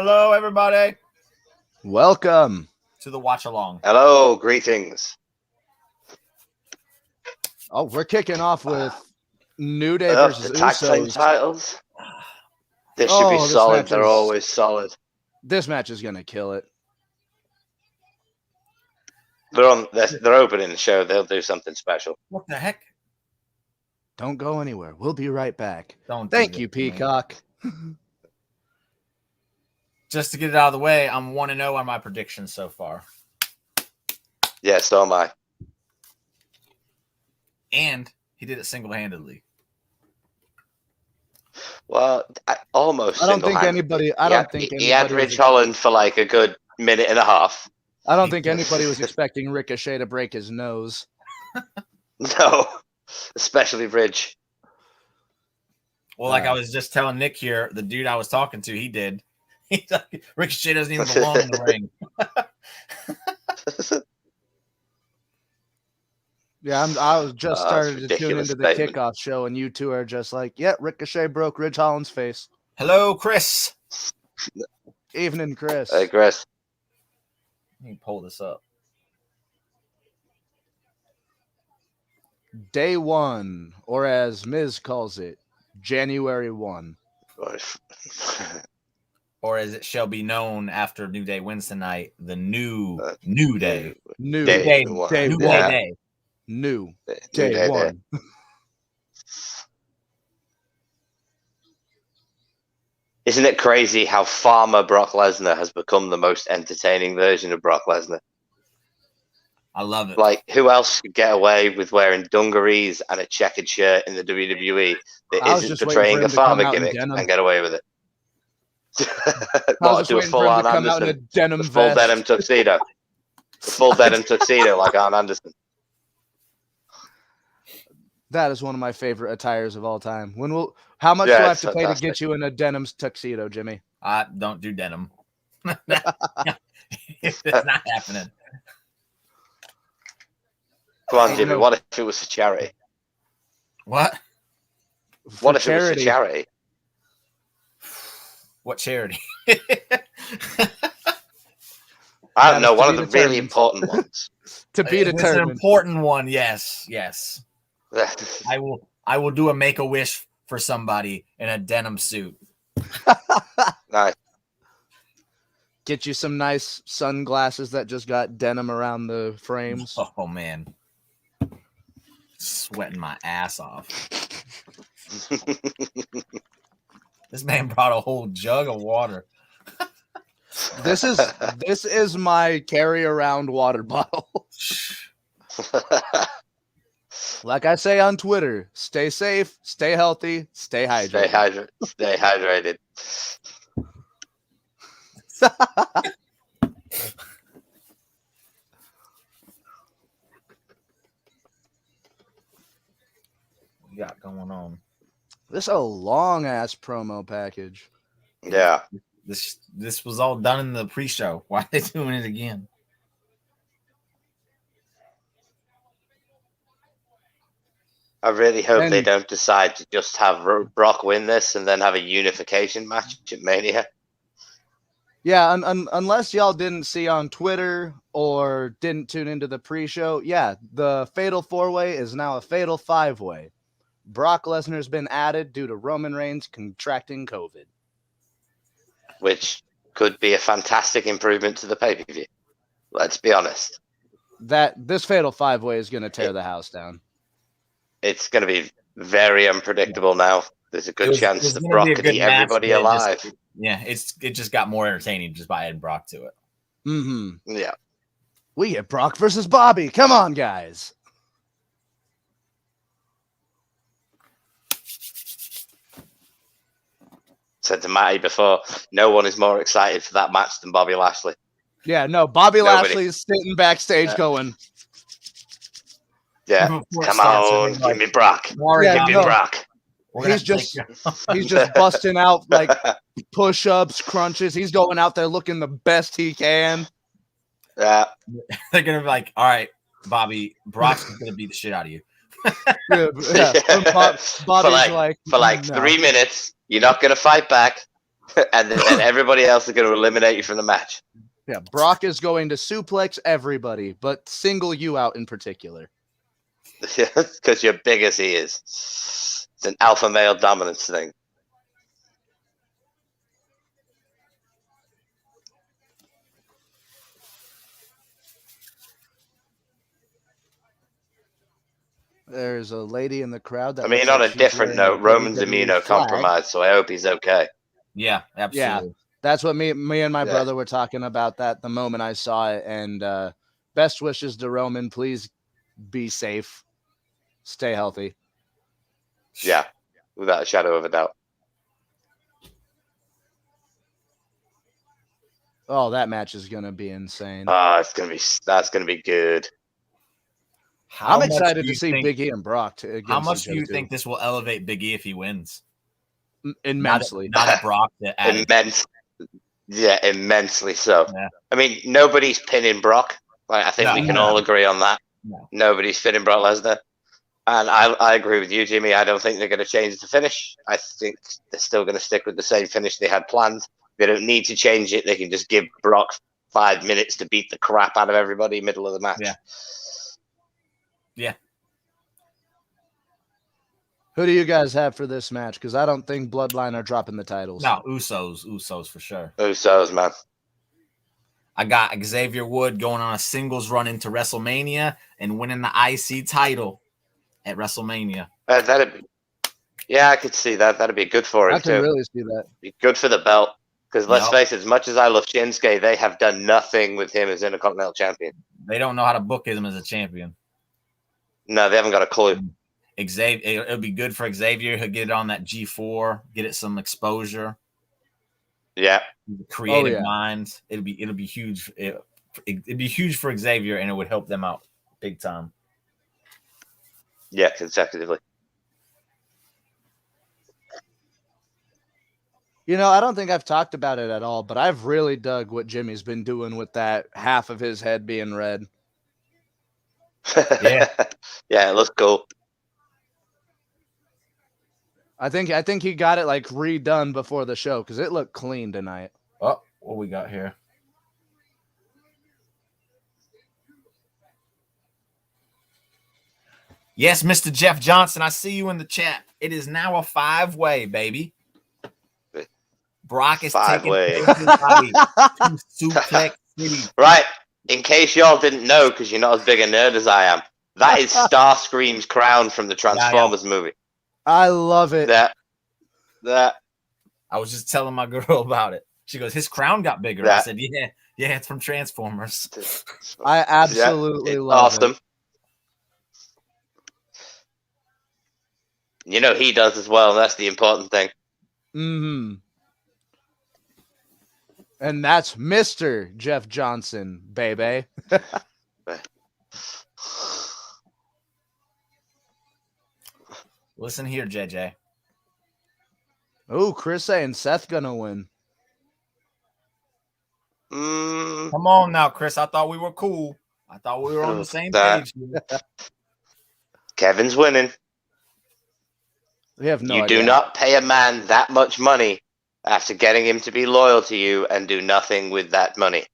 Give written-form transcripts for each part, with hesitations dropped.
Hello, everybody. Welcome to the watch along. Hello, greetings. Oh, we're kicking off with New Day versus the tag team Usos. titles. This should be solid. They're always solid. This match is gonna kill it. They're opening the show. They'll do something special. What the heck? Don't go anywhere. We'll be right back. Thank you, Peacock. Just to get it out of the way, I'm 1-0 on my predictions so far. Yeah, so am I. And he did it single-handedly. Well, almost. I don't think anybody. He had Ridge Holland for like a good minute and a half. I don't think anybody was expecting Ricochet to break his nose. No, especially Ridge. Well, like I was just telling Nick here, the dude I was talking to, he did. He's like, Ricochet doesn't even belong in the ring. Yeah, I was just started to tune into the statement. kickoff show, and you two are just like, yeah, Ricochet broke Ridge Holland's face. Hello, Chris. Evening, Chris. Hey, Chris. Let me pull this up. Day 1, or as Miz calls it, January 1. Or as it shall be known after New Day wins tonight, the new day. New Day one. New Day Day 1. Isn't it crazy how Farmer Brock Lesnar has become the most entertaining version of Brock Lesnar? I love it. Like, who else could get away with wearing dungarees and a checkered shirt in the WWE that isn't portraying a farmer gimmick and get away with it? What, do a full-on Anderson? Denim full denim tuxedo. The full denim tuxedo like Arn Anderson. That is one of my favorite attires of all time. How much do I have to pay to get you in a denim tuxedo, Jimmy? I don't do denim. It's not happening. Come on, Jimmy. What if it was for charity? What? What if it was for charity? What charity? I don't know. One of the really important ones. To be determined. It's an important one. Yes. I will do a Make-A-Wish for somebody in a denim suit. Nice. Get you some nice sunglasses that just got denim around the frames. Oh man, sweating my ass off. This man brought a whole jug of water. This is my carry around water bottle. Like I say on Twitter, stay safe, stay healthy, stay hydrated. Stay hydrated. What you got going on? This is a long ass promo package. Yeah. This was all done in the pre-show. Why are they doing it again? I really hope they don't decide to just have Brock win this and then have a unification match at Mania. Yeah, unless y'all didn't see on Twitter or didn't tune into the pre-show, yeah, the Fatal 4-Way is now a Fatal 5-Way. Brock Lesnar's been added due to Roman Reigns contracting COVID. Which could be a fantastic improvement to the pay-per-view. Let's be honest. This Fatal 5-Way is going to tear the house down. It's going to be very unpredictable now. There's a good chance that Brock could eat everybody alive. It just got more entertaining just by adding Brock to it. Mm-hmm. Yeah. We get Brock versus Bobby. Come on, guys. Said to Matty before, no one is more excited for that match than Bobby Lashley. Yeah, no, Bobby Lashley's sitting backstage going, yeah, come on, give me Brock. Give me Brock. He's just busting out like push-ups, crunches. He's going out there looking the best he can. Yeah. They're going to be like, all right, Bobby, Brock's going to beat the shit out of you. Bobby's for like 3 minutes, you're not going to fight back. and then everybody else is going to eliminate you from the match. Yeah, Brock is going to suplex everybody, but single you out in particular. Because you're big as he is. It's an alpha male dominance thing. There's a lady in the crowd that. I mean, on a different note, Roman's immunocompromised, so I hope he's okay. Yeah, absolutely. Yeah, that's what me and my brother were talking about that the moment I saw it. And best wishes to Roman. Please be safe. Stay healthy. Yeah, without a shadow of a doubt. Oh, that match is gonna be insane. That's gonna be good. I'm excited to see Big E and Brock. How much do you think this will elevate Big E if he wins? Immensely. Not that Brock Immensely so. Yeah. I mean, nobody's pinning Brock. I think we can all agree on that. No. Nobody's pinning Brock Lesnar. And I agree with you, Jimmy. I don't think they're going to change the finish. I think they're still going to stick with the same finish they had planned. They don't need to change it. They can just give Brock 5 minutes to beat the crap out of everybody middle of the match. Yeah. Who do you guys have for this match? Because I don't think Bloodline are dropping the titles. No, Usos for sure. Usos, man. I got Xavier Wood going on a singles run into WrestleMania and winning the IC title at WrestleMania. I could see that. That'd be good for him. I can really see that. Be good for the belt. Because let's face it, as much as I love Shinsuke, they have done nothing with him as Intercontinental Champion. They don't know how to book him as a champion. No, they haven't got a clue. Xavier, it'll be good for Xavier. He'll get it on that G4, get it some exposure. Yeah, creative minds. It'll be huge. It'd be huge for Xavier, and it would help them out big time. Yeah, consecutively. I don't think I've talked about it at all, but I've really dug what Jimmy's been doing with that half of his head being red. Yeah, it looks cool. I think he got it redone before the show because it looked clean tonight. Oh, what we got here? Yes, Mr. Jeff Johnson, I see you in the chat. It is now a 5-way, baby. Brock is taking to Suplex City. Right. In case y'all didn't know, because you're not as big a nerd as I am, that is Starscream's crown from the Transformers movie. I love it. That. I was just telling my girl about it. She goes, his crown got bigger. I said, yeah, it's from Transformers. I absolutely love it. Awesome. He does as well. That's the important thing. Mm-hmm. And that's Mr. Jeff Johnson, baby. Listen here, JJ. Oh, Chris saying Seth gonna win. Come on now, Chris. I thought we were cool. I thought we were on the same page. Kevin's winning. We have no idea. You do not pay a man that much money after getting him to be loyal to you and do nothing with that money.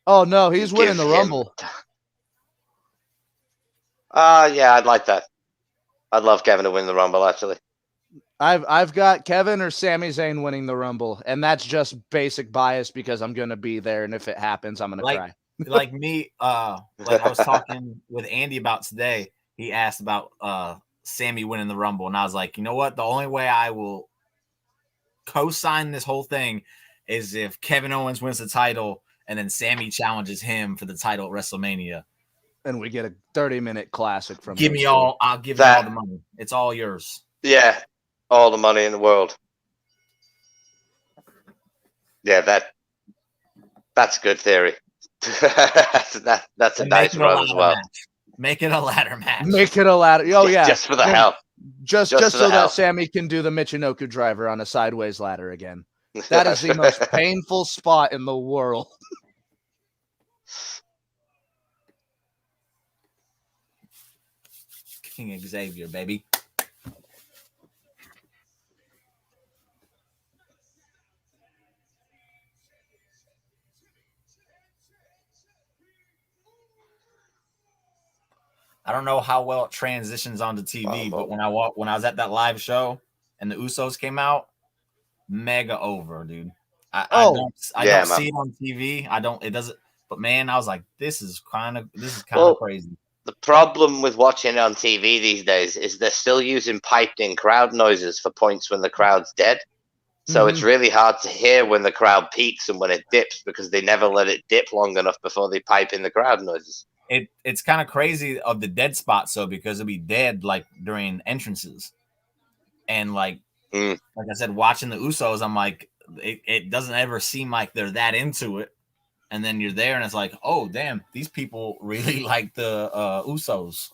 Oh, no, he's winning the Rumble. Yeah, I'd like that. I'd love Kevin to win the Rumble, actually. I've got Kevin or Sami Zayn winning the Rumble, and that's just basic bias because I'm going to be there, and if it happens, I'm going to cry. Like me, I was talking with Andy about today. He asked about Sami winning the Rumble, and I was like, you know what? The only way I will co-sign this whole thing is if Kevin Owens wins the title and then Sami challenges him for the title at WrestleMania. And we get a 30-minute classic from I'll give you all the money. It's all yours. Yeah. All the money in the world. Yeah, that's a good theory. that's a nice run as well. Make it a ladder match. Make it a ladder. Oh, yeah. Just for the hell. Just so that Sami can do the Michinoku driver on a sideways ladder again. That is the most painful spot in the world. King Xavier, baby. don't know how well it transitions onto TV, but when I was at that live show and the Usos came out, mega over, dude. I don't see it on TV. It doesn't. But man, I was like, this is kind of crazy. The problem with watching it on TV these days is they're still using piped-in crowd noises for points when the crowd's dead. So it's really hard to hear when the crowd peaks and when it dips because they never let it dip long enough before they pipe in the crowd noises. It's kind of crazy of the dead spots, though, because it'll be dead like during entrances. And like I said, watching the Usos, I'm like, it doesn't ever seem like they're that into it. And then you're there and it's like, oh, damn, these people really like the Usos.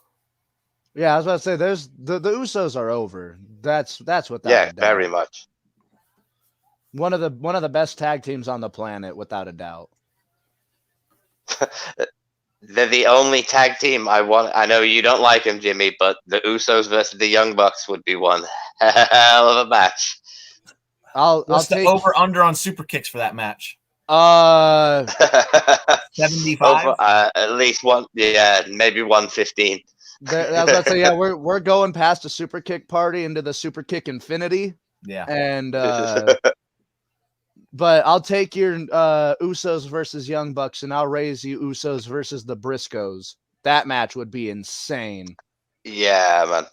Yeah, I was about to say, there's the Usos are over. That's what that. Yeah, very much. One of the best tag teams on the planet, without a doubt. They're the only tag team I want. I know you don't like them, Jimmy, but the Usos versus the Young Bucks would be one hell of a match. I'll take over under on super kicks for that match. 75. At least one, maybe 115. I was about to say, yeah, we're going past the super kick party into the super kick infinity. Yeah, and but I'll take your Usos versus Young Bucks, and I'll raise you Usos versus the Briscoes. That match would be insane. Yeah, man,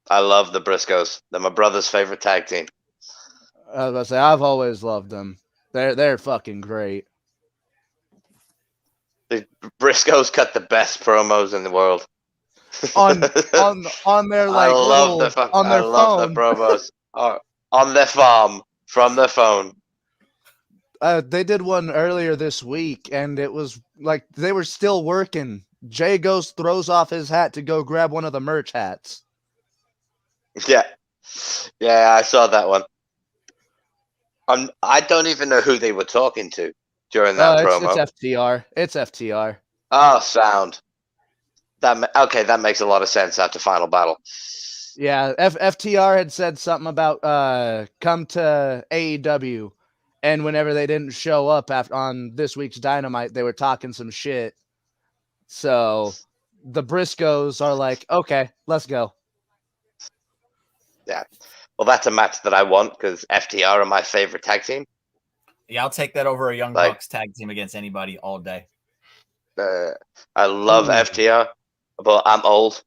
I love the Briscoes. They're my brother's favorite tag team. I was about to say, I've always loved them. They're fucking great. The Briscoes cut the best promos in the world. on their like, I love the promos on their farm from their phone. They did one earlier this week, and it was like they were still working. Jay throws off his hat to go grab one of the merch hats. Yeah, I saw that one. I don't even know who they were talking to during that promo. It's FTR. It's FTR. Oh, sound. That makes a lot of sense after Final Battle. Yeah, FTR had said something about come to AEW, and whenever they didn't show up on this week's Dynamite, they were talking some shit. So the Briscoes are like, okay, let's go. Yeah. Well, that's a match that I want because FTR are my favorite tag team. Yeah, I'll take that over a Young Bucks tag team against anybody all day. I love FTR, but I'm old.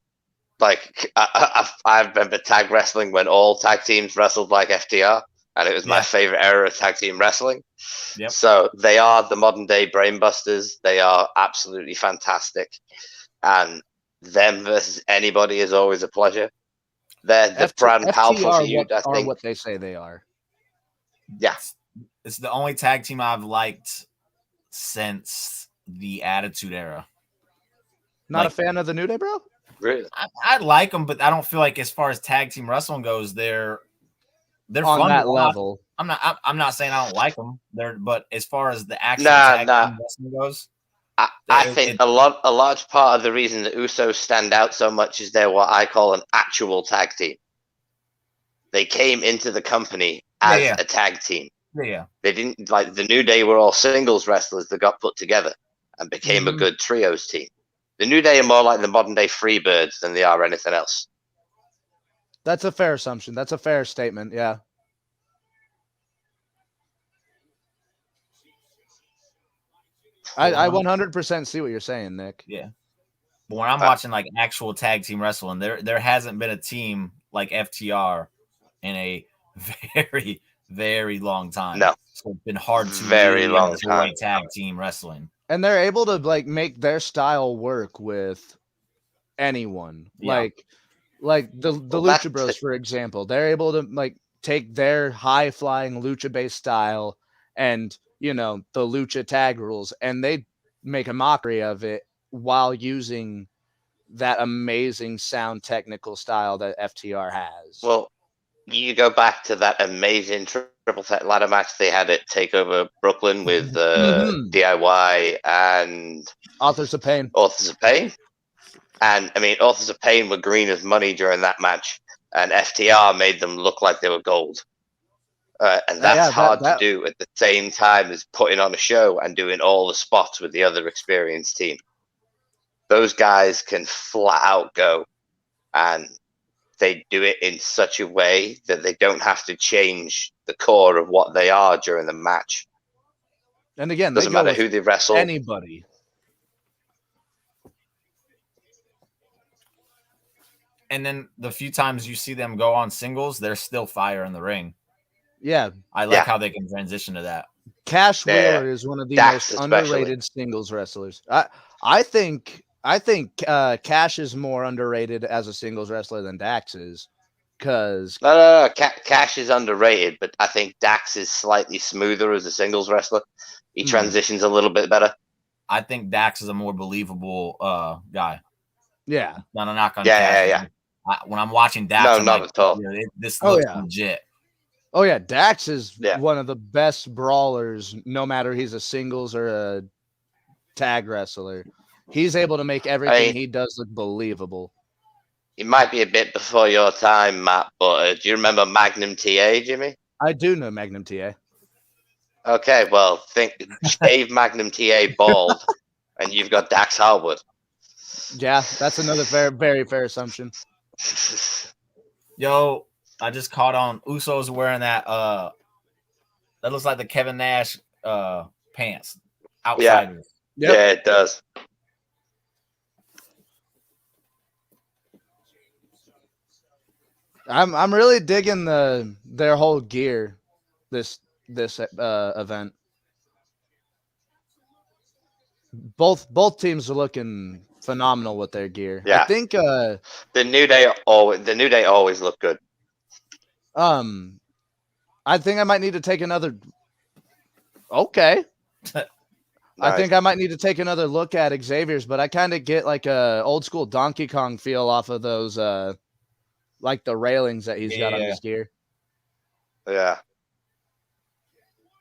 Like I remember tag wrestling when all tag teams wrestled like FTR, and it was my favorite era of tag team wrestling. Yep. So they are the modern day brainbusters. They are absolutely fantastic, and them versus anybody is always a pleasure. They're the proud and powerful feud, I think. What they say they are. Yeah. It's the only tag team I've liked since the Attitude Era. Not a fan of the New Day, bro? Really? I like them, but I don't feel like as far as tag team wrestling goes, they're on fun that level. I'm not saying I don't like them. But as far as the actual tag team wrestling goes, I think a large part of the reason the Usos stand out so much is they're what I call an actual tag team. They came into the company as a tag team. Yeah. They didn't like the New Day were all singles wrestlers that got put together and became a good trios team. The New Day are more like the modern day Freebirds than they are anything else. That's a fair assumption. That's a fair statement. Yeah. I 100% see what you're saying, Nick. Yeah. But when I'm watching like actual tag team wrestling, there hasn't been a team like FTR in a very, very long time. No. So it's been hard to very long time tag team wrestling. And they're able to like make their style work with anyone. Yeah. Like the Lucha Bros, for example. They're able to like take their high flying lucha based style and the lucha tag rules, and they make a mockery of it while using that amazing sound technical style that FTR has. Well, you go back to that amazing triple threat ladder match they had at TakeOver Brooklyn with DIY and Authors of Pain. And I mean, Authors of Pain were green as money during that match, and FTR made them look like they were gold. And that's hard to do at the same time as putting on a show and doing all the spots with the other experienced team. those guys can flat out go, and they do it in such a way that they don't have to change the core of what they are during the match. And again, Doesn't matter who they wrestle. Anybody. And then the few times you see them go on singles, they're still fire in the ring. Yeah. I like how they can transition to that. Cash Wheeler is one of the Dax most underrated singles wrestlers. I think Cash is more underrated as a singles wrestler than Dax is, because no. Cash is underrated, but I think Dax is slightly smoother as a singles wrestler. He transitions a little bit better. I think Dax is a more believable guy. Yeah. Not a knock on Cash. Yeah. When I'm watching Dax, I'm not like, at all. This looks legit. Oh yeah, Dax is one of the best brawlers, no matter he's a singles or a tag wrestler. He's able to make everything he does look believable. It might be a bit before your time, Matt, but do you remember Magnum TA, Jimmy? I do know Magnum TA. Okay, well, shave Magnum TA bald, and you've got Dax Harwood. Yeah, that's another very fair assumption. Yo, I just caught on Usos wearing that that looks like the Kevin Nash pants. Outsiders. Yep. Yeah, it does. I'm really digging their whole gear this event. Both teams are looking phenomenal with their gear. Yeah. I think the New Day always look good. I think I might need to take another. Okay. Nice. I think I might need to take another look at Xavier's, but I kind of get like a old school Donkey Kong feel off of those, like the railings that he's got on his gear. Yeah.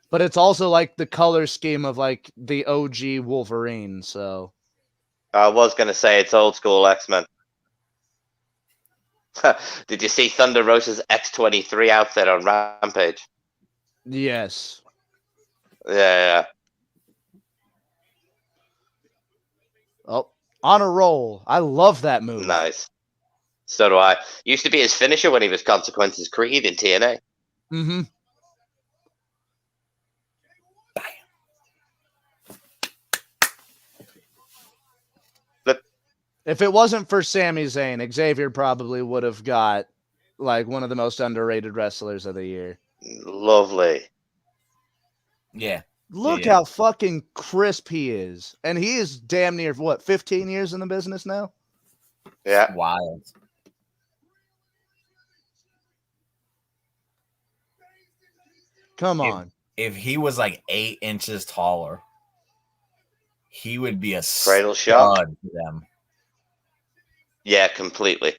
But it's also like the color scheme of like the OG Wolverine. So I was going to say it's old school X-Men. Did you see Thunder Rosa's X-23 outfit on Rampage? Yes. Yeah. Oh, on a roll. I love that move. Nice. So do I. Used to be his finisher when he was Consequences Creed in TNA. Mm-hmm. If it wasn't for Sami Zayn, Xavier probably would have got like one of the most underrated wrestlers of the year. Lovely. Yeah. Look how fucking crisp he is. And he is damn near, 15 years in the business now? Yeah. Wild. Come on. If he was like 8 inches taller, he would be a cradle shot to them. Yeah, completely.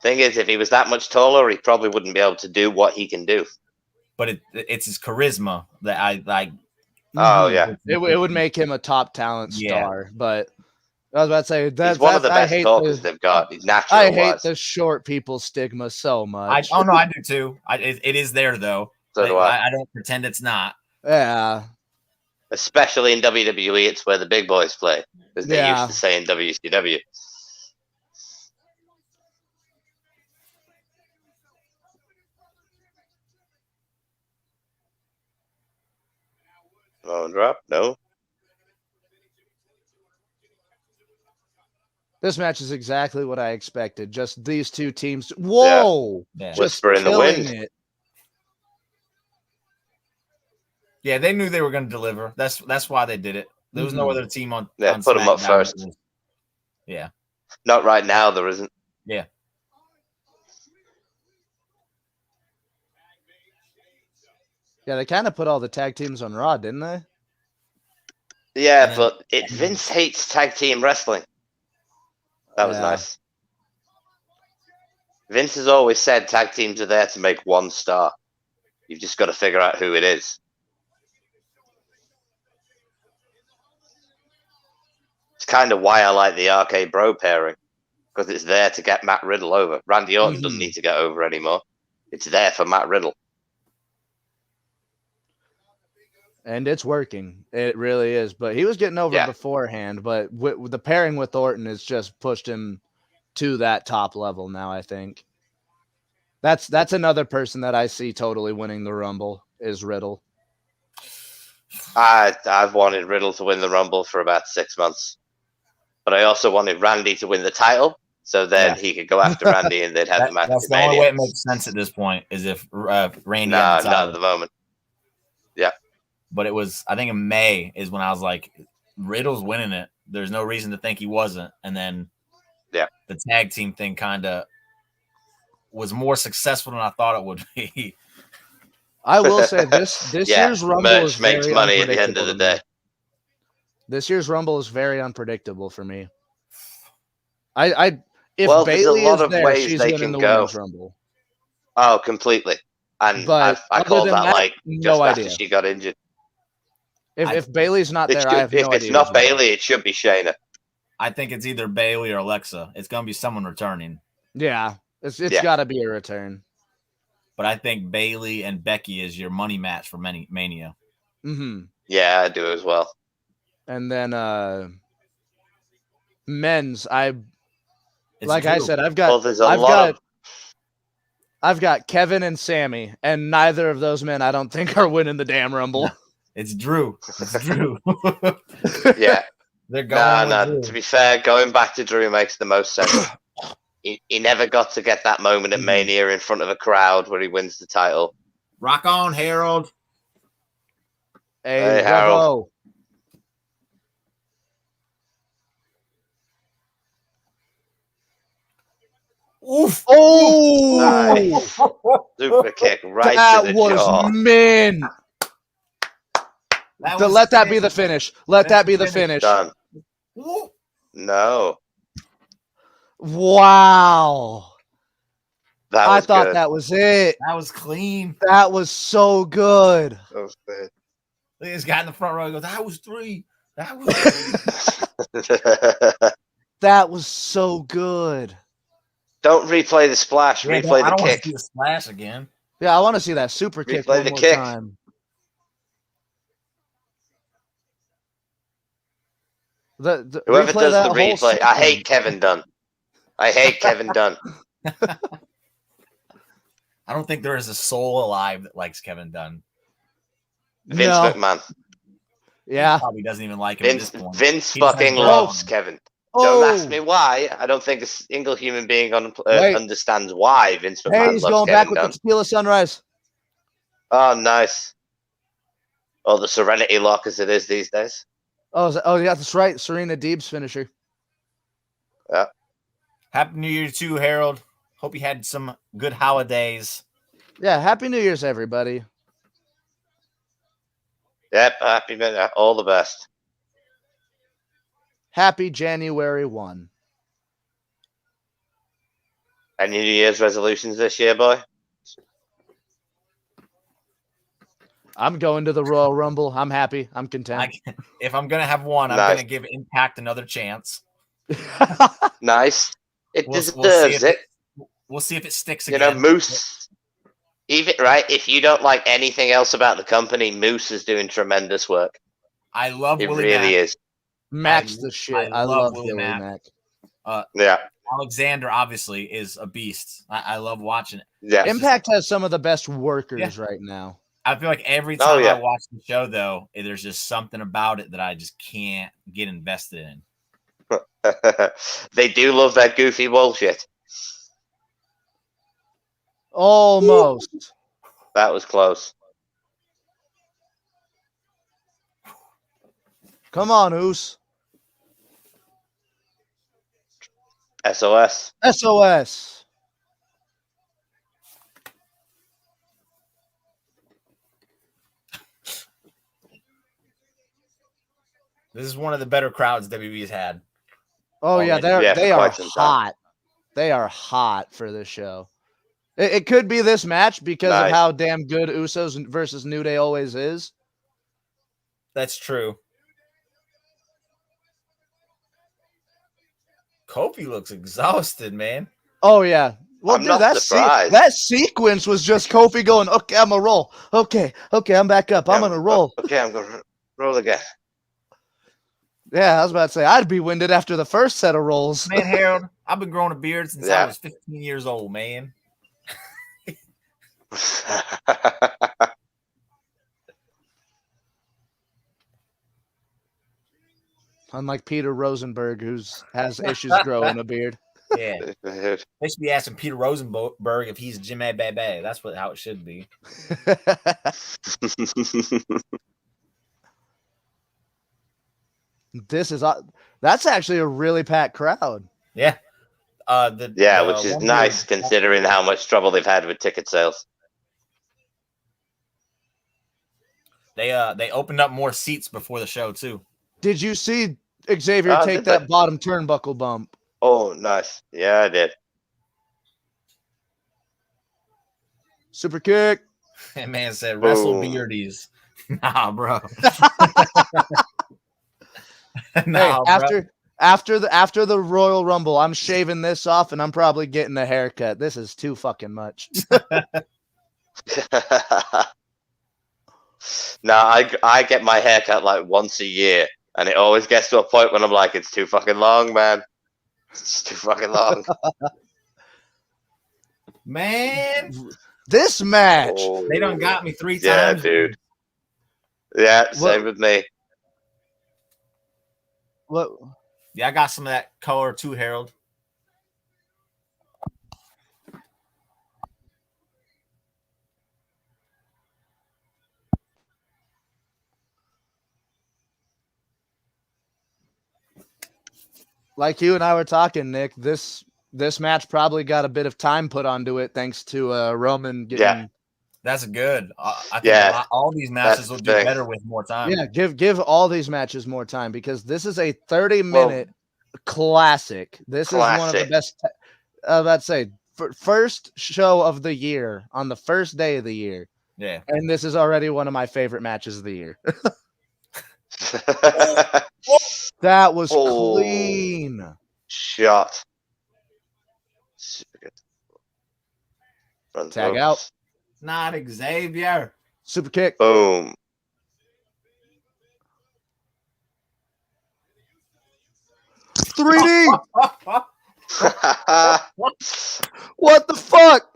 Thing is, if he was that much taller, he probably wouldn't be able to do what he can do. But it's his charisma that I like. Oh, yeah. It would make him a top talent star. But I was about to say, he's one of the best talkers they've got. He's natural. I hate the short people stigma so much. No, I do too. It is there, though. So do I. I don't pretend it's not. Yeah. Especially in WWE, it's where the big boys play, as they used to say in WCW. Oh, drop? No. This match is exactly what I expected. Just these two teams. Whoa! Yeah. Whisper in the wind. It. Yeah, they knew they were going to deliver. That's why they did it. There was no other team on. Yeah, on put them up first. Yeah. Not right now. There isn't. Yeah. Yeah, they kind of put all the tag teams on Raw, didn't they? Yeah, but Vince hates tag team wrestling. That was nice. Vince has always said tag teams are there to make one star. You've just got to figure out who it is. It's kind of why I like the RK Bro pairing, because it's there to get Matt Riddle over. Randy Orton doesn't need to get over anymore. It's there for Matt Riddle. And it's working. It really is. But he was getting over beforehand. But the pairing with Orton has just pushed him to that top level now, I think. That's another person that I see totally winning the Rumble is Riddle. I've wanted Riddle to win the Rumble for about 6 months. But I also wanted Randy to win the title, so then he could go after Randy and they'd have the match. That's the only way it makes sense at this point is if Randy had the title. Not at the moment. Yeah. But it was, I think in May is when I was like, Riddle's winning it. There's no reason to think he wasn't. And then the tag team thing kind of was more successful than I thought it would be. I will say this year's Rumble is makes money at the end of the day. This year's Rumble is very unpredictable for me. If Bayley is there, she's winning the Women's Rumble. Oh, completely. And I called that just after she got injured. If Bayley's not there, I have no idea. If it's not Bayley, it should be Shayna. I think it's either Bayley or Alexa. It's going to be someone returning. Yeah, it's got to be a return. But I think Bayley and Becky is your money match for Mania. Mm-hmm. Yeah, I do as well. And then men's, I've got Kevin and Sammy, and neither of those men I don't think are winning the damn Rumble. It's Drew. Yeah. They're going. No. To be fair, going back to Drew makes the most sense. He never got to get that moment at Mania in front of a crowd where he wins the title. Rock on, Harold. Hey Harold. Oof! Oh, nice. Super kick right to the jaw. That was mean. Let that be the finish. Let that be the finish. Done. No. Wow. I thought good. that was it. That was clean. That was so good. That was good. Look at this guy in the front row. He goes, that was 3. That was 3. That was so good. Don't replay the splash. Replay the kick. I don't want to see the splash again. Yeah, I want to see that super kick one more time. Whoever does the replay, I hate Kevin Dunn. I hate Kevin Dunn. I don't think there is a soul alive that likes Kevin Dunn. Vince McMahon. Yeah. He probably doesn't even like him at this point. Vince fucking loves Kevin. Don't ask me why. I don't think a single human being understands why Vince McMahon loves Kevin Dunn. He's going back with the Tequila Sunrise. Oh, nice. Oh, the Serenity Lock as it is these days. Oh, yeah, that's right. Serena Deeb's finisher. Yeah. Happy New Year to you, Harold. Hope you had some good holidays. Yeah, Happy New Year's, everybody. Yep, happy New Year. All the best. Happy January 1. Any New Year's resolutions this year, boy? I'm going to the Royal Rumble. I'm happy. I'm content. If I'm going to have one, I'm going to give Impact another chance. Nice. It deserves it. We'll see if it sticks again. You know, Moose, if you don't like anything else about the company, Moose is doing tremendous work. I love Willie Mack. Really is. Mac's the shit. I love Willie Mack. Yeah. Alexander, obviously, is a beast. I love watching it. Yeah. Impact has some of the best workers right now. I feel like every time I watch the show, though, there's just something about it that I just can't get invested in. They do love that goofy bullshit. Almost. That was close. Come on, Oos. SOS. SOS. This is one of the better crowds WWE's had. Oh, yeah, they are hot. They are hot for this show. It could be this match because of how damn good Usos versus New Day always is. That's true. Kofi looks exhausted, man. Oh, yeah. Well, I'm dude, not surprised. that sequence was just Kofi going, okay, I'm going to roll. Okay, I'm back up. I'm going to roll. Okay, I'm going to roll again. Yeah, I was about to say, I'd be winded after the first set of rolls. Man, Harold, I've been growing a beard since I was 15 years old, man. Unlike Peter Rosenberg, who has issues growing a beard. Yeah. They should be asking Peter Rosenberg if he's Jimmy Bebe. That's how it should be. That's actually a really packed crowd. Yeah. Which is nice considering how much trouble they've had with ticket sales. They opened up more seats before the show too. Did you see Xavier take that bottom turnbuckle bump? Oh, nice. Yeah, I did. Super kick. That man said, "Wrestle beardies." Nah, bro. Nah, hey, after the Royal Rumble, I'm shaving this off and I'm probably getting a haircut. This is too fucking much. No, I get my haircut like once a year, and it always gets to a point when I'm like, it's too fucking long, man. It's too fucking long. Man, this match. They done got me 3 times. Yeah, dude. Yeah, same with me. What? Yeah, I got some of that color too, Harold. Like you and I were talking, Nick, this match probably got a bit of time put onto it thanks to Roman getting. Yeah, that's good. I think all these matches will do better with more time. Yeah, give all these matches more time because this is a 30-minute classic. This is one of the best. Let's say first show of the year on the first day of the year. Yeah, and this is already one of my favorite matches of the year. That was clean. Shot. Super good. Tag out. Not Xavier. Super kick. Boom. $3D. What the fuck?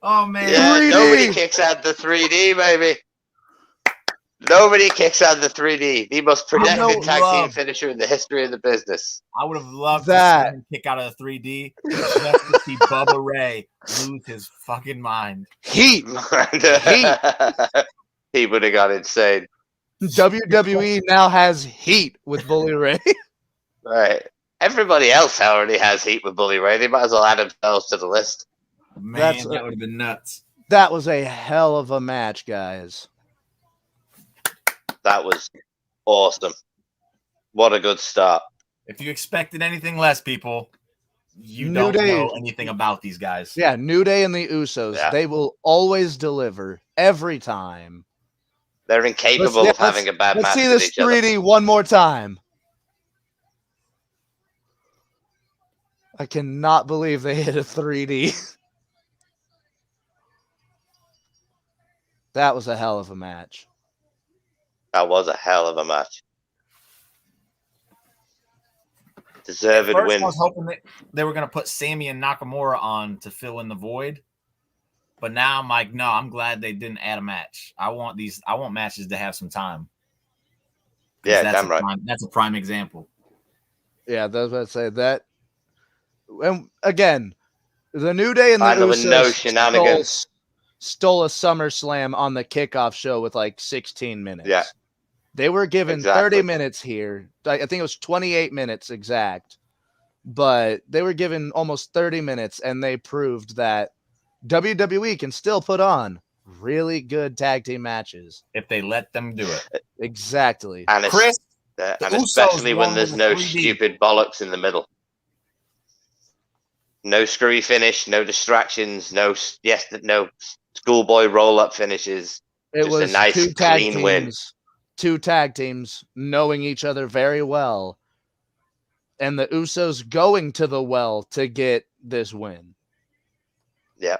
Oh man. Yeah, 3D. Nobody kicks out the 3D, baby. Nobody kicks out the 3D. The most protected tag team finisher in the history of the business. I would have loved to see him kick out of the 3D just to see Bubba Ray lose his fucking mind. Heat. He would have got insane. WWE now has heat with Bully Ray. Right. Everybody else already has heat with Bully Ray. They might as well add themselves to the list. Man, that would have been nuts. That was a hell of a match, guys. That was awesome. What a good start. If you expected anything less, people, you don't know anything about these guys. Yeah, New Day and the Usos. Yeah. They will always deliver every time. They're incapable of having a bad match. Let's see this 3D one more time. I cannot believe they hit a 3D. That was a hell of a match. That was a hell of a match. Deserved win. I was hoping that they were going to put Sammy and Nakamura on to fill in the void. But now I'm like, no, I'm glad they didn't add a match. I want matches to have some time. Yeah, damn right. That's a prime example. Yeah, that's what I say. That, and again, the New Day and the Usos stole a SummerSlam on the kickoff show with like 16 minutes. Yeah. They were given 30 minutes here. I think it was 28 minutes exact. But they were given almost 30 minutes, and they proved that WWE can still put on really good tag team matches. If they let them do it. Exactly. And Chris, and especially when there's no stupid bollocks in the middle. No screwy finish, no distractions, no schoolboy roll-up finishes. It was a nice, clean win. 2 tag teams knowing each other very well. And the Usos going to the well to get this win. Yeah.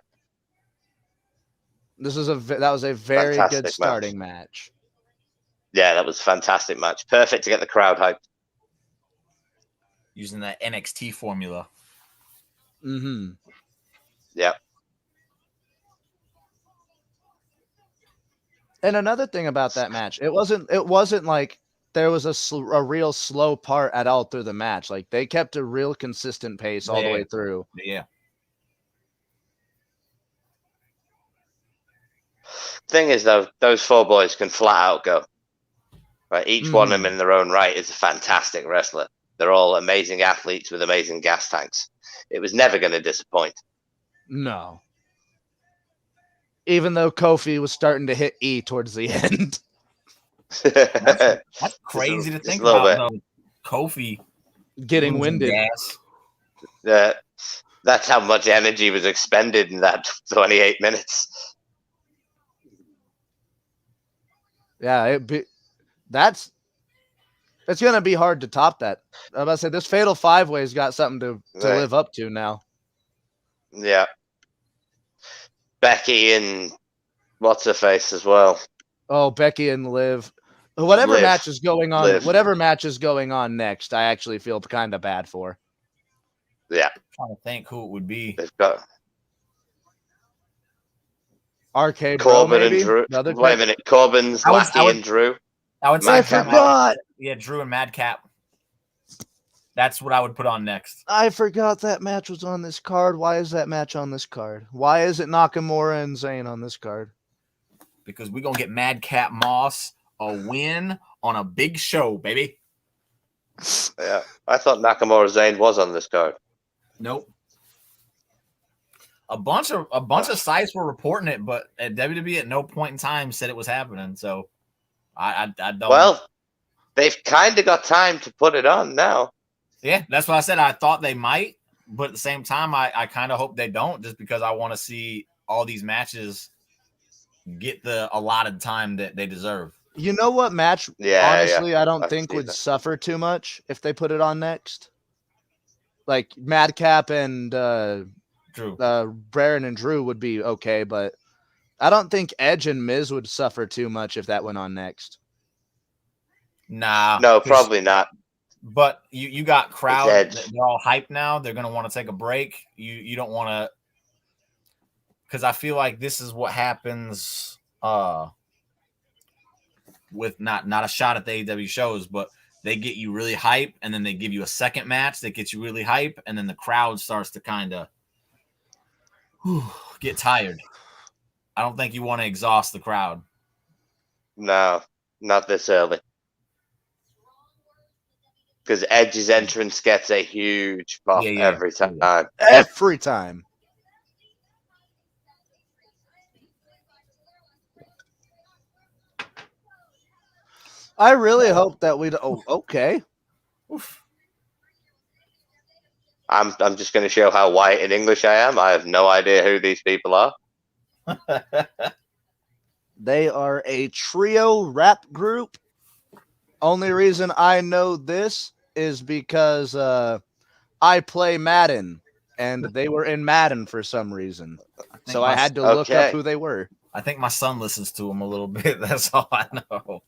That was a very Fantastic good starting match. Yeah, that was a fantastic match. Perfect to get the crowd hyped. Using that NXT formula. Mm-hmm. Yeah. And another thing about that match, it wasn't like there was a real slow part at all through the match. Like they kept a real consistent pace all the way through. Yeah. Thing is, though, those 4 boys can flat out go. Right, each one of them in their own right is a fantastic wrestler. They're all amazing athletes with amazing gas tanks. It was never going to disappoint. No. Even though Kofi was starting to hit E towards the end. That's crazy to think about, though. Kofi getting winded. Gas. That's how much energy was expended in that 28 minutes. Yeah, it's going to be hard to top that. I'm about to say this Fatal 5-Way's got something to live up to now. Yeah. Becky and what's her face as well. Oh, Becky and Liv. Whatever match is going on next, I actually feel kind of bad for. Yeah. I'm trying to think who it would be. They've got RK Corbin and Drew. Wait a minute. Corbin's Wacky and Drew. I would say I forgot. Yeah, Drew and Madcap. That's what I would put on next. I forgot that match was on this card. Why is that match on this card? Why is it Nakamura and Zayn on this card? Because we're going to get Madcap Moss a win on a big show, baby. Yeah. I thought Nakamura Zayn was on this card. Nope. A bunch of sites were reporting it, but at WWE at no point in time said it was happening. So I don't. Well, they've kind of got time to put it on now. Yeah, that's what I said. I thought they might, but at the same time, I kind of hope they don't, just because I want to see all these matches get the allotted time that they deserve. You know what match? Honestly, I don't think would suffer too much if they put it on next. Like Madcap and Drew, Baron and Drew would be okay, but I don't think Edge and Miz would suffer too much if that went on next. Nah, no, probably not. But you got crowd. They're all hyped now. They're gonna want to take a break. You don't want to, because I feel like this is what happens. With not a shot at the AEW shows, but they get you really hype, and then they give you a second match that gets you really hype, and then the crowd starts to kind of get tired. I don't think you want to exhaust the crowd. No, not this early. Because Edge's entrance gets a huge pop every time. Every time. I really hope that we. Oh, okay. Oof. I'm just going to show how white in English I am. I have no idea who these people are. They are a trio rap group. Only reason I know this is because I play Madden, and they were in Madden for some reason. So I had to look up who they were. I think my son listens to them a little bit. That's all I know.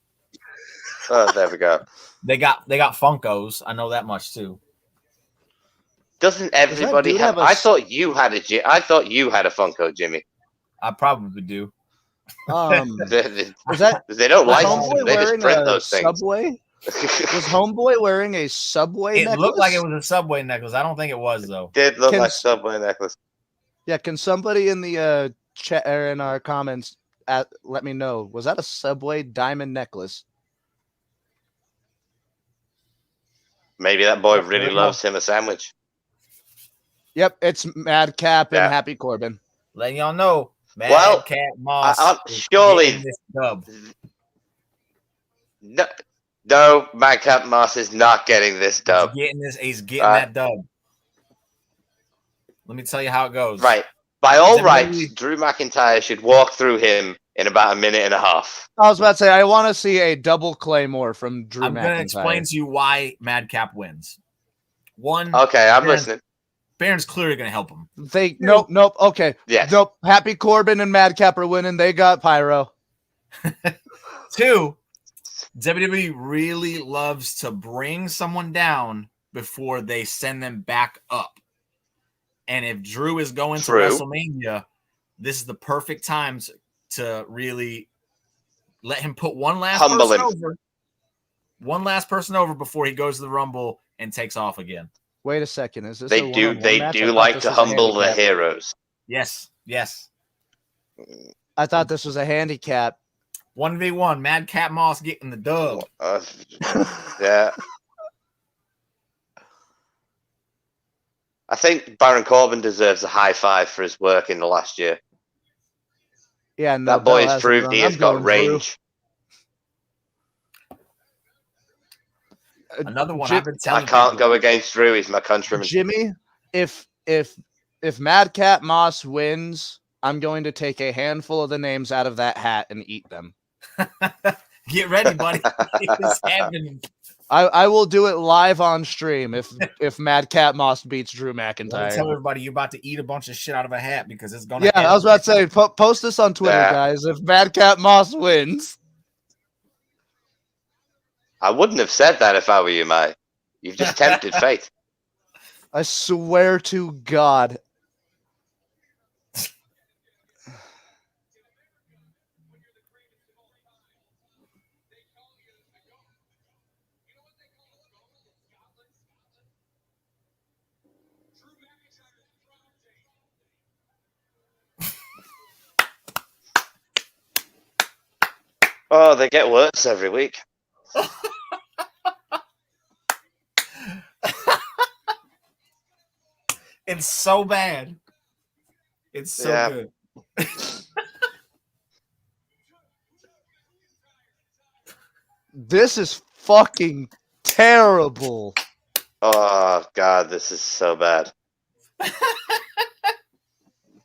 Oh, there we go. They got Funkos. I know that much too. Doesn't everybody have? I thought you had a Funko, Jimmy. I probably do. Is that? They don't like. Homeboy they just print those things. Subway? Was Homeboy wearing a Subway necklace? It looked like it was a Subway necklace. I don't think it was though. It did look like Subway necklace. Yeah, can somebody in the chat or in our comments let me know? Was that a Subway diamond necklace? Maybe that boy really loves him a sandwich. Yep, it's Madcap and Happy Corbin. Letting y'all know, Madcap Moss. Surely this dub. No, Madcap Moss is not getting this dub. He's getting that dub. Let me tell you how it goes. Right. By all rights, Drew McIntyre should walk through him in about a minute and a half. I was about to say, I want to see a double Claymore from Drew McIntyre. I'm going to explain to you why Madcap wins. One. Okay, I'm listening. Baron's clearly going to help him. Nope. Okay. Yes. Nope. Happy Corbin and Madcap are winning. They got Pyro. 2, WWE really loves to bring someone down before they send them back up. And if Drew is going to WrestleMania, this is the perfect time to really let him put one last person over before he goes to the Rumble and takes off again. Wait a second. Is this they do like to humble the heroes. Yes. I thought this was a handicap. 1v1, Madcap Moss getting the dub. Yeah. I think Baron Corbin deserves a high five for his work in the last year. Yeah, no, that boy has proved he has got range. Another one I've been telling I can't go against Drew. He's my countryman. Jimmy, if Madcap Moss wins, I'm going to take a handful of the names out of that hat and eat them. Get ready, buddy. It's happening. I will do it live on stream if Madcap Moss beats Drew McIntyre. Tell everybody you're about to eat a bunch of shit out of a hat because it's gonna. Yeah, I was about to say, post this on Twitter, guys. If Madcap Moss wins, I wouldn't have said that if I were you, mate. You've just tempted fate. I swear to God. Oh, they get worse every week. It's so bad. It's so good. This is fucking terrible. Oh, God, this is so bad.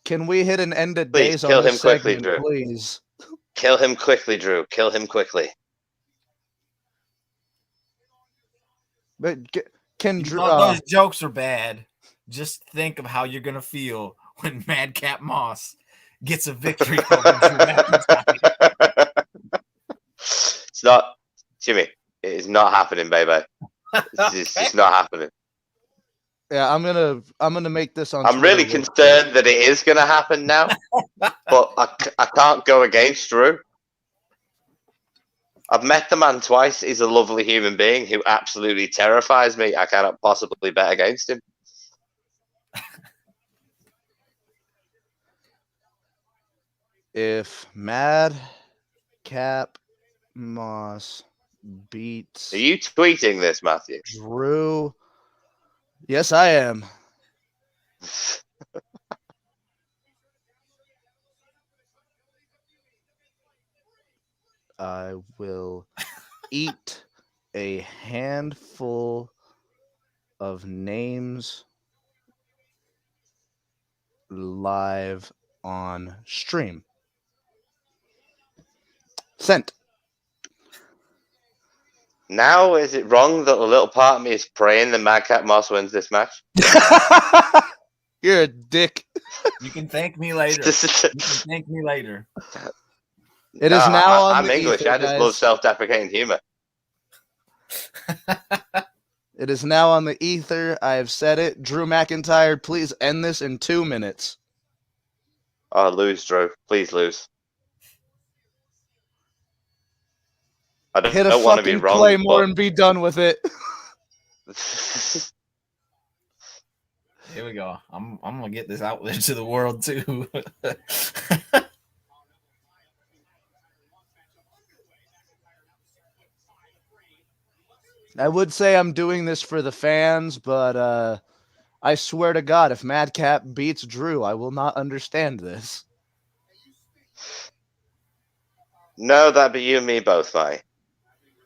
Can we hit an end of Please, days kill on him this quickly, segment, Drew. please? Kill him quickly, Drew. Kill him quickly. But can Drew? Those jokes are bad. Just think of how you're gonna feel when Madcap Moss gets a victory over Drew McIntyre. It's not, Jimmy. It is not happening, baby. It's just not happening. Yeah, I'm gonna make this on. I'm really concerned that it is gonna happen now, but I can't go against Drew. I've met the man twice. He's a lovely human being who absolutely terrifies me. I cannot possibly bet against him. If Madcap Moss beats, Are you tweeting this, Matthew? Drew? Yes, I am. I will eat a handful of names live on stream. Sent. Now, is it wrong that a little part of me is praying that Madcap Moss wins this match? You're a dick. You can thank me later. You can thank me later. It is now on I'm the English. ether, I just love self-deprecating humor. It is now on the ether. I have said it. Drew McIntyre, please end this in 2 minutes. Oh, lose, Drew. Please lose. I Hit a don't want to be fucking wrong, Claymore but... and be done with it. Here we go. I'm gonna get this out there to the world too. I would say I'm doing this for the fans, but I swear to God, if Madcap beats Drew, I will not understand this. No, that'd be you and me both, mate.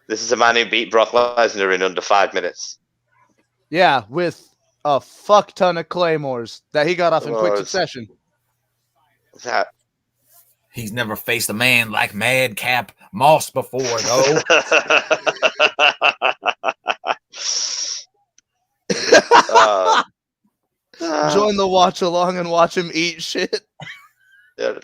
This is a man who beat Brock Lesnar in under 5 minutes. Yeah, with a fuck ton of claymores that he got off in quick succession. That... He's never faced a man like Madcap Moss before, though. join the watch along and watch him eat shit. Yeah.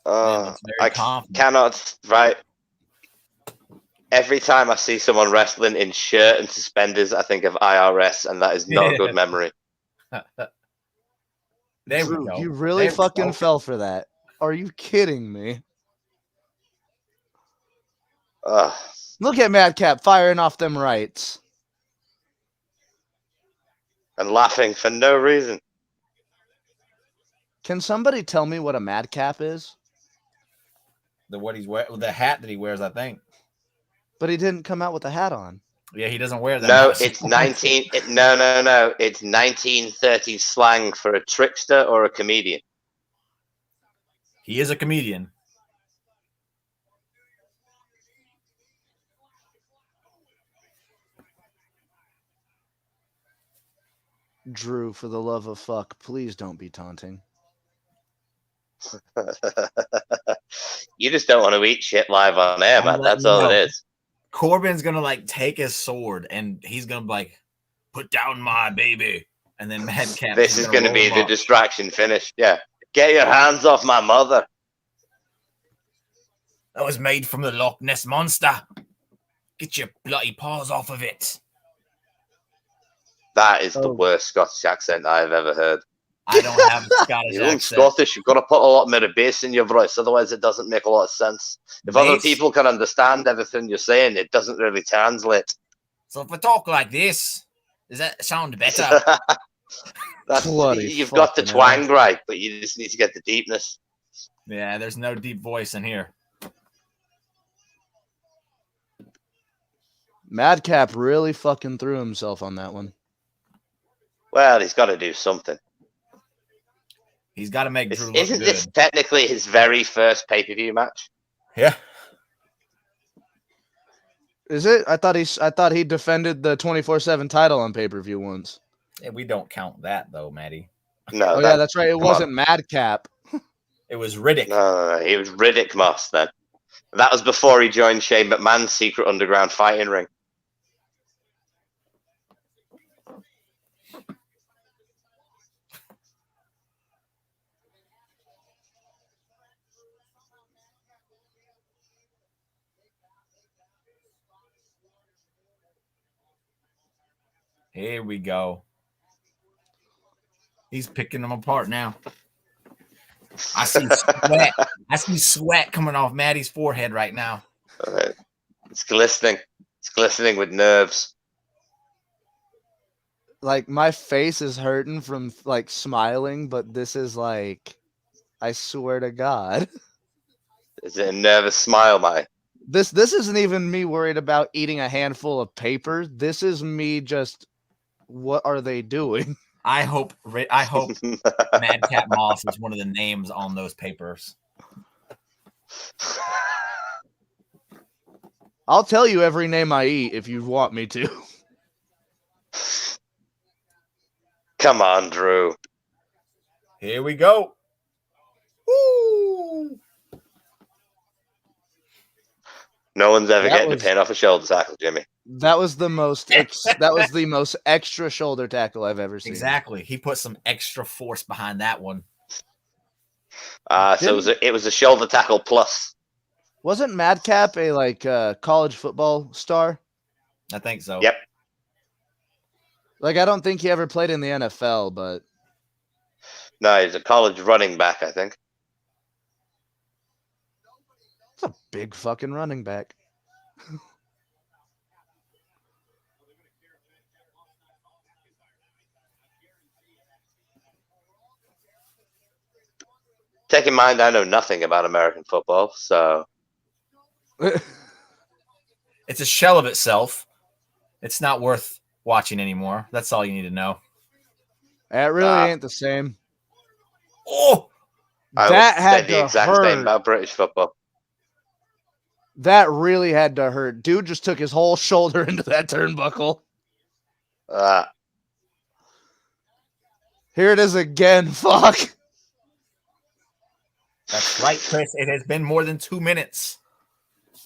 looks very I confident. cannot. Right. Every time I see someone wrestling in shirt and suspenders, I think of IRS, and that is not a good memory. There Drew, we go. you really There we fucking go. fell for that. Are you kidding me? Look at Madcap firing off them rights. And laughing for no reason. Can somebody tell me what a Madcap is? What he's wearing, the hat that he wears, I think. But he didn't come out with a hat on. Yeah, he doesn't wear that. No, much. it's 19. No. It's 1930s slang for a trickster or a comedian. He is a comedian. Drew, for the love of fuck, please don't be taunting. You just don't want to eat shit live on air, man. That's all it is. Corbin's gonna like take his sword and he's gonna be like, "Put down my baby," and then Madcap. This is going to be the distraction finish. Yeah, get your hands off my mother. That was made from the Loch Ness monster. Get your bloody paws off of it. That is the worst Scottish accent I've ever heard. I don't have a Scottish You're accent. Scottish. You've got to put a lot more bass in your voice, otherwise it doesn't make a lot of sense. If other people can understand everything you're saying, it doesn't really translate. So if I talk like this, does that sound better? You've got the twang right, but you just need to get the deepness. Yeah, there's no deep voice in here. Madcap really fucking threw himself on that one. Well, he's got to do something. He's got to make Drew look Isn't good. this technically his very first pay-per-view match? Yeah. Is it? I thought he defended the 24/7 title on pay-per-view once. Yeah, we don't count that though, Matty. No. Oh yeah, that's right. It wasn't Madcap. It was Riddick. No, he was Riddick Moss then. That was before he joined Shane McMahon's secret underground fighting ring. Here we go. He's picking them apart now. I see sweat. I see sweat coming off Matty's forehead right now. It's glistening. It's glistening with nerves. Like my face is hurting from like smiling, but this is like, I swear to God. Is it a nervous smile, Mike? This isn't even me worried about eating a handful of paper. This is me just, what are they doing? I hope Madcap Moss is one of the names on those papers. I'll tell you every name I eat if you want me to. Come on, Drew. Here we go. Woo! No one's ever getting the pain off a shoulder tackle, Jimmy. That was the most the most extra shoulder tackle I've ever seen. Exactly. He put some extra force behind that one. So it was a shoulder tackle plus. Wasn't Madcap a college football star? I think so. Yep. Like I don't think he ever played in the NFL, but no, he's a college running back, I think. It's a big fucking running back. Take in mind, I know nothing about American football, so it's a shell of itself. It's not worth watching anymore. That's all you need to know. It really ain't the same. Oh, that had the exact hurt. same about British football. That really had to hurt. Dude just took his whole shoulder into that turnbuckle. Here it is again. Fuck. That's right, Chris. It has been more than 2 minutes.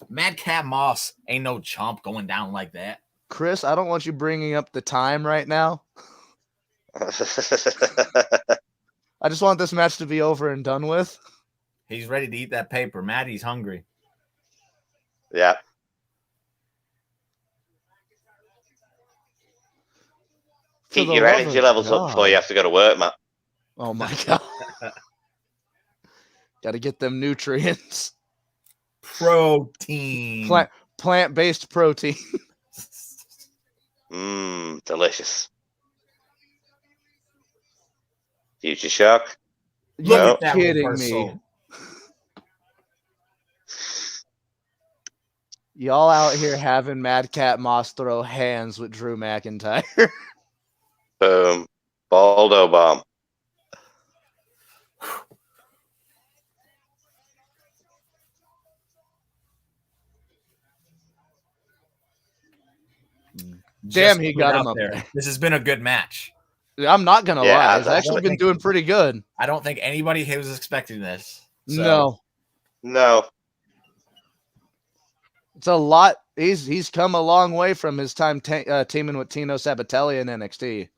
Madcap Moss ain't no chump going down like that. Chris, I don't want you bringing up the time right now. I just want this match to be over and done with. He's ready to eat that paper. Matty's hungry. Yeah. Keep your energy levels up before you have to go to work, Matt. Oh my god. Got to get them nutrients. Protein. Plant-based protein. Delicious. Future Shock. You're kidding me. Y'all out here having Madcap Moss throw hands with Drew McIntyre. Boom. Baldo bomb. Damn, he got him up there. This has been a good match. I'm not going to lie. It's actually been doing pretty good. I don't think anybody was expecting this. So. No. It's a lot. He's come a long way from his time teaming with Tino Sabatelli in NXT.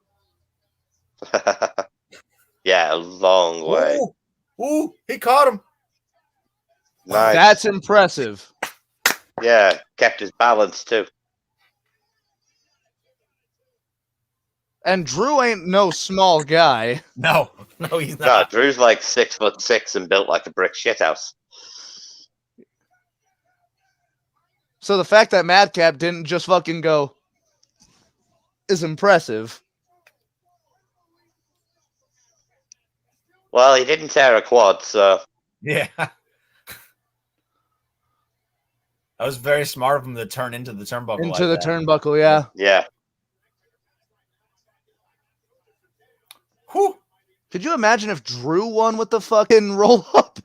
Yeah, a long way. Ooh, he caught him. Nice. That's impressive. Yeah, kept his balance too. And Drew ain't no small guy. No, he's not. No, Drew's like 6'6" and built like a brick shithouse. So the fact that Madcap didn't just fucking go is impressive. Well, he didn't tear a quad, so. Yeah. That was very smart of him to turn into the turnbuckle. Into the turnbuckle, yeah. Yeah. Whew. Could you imagine if Drew won with the fucking roll up?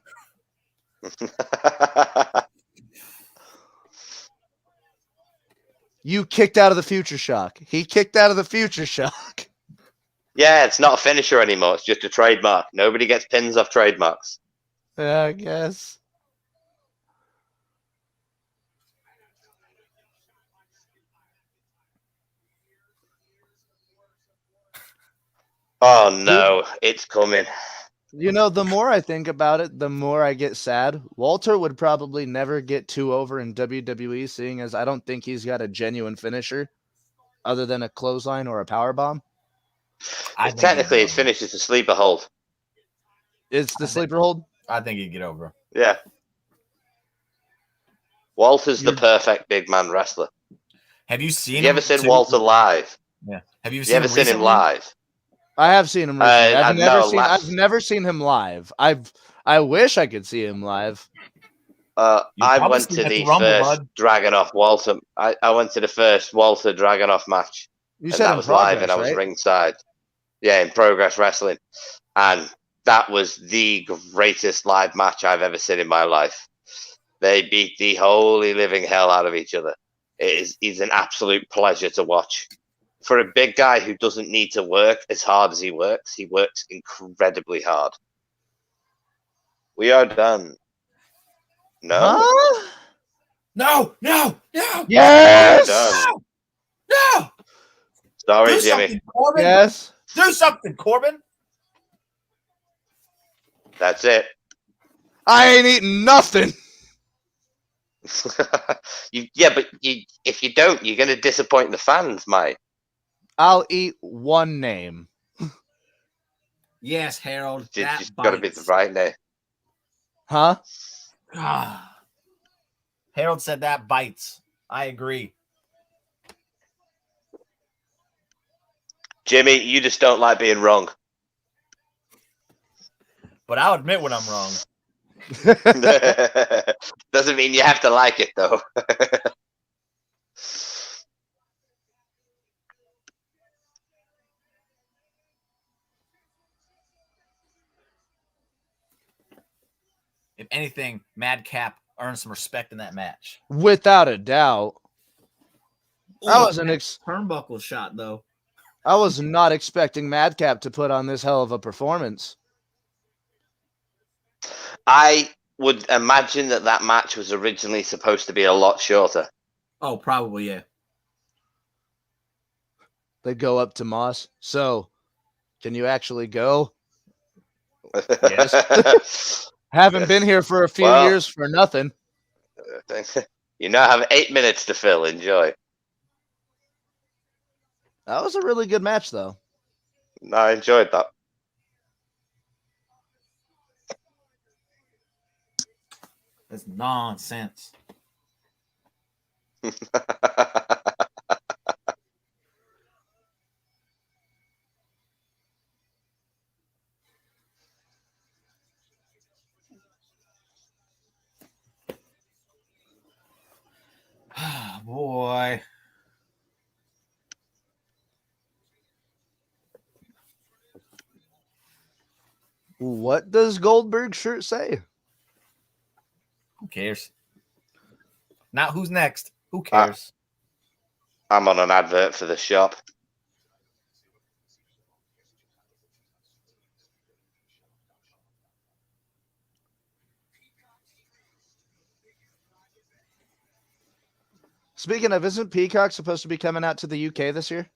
You kicked out of the Future Shock. He kicked out of the Future Shock. Yeah, it's not a finisher anymore. It's just a trademark. Nobody gets pins off trademarks. Yeah, I guess. Oh no, it's coming. You know, the more I think about it, the more I get sad. Walter would probably never get too over in WWE, seeing as I don't think he's got a genuine finisher other than a clothesline or a powerbomb. Technically, his finish is a sleeper hold. It's the sleeper hold? I think he'd get over. Yeah. Walter's the perfect big man wrestler. Have you seen him? You ever seen Walter live? Yeah. Have you ever seen him live? I have seen him recently. I've never seen him live. I wish I could see him live. I went to the first Dragunov Walter. I went to the first Walter Dragunov match. You said that was live, and I was ringside. Yeah, in Progress Wrestling, and that was the greatest live match I've ever seen in my life. They beat the holy living hell out of each other. It's an absolute pleasure to watch. For a big guy who doesn't need to work as hard as he works incredibly hard. We are done. No? Huh? No! Yes! No! Sorry, Jimmy. Corbin. Yes. Do something, Corbin. That's it. I ain't eating nothing. But if you don't, you're going to disappoint the fans, mate. I'll eat one name. Yes, Harold. It's got to be the right name. Huh? Harold said that bites. I agree. Jimmy, you just don't like being wrong. But I'll admit when I'm wrong. Doesn't mean you have to like it, though. If anything, Madcap earned some respect in that match. Without a doubt. I wasn't turnbuckle shot though. I was not expecting Madcap to put on this hell of a performance. I would imagine that match was originally supposed to be a lot shorter. Oh, probably, yeah. They go up to Moss. So, can you actually go? Yes. Haven't been here for a few years for nothing. You now have 8 minutes to fill. Enjoy. That was a really good match, though. No, I enjoyed that. That's nonsense. Boy. What does Goldberg's shirt say? Who cares? Not who's next. Who cares? I'm on an advert for the shop. Speaking of, isn't Peacock supposed to be coming out to the UK this year?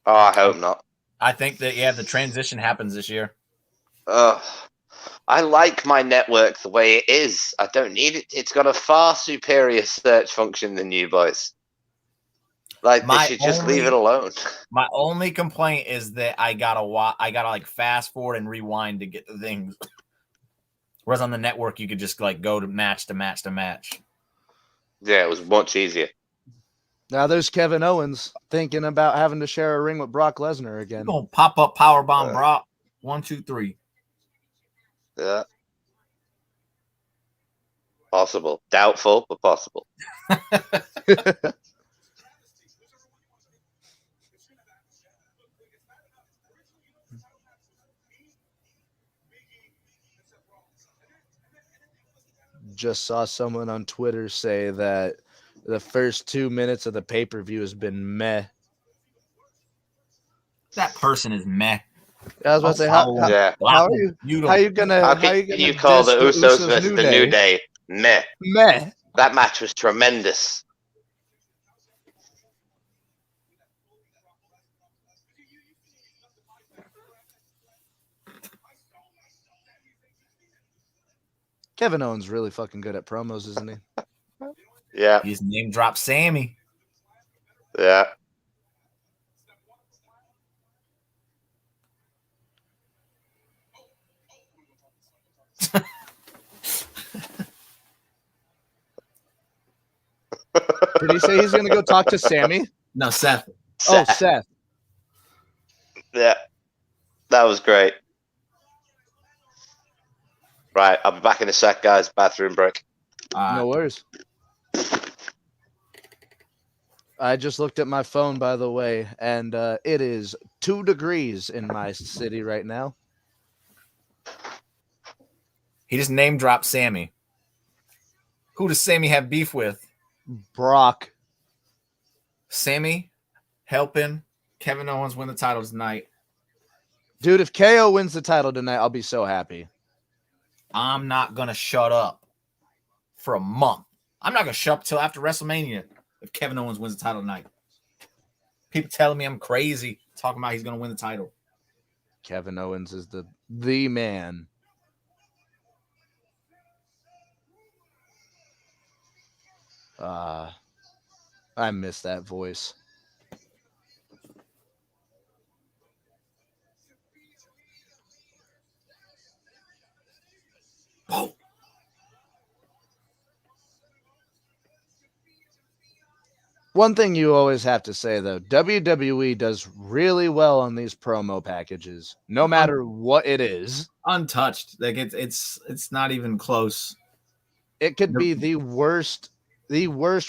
Oh, I hope not. I think that, yeah, the transition happens this year. I like my network the way it is. I don't need it. It's got a far superior search function than you boys. Like, they should just leave it alone. My only complaint is that I gotta like fast forward and rewind to get the things. Whereas on the network, you could just like go to match to match to match. Yeah, it was much easier. Now there's Kevin Owens thinking about having to share a ring with Brock Lesnar again. Gonna pop up powerbomb Brock. 1, 2, 3. Yeah. Possible. Doubtful, but possible. Just saw someone on Twitter say that the first 2 minutes of the pay-per-view has been meh. That person is meh. I was about to say, how are you gonna call the Usos versus the New Day meh? Meh. That match was tremendous. Kevin Owens really fucking good at promos, isn't he? Yeah. He's name dropped Sammy. Yeah. Did he say he's going to go talk to Sammy? No, Seth. Oh, Seth. Yeah. That was great. Right, I'll be back in a sec, guys. Bathroom break. No worries. I just looked at my phone, by the way, and it is 2 degrees in my city right now. He just name dropped Sammy. Who does Sammy have beef with? Brock. Sammy helping Kevin Owens win the title tonight. Dude, if KO wins the title tonight, I'll be so happy. I'm not going to shut up for a month. I'm not going to shut up till after WrestleMania if Kevin Owens wins the title tonight. People telling me I'm crazy talking about he's going to win the title. Kevin Owens is the man. I miss that voice. Oh. One thing you always have to say, though, WWE does really well on these promo packages, no matter what it is. Untouched. Like it's not even close. It could be the worst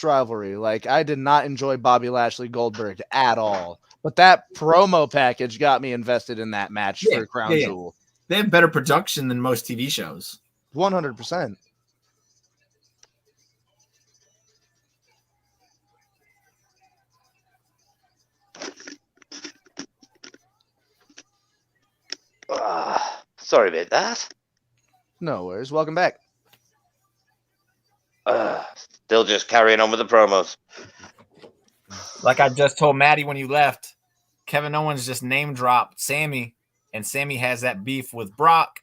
rivalry. Like, I did not enjoy Bobby Lashley Goldberg at all, but that promo package got me invested in that match for Crown Jewel. They have better production than most TV shows. 100%. Sorry about that. No worries. Welcome back. Still just carrying on with the promos. Like I just told Matty when you left, Kevin Owens just name dropped Sammy, and Sammy has that beef with Brock.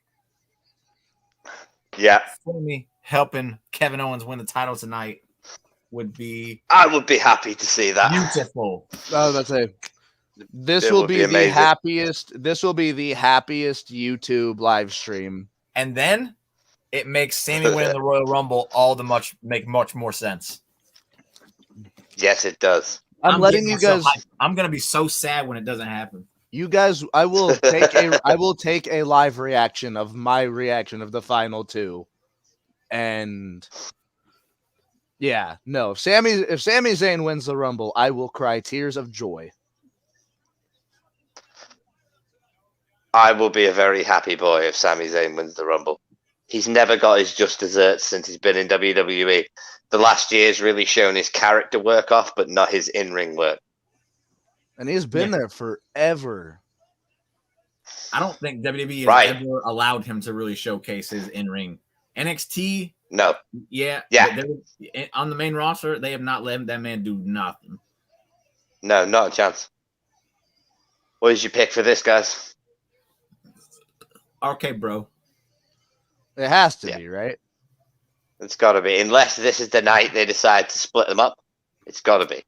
Yeah. Sammy helping Kevin Owens win the title tonight would be. I would be happy to see that. Beautiful. I was about to say, this It will would be be the amazing. happiest. This will be the happiest YouTube live stream. And then it makes Sammy winning the Royal Rumble make much more sense. Yes, it does. I'm letting you guys. I'm gonna be so sad when it doesn't happen. You guys, I will take a live reaction of my reaction of the final two, and yeah, no. If Sami Zayn wins the Rumble, I will cry tears of joy. I will be a very happy boy if Sami Zayn wins the Rumble. He's never got his just desserts since he's been in WWE. The last year's really shown his character work off, but not his in-ring work. And he's been there forever. I don't think WWE has ever allowed him to really showcase his in-ring. NXT, no. Yeah. On the main roster, they have not let that man do nothing. No, not a chance. What did you pick for this, guys? Okay, bro. It has to be, right? It's got to be. Unless this is the night they decide to split them up. It's got to be.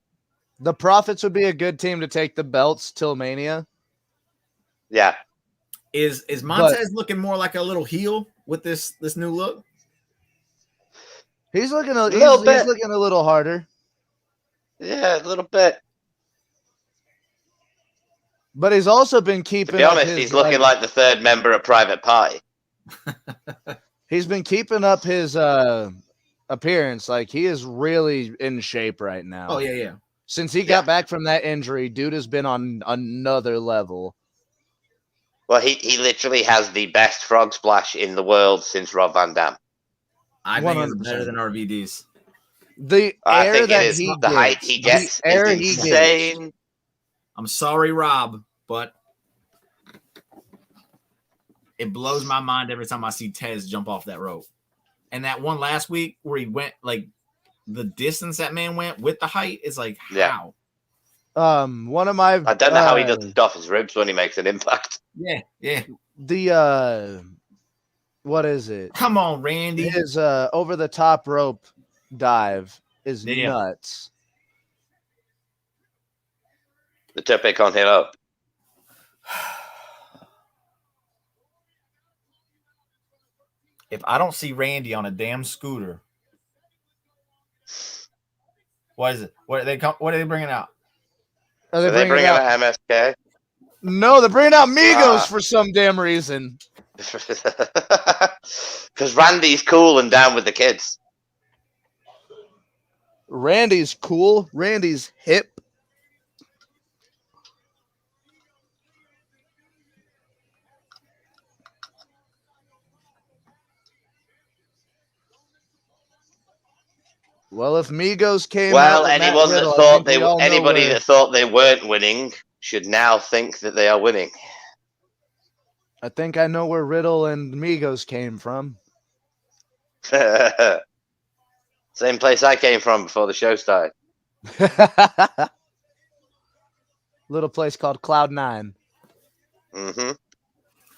The Profits would be a good team to take the belts till Mania. Yeah. Is Montez looking more like a little heel with this new look? He's looking he's looking a little harder. Yeah, a little bit. But he's also been keeping. To be honest, he's looking like the third member of Private Party. He's been keeping up his appearance. Like, he is really in shape right now. Oh, yeah. Since he got back from that injury, dude has been on another level. Well, he literally has the best frog splash in the world since Rob Van Dam. I think it's better than RVD's. I think it is. The height he gets is insane. I'm sorry, Rob, but it blows my mind every time I see Tez jump off that rope. And that one last week where he went, like, the distance that man went with the height is like, how? One of my... I don't know how he doesn't off his ribs when he makes an impact. Yeah. The, what is it? Come on, Randy. His over-the-top rope dive is nuts. The topic on him up. If I don't see Randy on a damn scooter, what is it? What are they bringing out? Are they bringing out MSK? No, they're bringing out Migos for some damn reason. Because Randy's cool and down with the kids. Randy's cool. Randy's hip. Well, if Migos came out, anybody that thought they weren't winning should now think that they are winning. I think I know where Riddle and Migos came from. Same place I came from before the show started. Little place called Cloud 9. Mm-hmm.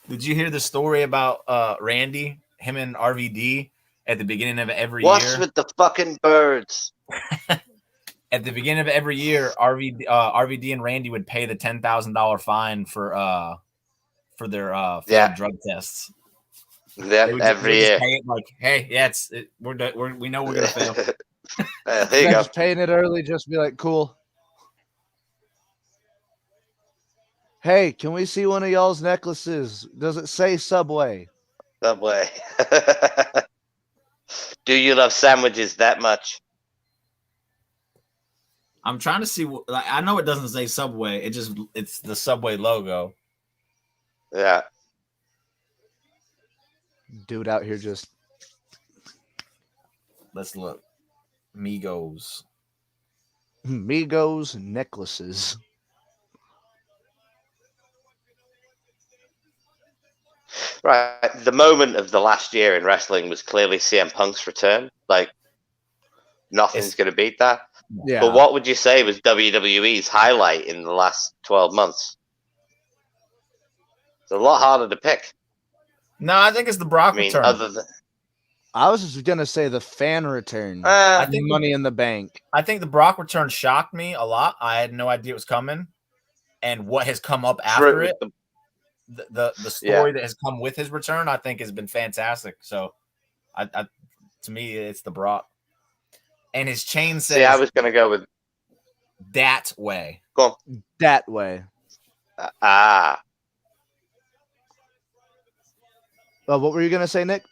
Did you hear the story about Randy, him and RVD? At the beginning of every year. What's with the fucking birds? At the beginning of every year, RVD and Randy would pay the $10,000 fine for their failed drug tests. Every year. Pay it like, hey, we know we're gonna fail. There you go. Just paying it early, just be like, cool. Hey, can we see one of y'all's necklaces? Does it say Subway? Subway. Do you love sandwiches that much? I'm trying to see. I know it doesn't say Subway. It's the Subway logo. Yeah. Dude out here just. Let's look. Migos necklaces. Right. The moment of the last year in wrestling was clearly CM Punk's return. Like, nothing's going to beat that. Yeah. But what would you say was WWE's highlight in the last 12 months? It's a lot harder to pick. No, I think it's the Brock I mean, return. other than I was just gonna say the fan return. I think Money in the Bank. I think the Brock return shocked me a lot. I had no idea it was coming, and what has come up after it, the story that has come with his return, I think has been fantastic. So, I to me, it's the Brock, and his chain says. See, I was gonna go with that way. Go on. That way. Well, what were you gonna say, Nick?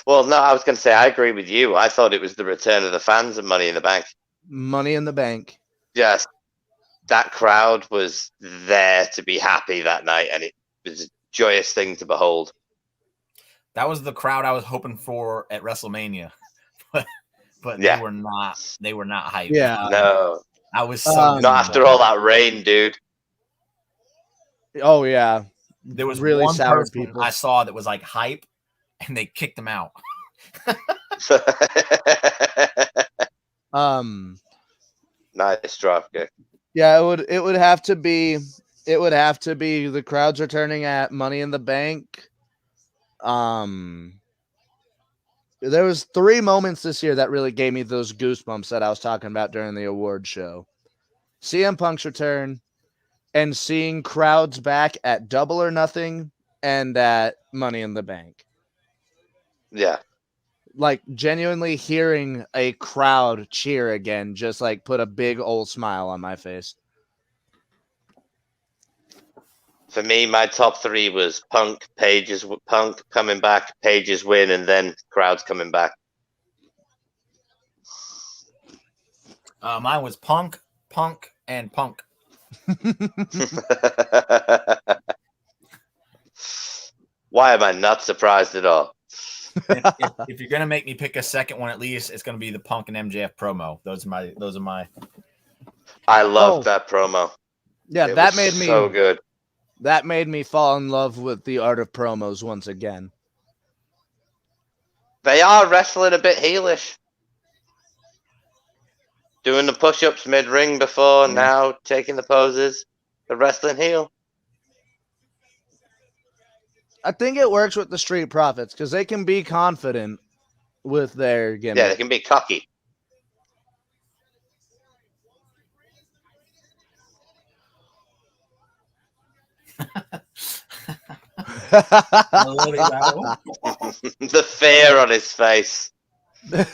Well, no, I was going to say I agree with you. I thought it was the return of the fans of Money in the Bank. Money in the Bank. Yes, that crowd was there to be happy that night, and it was a joyous thing to behold. That was the crowd I was hoping for at WrestleMania, but yeah. they were not. They were not hyped. Yeah, no, I was so not after all that rain, dude. Oh yeah, there was really one sour person people I saw that was like hype, and they kicked him out. Nice drop kick. Yeah, it would have to be the crowds returning at Money in the Bank. There was 3 moments this year that really gave me those goosebumps that I was talking about during the award show. CM Punk's return and seeing crowds back at Double or Nothing and at Money in the Bank. Yeah. Like genuinely hearing a crowd cheer again just like put a big old smile on my face. For me, my top 3 was Punk coming back, Page's win, and then crowds coming back. Mine was Punk, and Punk. Why am I not surprised at all? If you're gonna make me pick a second one, at least it's gonna be the Punk and MJF promo. Those are my. I loved that promo. Yeah, it that was made me so good. That made me fall in love with the art of promos once again. They are wrestling a bit heelish. Doing the push-ups mid-ring before, now taking the poses. The wrestling heel. I think it works with the Street Profits because they can be confident with their gimmick. Yeah, they can be cocky. The fear on his face. The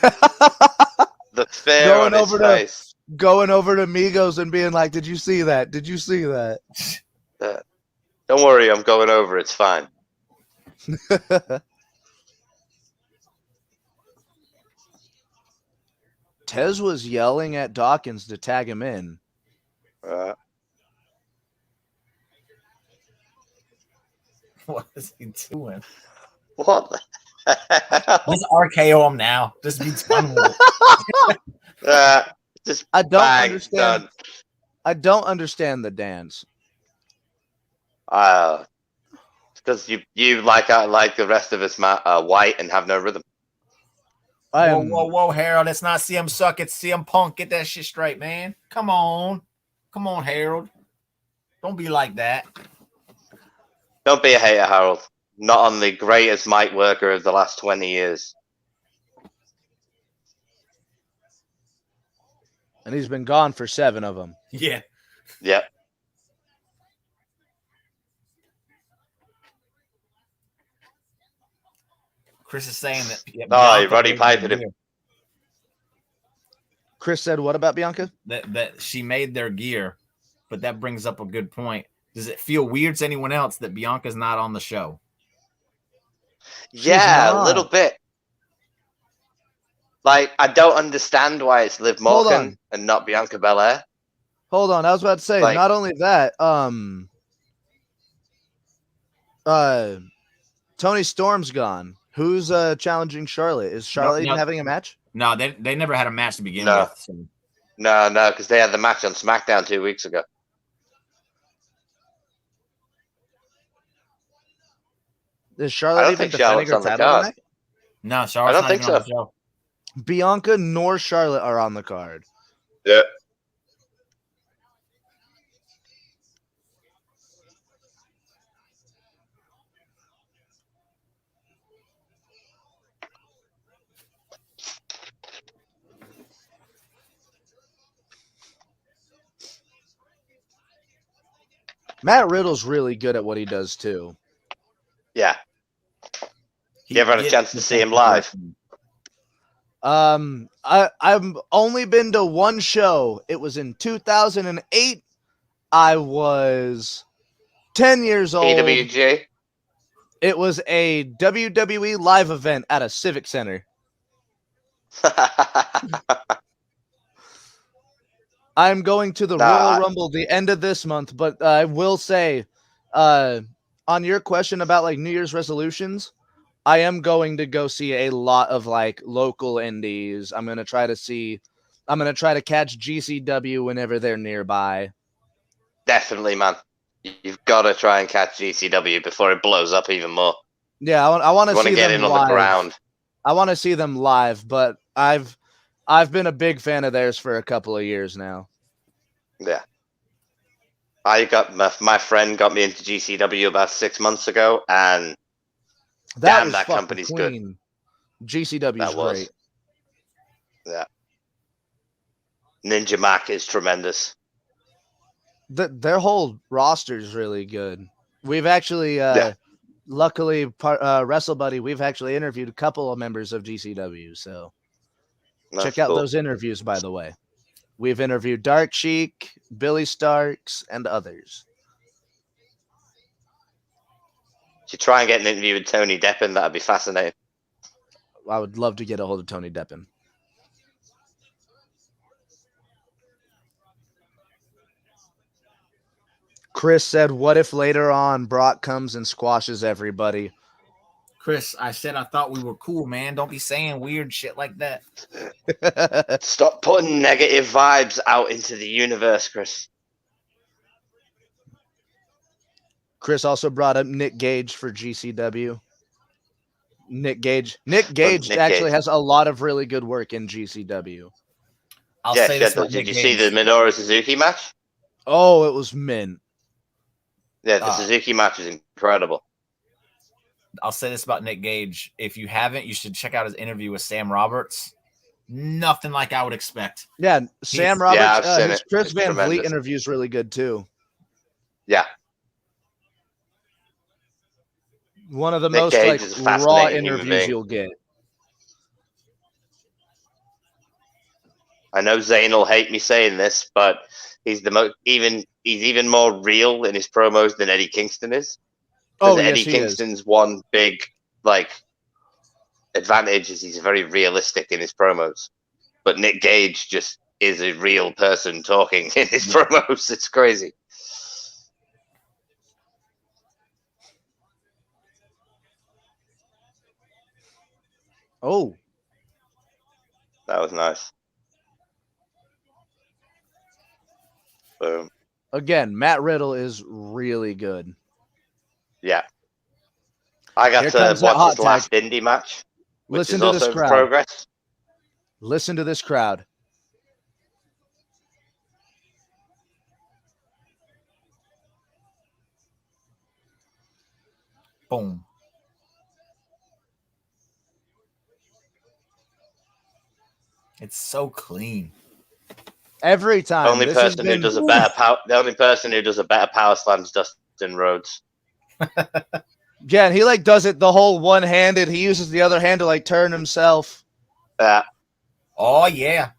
fear on his face. Going over to Migos and being like, "Did you see that? Did you see that?" Don't worry, I'm going over. It's fine. Tez was yelling at Dawkins to tag him in. What is he doing? What the hell? Just RKO him now. Just be done with it. Just I don't understand. Done. I don't understand the dance. Because you like the rest of us, white and have no rhythm. Whoa, Harold! It's not CM Suck. It's CM Punk. Get that shit straight, man. Come on, Harold. Don't be like that. Don't be a hater, Harold. Not on the greatest mic worker of the last 20 years. And he's been gone for 7 of them. Yeah. Yep. Chris is saying that. Yeah, Roddy Piper him. Chris said what about Bianca? That she made their gear, but that brings up a good point. Does it feel weird to anyone else that Bianca's not on the show? Yeah, a little bit. Like, I don't understand why it's Liv Morgan and not Bianca Belair. Hold on, I was about to say, like, not only that, Tony Storm's gone. Who's challenging Charlotte? Is Charlotte even having a match? No, they never had a match to begin with. So. No, because they had the match on SmackDown 2 weeks ago. Is I Charlotte don't even think defending Charlotte's her on the title card. tonight? No, Charlotte's don't not think even on so. the show. Bianca nor Charlotte are on the card. Yeah. Matt Riddle's really good at what he does too. Yeah. He You ever had a gets chance to the see him fucking live? person. I've only been to one show. It was in 2008. I was 10 years old. PWG? It was a WWE live event at a civic center. I'm going to the Royal Rumble the end of this month, but I will say, on your question about like New Year's resolutions, I am going to go see a lot of like local indies. I'm going to try to catch GCW whenever they're nearby. Definitely, man. You've got to try and catch GCW before it blows up even more. Yeah, I want to see get them in on live. the ground. I want to see them live, but I've been a big fan of theirs for a couple of years now. Yeah. I got my friend got me into GCW about 6 months ago, and damn, that company's clean. Good. GCW's great. Yeah. Ninja Mac is tremendous. Their whole roster is really good. We've actually, luckily, WrestleBuddy, we've actually interviewed a couple of members of GCW. So check out those interviews, by the way. We've interviewed Dark Sheik, Billy Starks, and others. If you try and get an interview with Tony Deppen, that'd be fascinating. I would love to get a hold of Tony Deppen. Chris said, what if later on Brock comes and squashes everybody? Chris, I said I thought we were cool, man. Don't be saying weird shit like that. Stop putting negative vibes out into the universe, Chris. Chris also brought up Nick Gage for GCW. Nick Gage actually has a lot of really good work in GCW. I'll say this about did Nick you see Gage. the Minoru Suzuki match? Oh, it was mint. Yeah, the Suzuki match is incredible. I'll say this about Nick Gage. If you haven't, you should check out his interview with Sam Roberts. Nothing like I would expect. Yeah, Sam Roberts. Yeah, I've seen his it. Chris It's Van tremendous. Vliet interview is really good too. Yeah. One of the Nick most Gage like is a raw fascinating human interviews being. you'll get. I know Zayn will hate me saying this, but he's he's even more real in his promos than Eddie Kingston is. Oh, yes, Eddie he Kingston's one big advantage is he's very realistic in his promos, but Nick Gage just is a real person talking in his promos. It's crazy. Oh, that was nice. Boom. Again, Matt Riddle is really good. Yeah. I got Here to comes that watch hot his last indie match, which Listen is to this also in crowd. progress. Listen to this crowd. Boom. It's so clean. Every time. The only person who does a better power slam is Dustin Rhodes. Yeah, and he like does it the whole one-handed. He uses the other hand to like turn himself. Yeah. Oh yeah.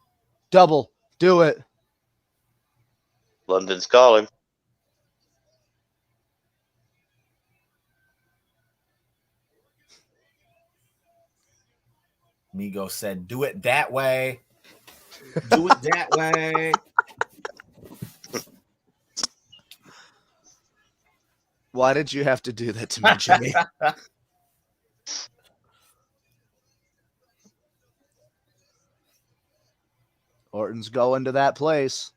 Double. Do it. London's calling. Migo said, do it that way. Do it that way. Why did you have to do that to me, Jimmy? Orton's going to that place.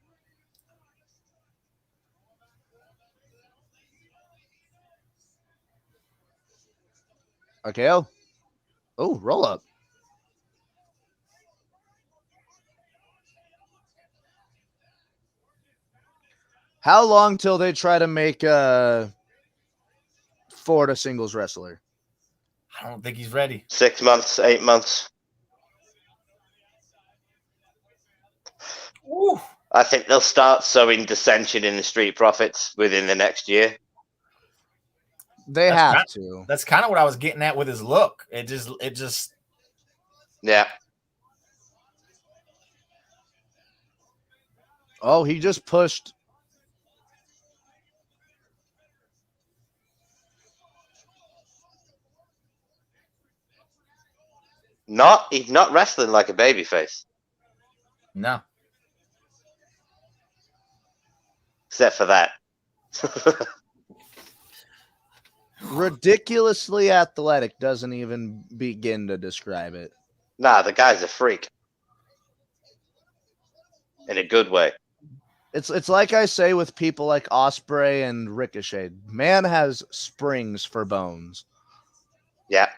RKO. Oh, roll up. How long till they try to make Ford a singles wrestler? I don't think he's ready. 6 months, 8 months. Ooh. I think they'll start sowing dissension in the Street Profits within the next year. They have to. That's kind of what I was getting at with his look. It just. Yeah. Oh, he just pushed. He's not wrestling like a babyface. No. Except for that. Ridiculously athletic doesn't even begin to describe it. Nah, the guy's a freak. In a good way. It's like I say with people like Osprey and Ricochet. Man has springs for bones. Yeah.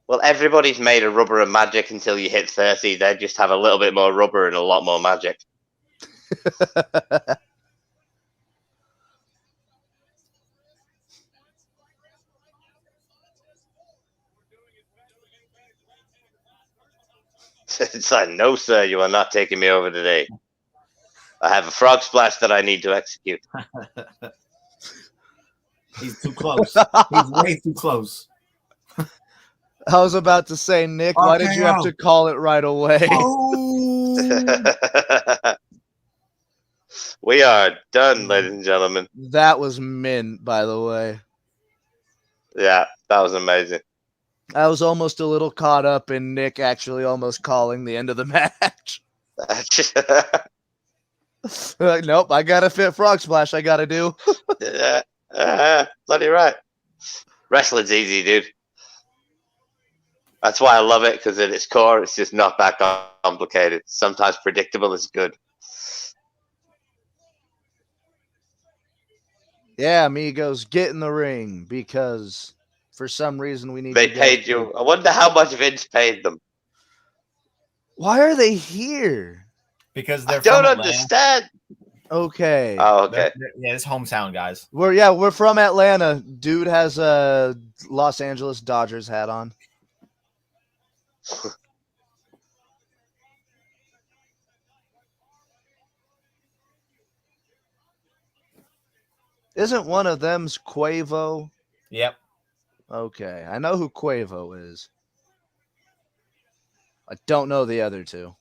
Well, everybody's made of rubber and magic until you hit 30. They just have a little bit more rubber and a lot more magic. It's like, no, sir, you are not taking me over today. I have a frog splash that I need to execute. He's too close. He's way too close. I was about to say, Nick, why did you have to call it right away? Oh. We are done, ladies and gentlemen. That was mint, by the way. Yeah, that was amazing. I was almost a little caught up in Nick actually almost calling the end of the match. Like, nope, I got to fit frog splash. I got to do. Bloody right. Wrestling's easy, dude. That's why I love it, because at its core, it's just not that complicated. Sometimes predictable is good. Yeah, amigos, get in the ring because for some reason we need They to paid you. I wonder how much Vince paid them. Why are they here? Because they're I don't from understand. Okay. Oh, okay. Yeah, it's hometown, guys. We're from Atlanta. Dude has a Los Angeles Dodgers hat on. Isn't one of them's Quavo? Yep. Okay, I know who Quavo is. I don't know the other two.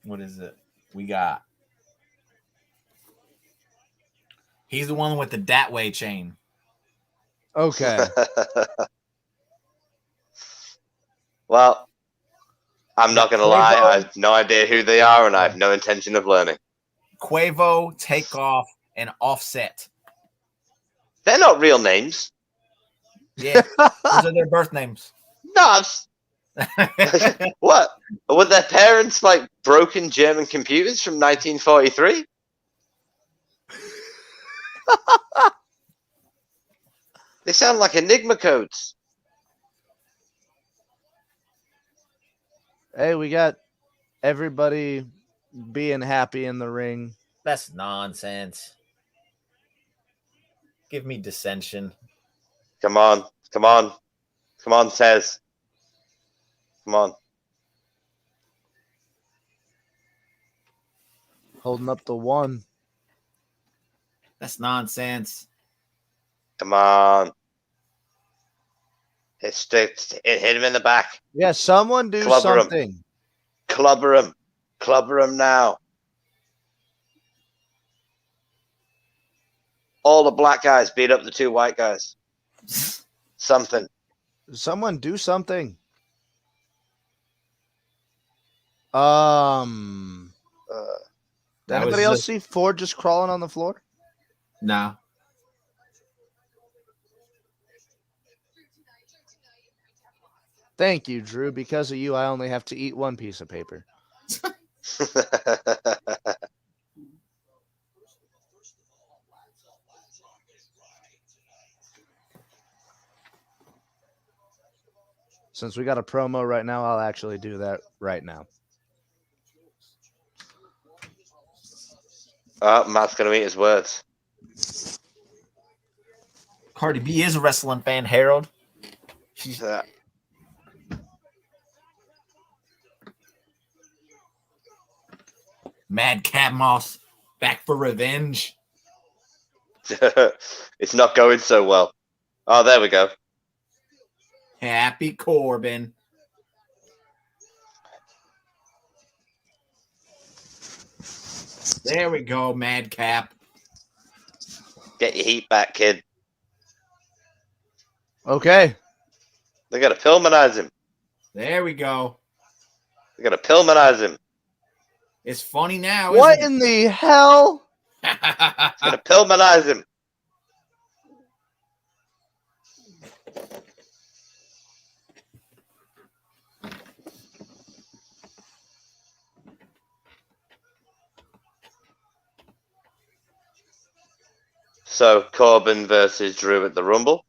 What is it? We got. He's the one with the Datway chain. Okay. Well, I'm not going to lie. I have no idea who they are, and I have no intention of learning. Quavo, Takeoff, and Offset. They're not real names. Yeah, those are their birth names. No. What? Were their parents like broken German computers from 1943? They sound like Enigma codes. Hey, we got everybody being happy in the ring. That's nonsense. Give me dissension. Come on. Come on. Come on, Tez. Come on. Holding up the one. That's nonsense. Come on. Hit him in the back. Yeah, someone do Clubber him. something. Clubber him. Clubber him now. All the black guys beat up the two white guys. Something. Someone do something. Did anybody else see Ford just crawling on the floor? No. Thank you, Drew. Because of you, I only have to eat one piece of paper. Since we got a promo right now, I'll actually do that right now. Matt's going to eat his words. Cardi B is a wrestling fan, Harold. She's Mad Cat Moss back for revenge. It's not going so well. Oh, there we go. Happy Corbin. There we go, Madcap. Get your heat back, kid. Okay. They got to Pillmanize him. There we go. They got to Pillmanize him. It's funny now. What in the hell? It's going to Pillmanize him. So, Corbin versus Drew at the Rumble.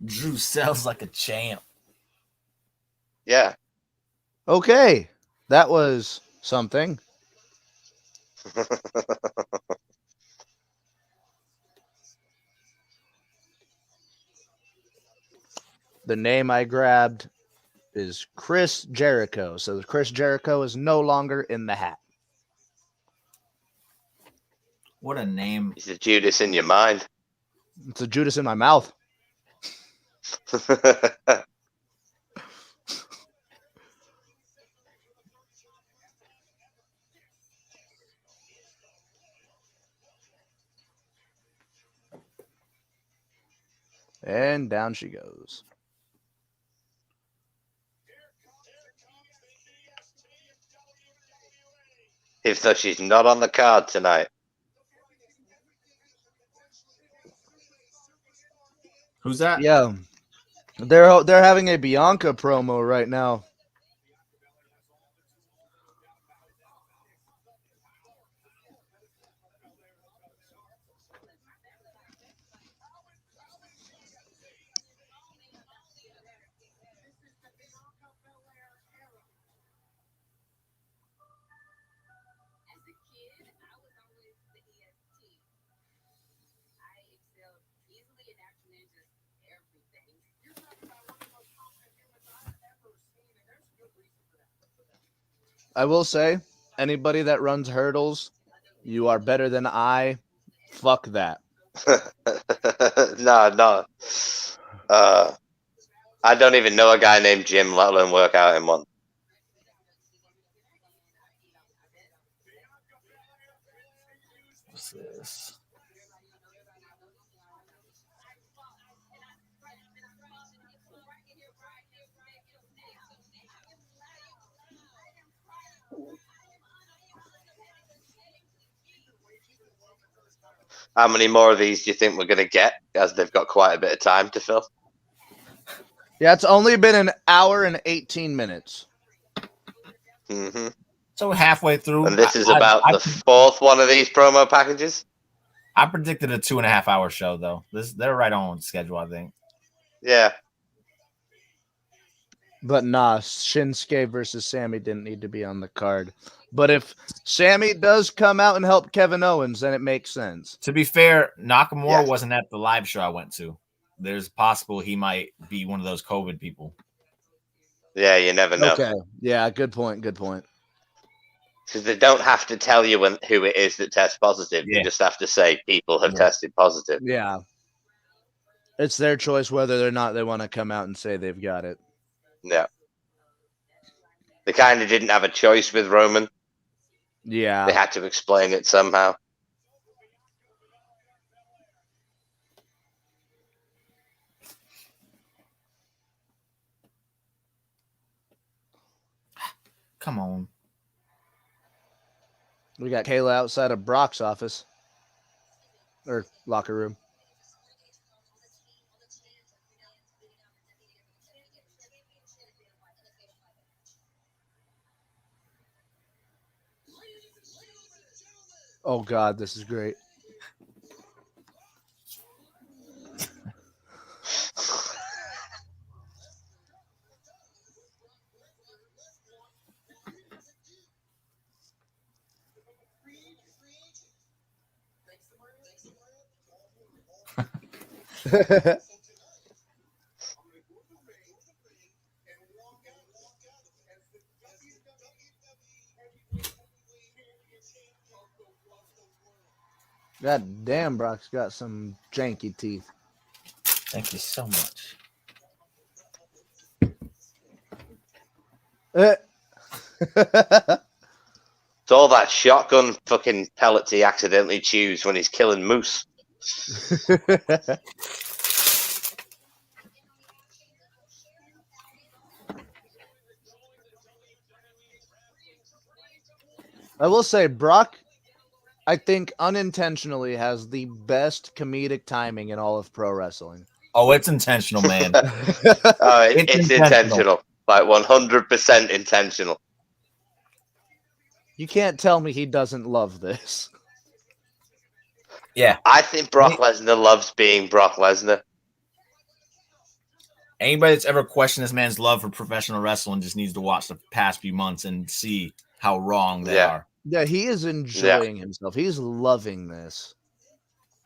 Drew sells like a champ. Yeah. Okay. That was something. The name I grabbed is Chris Jericho. So Chris Jericho is no longer in the hat. What a name. He's a Judas in your mind. It's a Judas in my mouth. And down she goes. Even though she's not on the card tonight. Who's that? Yeah. They're having a Bianca promo right now. I will say, anybody that runs hurdles, you are better than I. Fuck that. No. I don't even know a guy named Jim, let alone work out in one. What's this? How many more of these do you think we're going to get, as they've got quite a bit of time to fill? Yeah, it's only been an hour and 18 minutes. Mm-hmm. So halfway through. And this is about the fourth one of these promo packages? I predicted a 2.5 hour show, though. They're right on schedule, I think. Yeah. But nah, Shinsuke versus Sammy didn't need to be on the card. But if Sammy does come out and help Kevin Owens, then it makes sense. To be fair, Nakamura wasn't at the live show I went to. There's possible he might be one of those COVID people. Yeah, you never know. Okay. Yeah, good point. Good point. Because they don't have to tell you who it is that tests positive. Yeah. They just have to say people have tested positive. Yeah. It's their choice whether or not they want to come out and say they've got it. Yeah. They kind of didn't have a choice with Roman. Yeah. They had to explain it somehow. Come on. We got Kayla outside of Brock's office. Or locker room. Oh, God, this is great. God damn, Brock's got some janky teeth. Thank you so much. It's all that shotgun fucking pellets he accidentally chews when he's killing moose. I will say, Brock, I think unintentionally has the best comedic timing in all of pro wrestling. Oh, it's intentional, man. It's intentional. Like 100% intentional. You can't tell me he doesn't love this. Yeah. I think Brock Lesnar loves being Brock Lesnar. Anybody that's ever questioned this man's love for professional wrestling just needs to watch the past few months and see how wrong they are. Yeah, he is enjoying himself. He's loving this.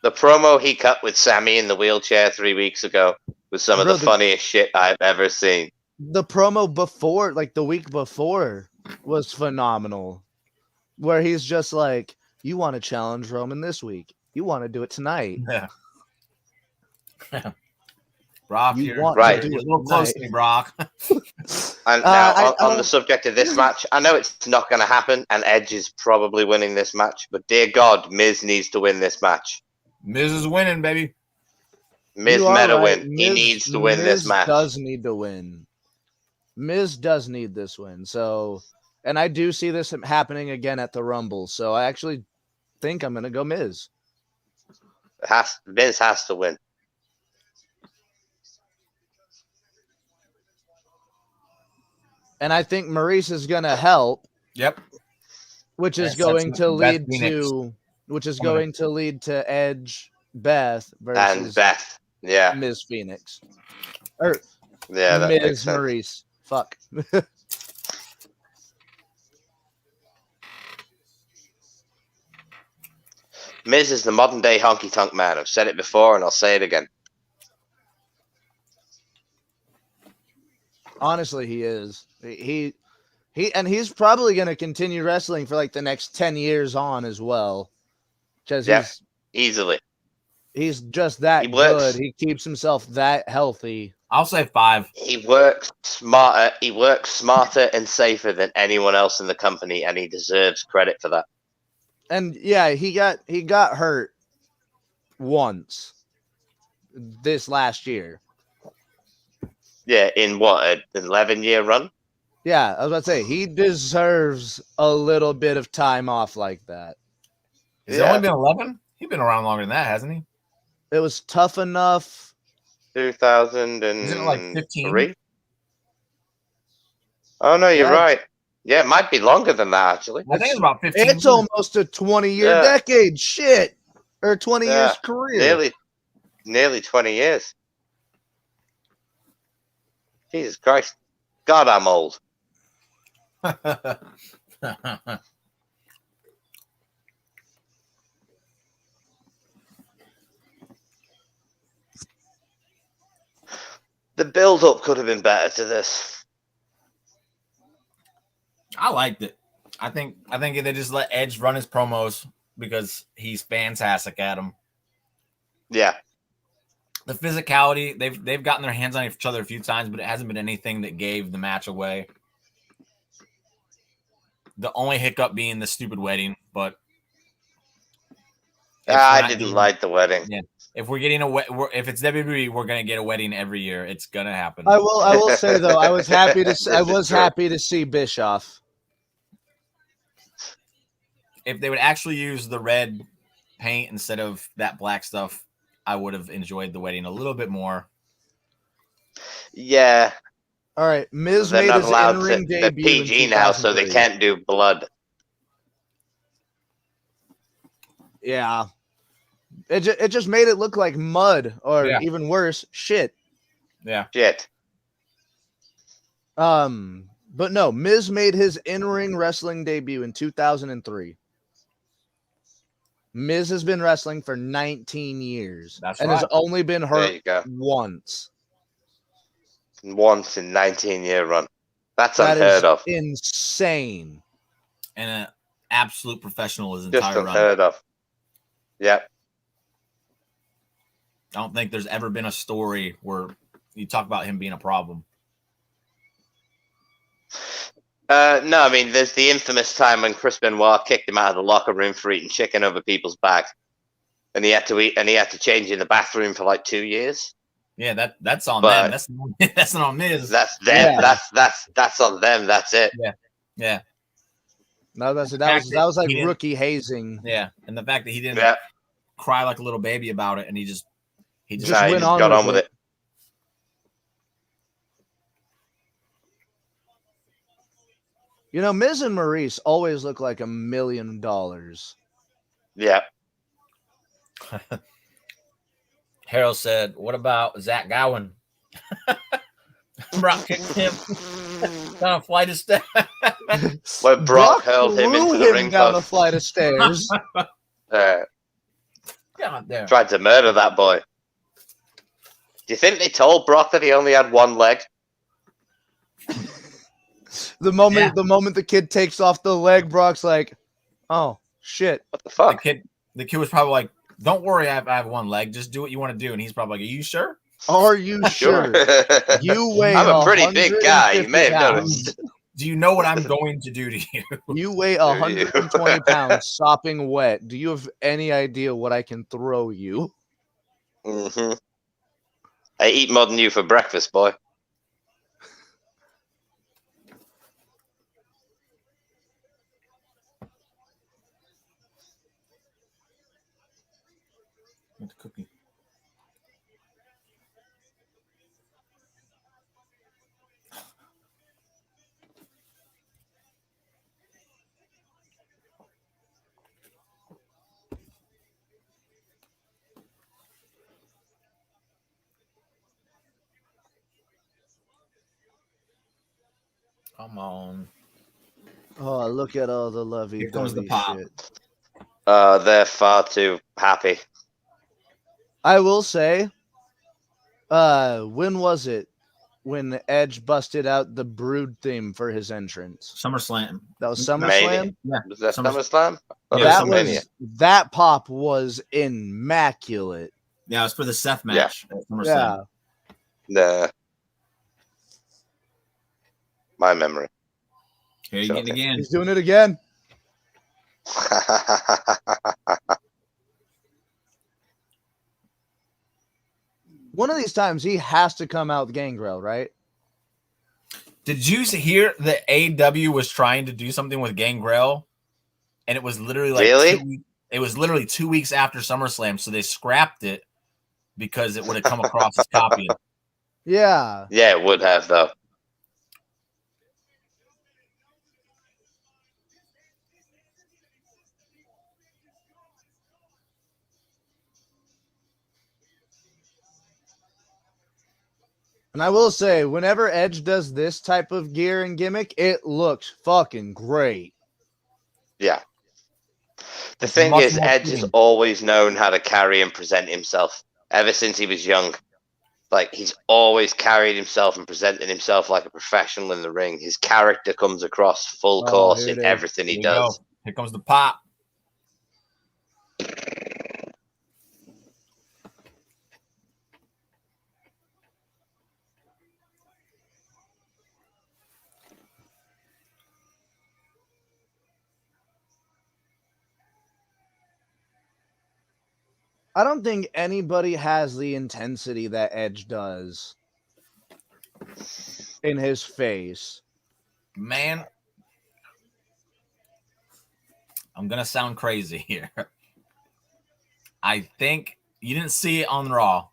The promo he cut with Sammy in the wheelchair 3 weeks ago was some of the funniest shit I've ever seen. The promo before, like the week before, was phenomenal. Where he's just like, you want to challenge Roman this week. You want to do it tonight. Yeah. Brock, you're a little close to me, Brock. And now, on the subject of this match, I know it's not going to happen, and Edge is probably winning this match, but dear God, Miz needs to win this match. Miz is winning, baby. Miz meta win. He needs to win this match. Miz does need to win. Miz does need this win. So, and I do see this happening again at the Rumble. So I actually think I'm going to go Miz. Miz has to win. And I think Maurice is going to help. Yep. Which is going to lead to Edge, Beth versus Beth. Yeah. Miz Phoenix. Miz Maurice. Fuck. Miz is the modern day honky tonk man. I've said it before and I'll say it again. Honestly, he is. He's probably going to continue wrestling for like the next 10 years on as well. Because easily. He's just that good. He keeps himself that healthy. I'll say 5. He works smarter. He works smarter and safer than anyone else in the company, and he deserves credit for that. And yeah, he got hurt once this last year. Yeah, in what, an 11-year run? Yeah, I was about to say, he deserves a little bit of time off like that. Has it only been 11? He's been around longer than that, hasn't he? It was Tough Enough. 2003? Isn't it like 15? Oh, no, you're right. Yeah, it might be longer than that, actually. I think it's about 15. It's almost a 20-year decade. Shit. Or 20 years career. Nearly 20 years. Jesus Christ. God, I'm old. The build-up could have been better to this. I liked it. I think if they just let Edge run his promos because he's fantastic at them. Yeah. The physicality, they've gotten their hands on each other a few times, but it hasn't been anything that gave the match away. The only hiccup being the stupid wedding, but I didn't like the wedding. Yeah. If we're getting if it's WWE, we're gonna get a wedding every year. It's gonna happen. I will say though, I was happy to see Bischoff. If they would actually use the red paint instead of that black stuff, I would have enjoyed the wedding a little bit more. Yeah. All right, Miz made his in-ring debut. They're PG now, so they can't do blood. Yeah. It just made it look like mud, or even worse, shit. Yeah. Shit. But no, Miz made his in-ring wrestling debut in 2003. Miz has been wrestling for 19 years. That's and right. has only been There hurt you go. once. Once in 19-year run. That's That unheard is of. insane. And an absolute professional his Just entire run. unheard of. Yep. I don't think there's ever been a story where you talk about him being a problem. No, I mean, there's the infamous time when Chris Benoit kicked him out of the locker room for eating chicken over people's bags, and he had to change in the bathroom for like 2 years. Yeah, that's on But- them. That's not on Miz. That's them. Yeah. That's on them. That's it. Yeah, No, that fact was like he didn't- rookie hazing. yeah. And the fact that he didn't Yeah. cry like a little baby about it, and he just Just Nah, he went just on got with on with it. it. You know, Miz and Maurice always look like $1 million. Yeah. Harold said, "What about Zach Gowen?" Brock kicked him down a flight of steps. When Brock hurled him into threw the ring down a post. flight of stairs. God damn. Tried to murder that boy. Do you think they told Brock that he only had one leg? The moment the kid takes off the leg, Brock's like, "Oh shit!" What the fuck? The kid was probably like, "Don't worry, I have one leg. Just do what you want to do." And he's probably like, "Are you sure?" Are you sure? You weigh. I'm a pretty big guy. You may have 150 noticed. Do you know what I'm going to do to you? You weigh 120 pounds, sopping wet. Do you have any idea what I can throw you? Mm-hmm. I eat more than you for breakfast, boy. With the cookie. Come on. Oh, look at all the lovey Here comes the dovey pop. shit. They're far too happy. I will say, when was it when Edge busted out the Brood theme for his entrance? SummerSlam. That was Maybe. SummerSlam. Yeah. Was that Summer- SummerSlam? Oh, Yeah, That WrestleMania. was that pop was immaculate. Yeah, it was for the Seth match. At SummerSlam. Yeah, Nah. My memory. Here you get it again. he's doing it again. One of these times he has to come out with Gangrel, right? Did you hear that AEW was trying to do something with Gangrel? And it was literally like Really? it was literally 2 weeks after SummerSlam, so they scrapped it because it would have come across as copying. Yeah. Yeah, it would have, though. And I will say, whenever Edge does this type of gear and gimmick, it looks fucking great. Yeah. The It's thing much is, more Edge has fitting. always known how to carry and present himself ever since he was young. Like, he's always carried himself and presented himself like a professional in the ring. His character comes across full Oh, course here in it is. everything he Here you does. go. Here comes the pop. I don't think anybody has the intensity that Edge does in his face. Man, I'm gonna sound crazy here. I think you didn't see it on Raw,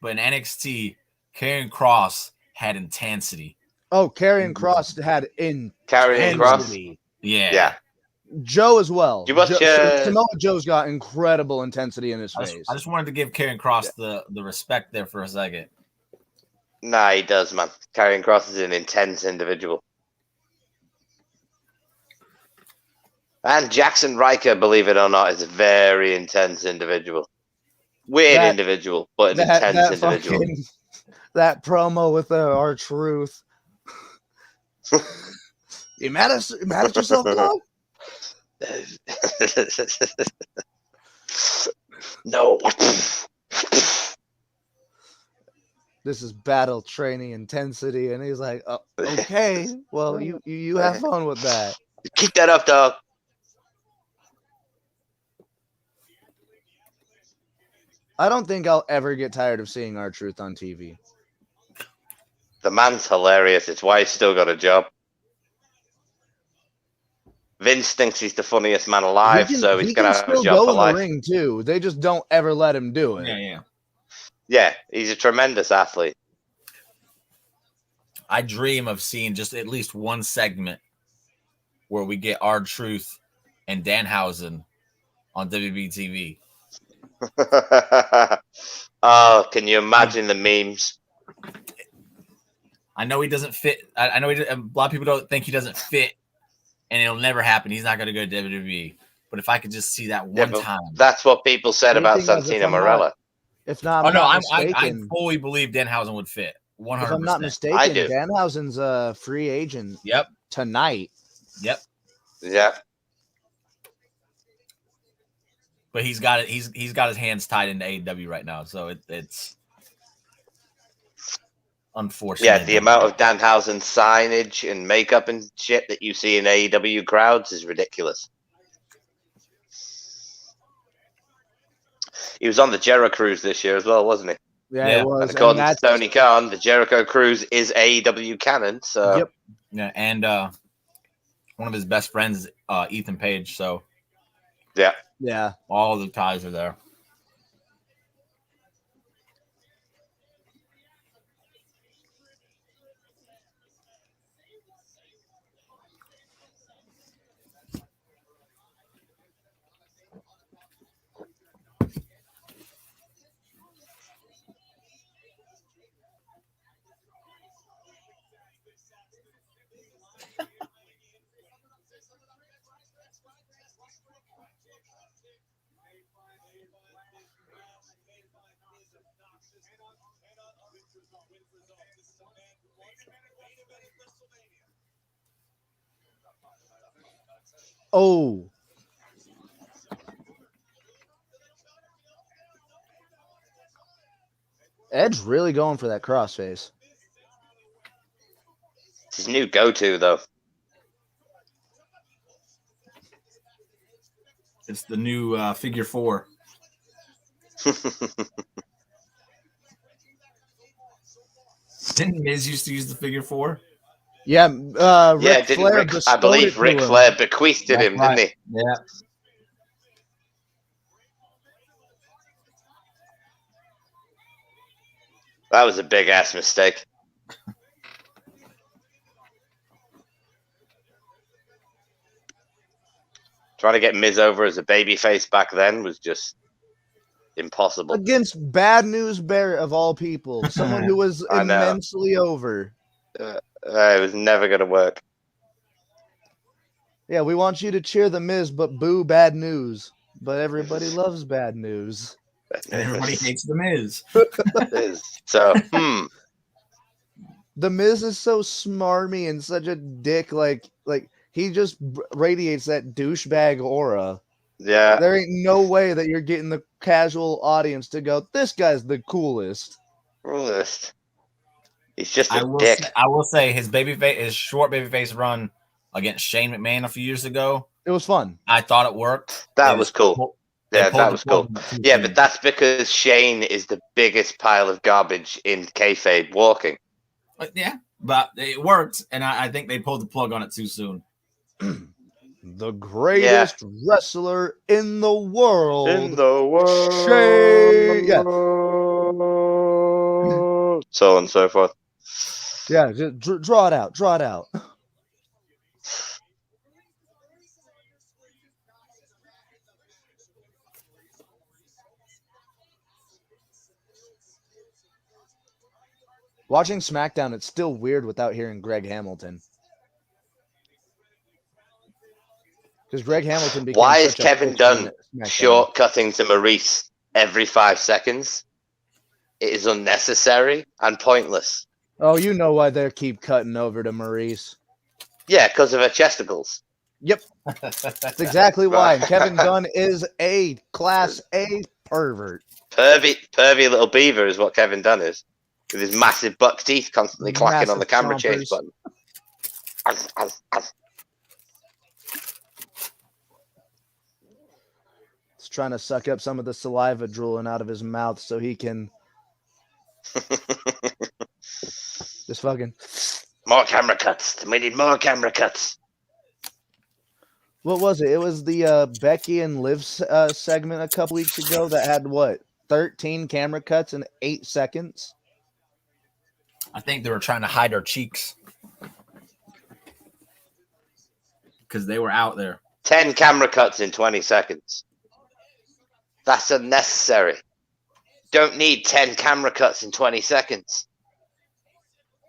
but in NXT, Karrion Kross had intensity. Oh, Karrion Kross had Karrion Kross? intensity. Yeah. Yeah. Joe as well. Do you watch, Samoa Joe's got incredible intensity in his face. I just wanted to give Karrion Kross the respect there for a second. Nah, he does, man. Karrion Kross is an intense individual. And Jackson Riker, believe it or not, is a very intense individual. Weird individual, but an intense individual. That promo with R-Truth. You mad at yourself, dog? No. This is battle training intensity, and he's like, oh, okay, well, you have fun with that. Keep that up, dog. I don't think I'll ever get tired of seeing R-Truth on TV. The man's hilarious. It's why he's still got a job. Vince thinks he's the funniest man alive, so he's going to have a job for life. He can still go in the ring, too. They just don't ever let him do it. Yeah. Yeah, he's a tremendous athlete. I dream of seeing just at least one segment where we get R-Truth and Danhausen on WWE TV. Oh, can you imagine the memes? I know he doesn't fit. I know a lot of people don't think he doesn't fit, and it'll never happen. He's not going to go to WWE. But if I could just see that one time. That's what people said about Santino Marella. If not, I fully believe Danhausen would fit. 100%. If I'm not mistaken, Danhausen's a free agent. Yep. Tonight. Yep. Yeah. But he's got it. He's got his hands tied into AEW right now, so it's unfortunate. Yeah, the amount of Danhausen signage and makeup and shit that you see in AEW crowds is ridiculous. He was on the Jericho Cruise this year as well, wasn't he? Yeah, it was. And according to Tony Khan, the Jericho Cruise is AEW canon. So yep. Yeah, and one of his best friends, Ethan Page. So yeah, all the ties are there. Oh. Edge really going for that crossface. It's his new go-to, though. It's the new figure 4. Didn't Miz used to use the figure 4? Yeah, I believe Ric Flair bequeathed him, didn't he? Yeah. That was a big-ass mistake. Trying to get Miz over as a babyface back then was just impossible. Against Bad News Barrett, of all people. Someone who was immensely over. It was never going to work. Yeah, we want you to cheer the Miz, but boo Bad News. But everybody loves Bad News. And everybody hates the Miz. So, The Miz is so smarmy and such a dick. Like he just radiates that douchebag aura. Yeah. There ain't no way that you're getting the casual audience to go, this guy's the coolest. He's just a dick. I will say his short babyface run against Shane McMahon a few years ago. It was fun. I thought it worked. That was cool. Yeah, that was cool. Yeah, but that's because Shane is the biggest pile of garbage in kayfabe walking. Yeah, but it worked, and I think they pulled the plug on it too soon. The greatest wrestler in the world. Shane. Yeah. So on and so forth. Yeah, just draw it out. Draw it out. Watching SmackDown, it's still weird without hearing Greg Hamilton. Because Greg Hamilton became Why is such a Kevin fixture in Dunn SmackDown. shortcutting to Maurice every 5 seconds? It is unnecessary and pointless. Oh, you know why they keep cutting over to Maurice. Yeah, because of her chesticles. Yep. That's exactly why. And Kevin Dunn is a Class A pervert. Pervy little beaver is what Kevin Dunn is. With his massive buck teeth constantly clacking on the camera change button. He's trying to suck up some of the saliva drooling out of his mouth so he can just fucking... More camera cuts. We need more camera cuts. What was it? It was the Becky and Liv segment a couple weeks ago that had, what, 13 camera cuts in 8 seconds? I think they were trying to hide her cheeks because they were out there. 10 camera cuts in 20 seconds. That's unnecessary. Don't need 10 camera cuts in 20 seconds.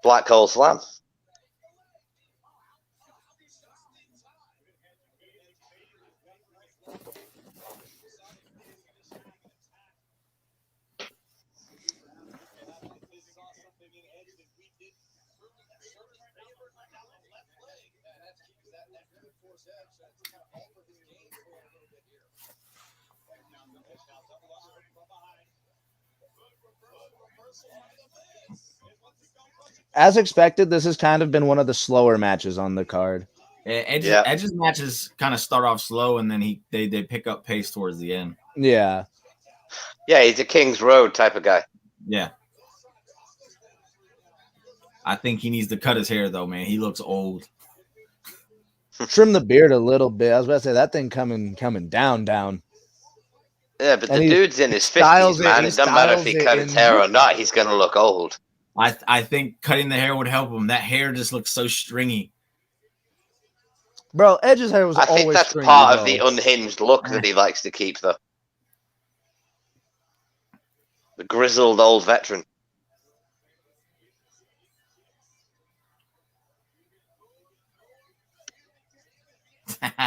Black Hole Slam. As expected, this has kind of been one of the slower matches on the card. Edge's matches kind of start off slow, and then they pick up pace towards the end. Yeah. Yeah, he's a King's Road type of guy. Yeah. I think he needs to cut his hair, though, man. He looks old. Trim the beard a little bit. I was about to say, that thing coming down. Yeah, but And the he dude's in his 50s, styles it- man. he It doesn't matter if styles he it cut his in- hair or not. He's going to look old. I think cutting the hair would help him. That hair just looks so stringy. Bro, Edge's hair was I always think that's stringy, part of though. the unhinged look that he likes to keep, though. The grizzled old veteran.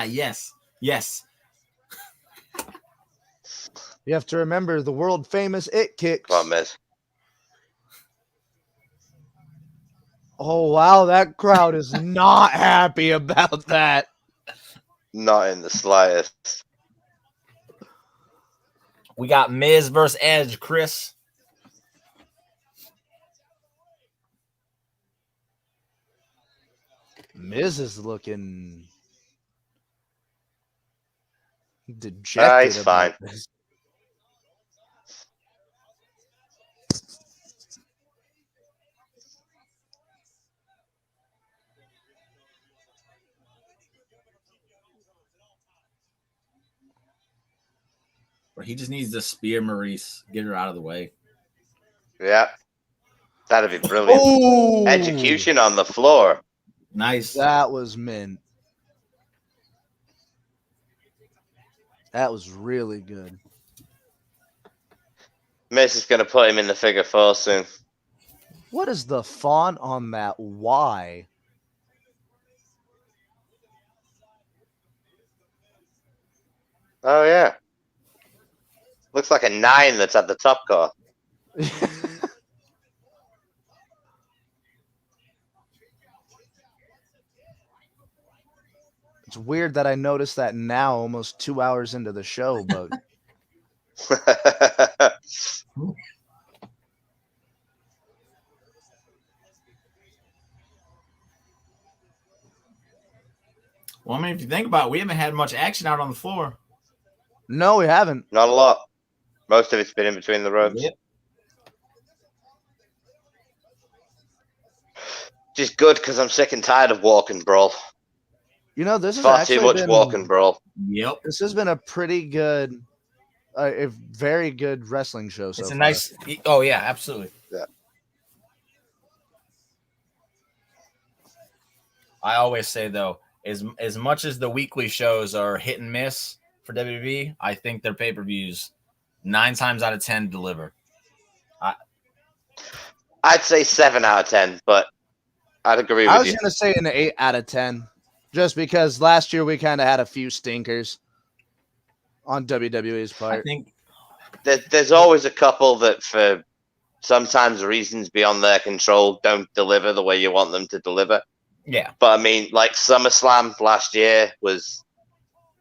Yes. You have to remember the world famous it kicks. Come on, Miz. Oh, wow, that crowd is not happy about that. Not in the slightest. We got Miz versus Edge, Chris. Miz is looking dejected. He's fine. About this. He just needs to spear Maurice, get her out of the way. Yeah. That'd be brilliant. Oh, Execution on the floor. Nice. that was mint. That was really good. Miz is going to put him in the figure 4 soon. What is the font on that Y? Oh, yeah. Looks like a 9 that's at the top car. It's weird that I noticed that now, almost 2 hours into the show, but Well, I mean, if you think about it, we haven't had much action out on the floor. no, we haven't. Not a lot. Most of it's been in between the ropes. Yep. Just good because I'm sick and tired of walk and brawl. You know, this is Far actually too much been, walk and brawl. Yep. This has been a pretty good, a very good wrestling show so It's a far. nice. Oh, yeah, absolutely. Yeah. I always say, though, as much as the weekly shows are hit and miss for WWE, I think their pay-per-views 9 times out of 10 deliver. I'd say 7 out of 10, but I'd agree I with was you. going to say an 8 out of 10. Just because last year we kind of had a few stinkers on WWE's I part. think There's always a couple that, for sometimes reasons beyond their control, don't deliver the way you want them to deliver. yeah. But I mean, like SummerSlam last year was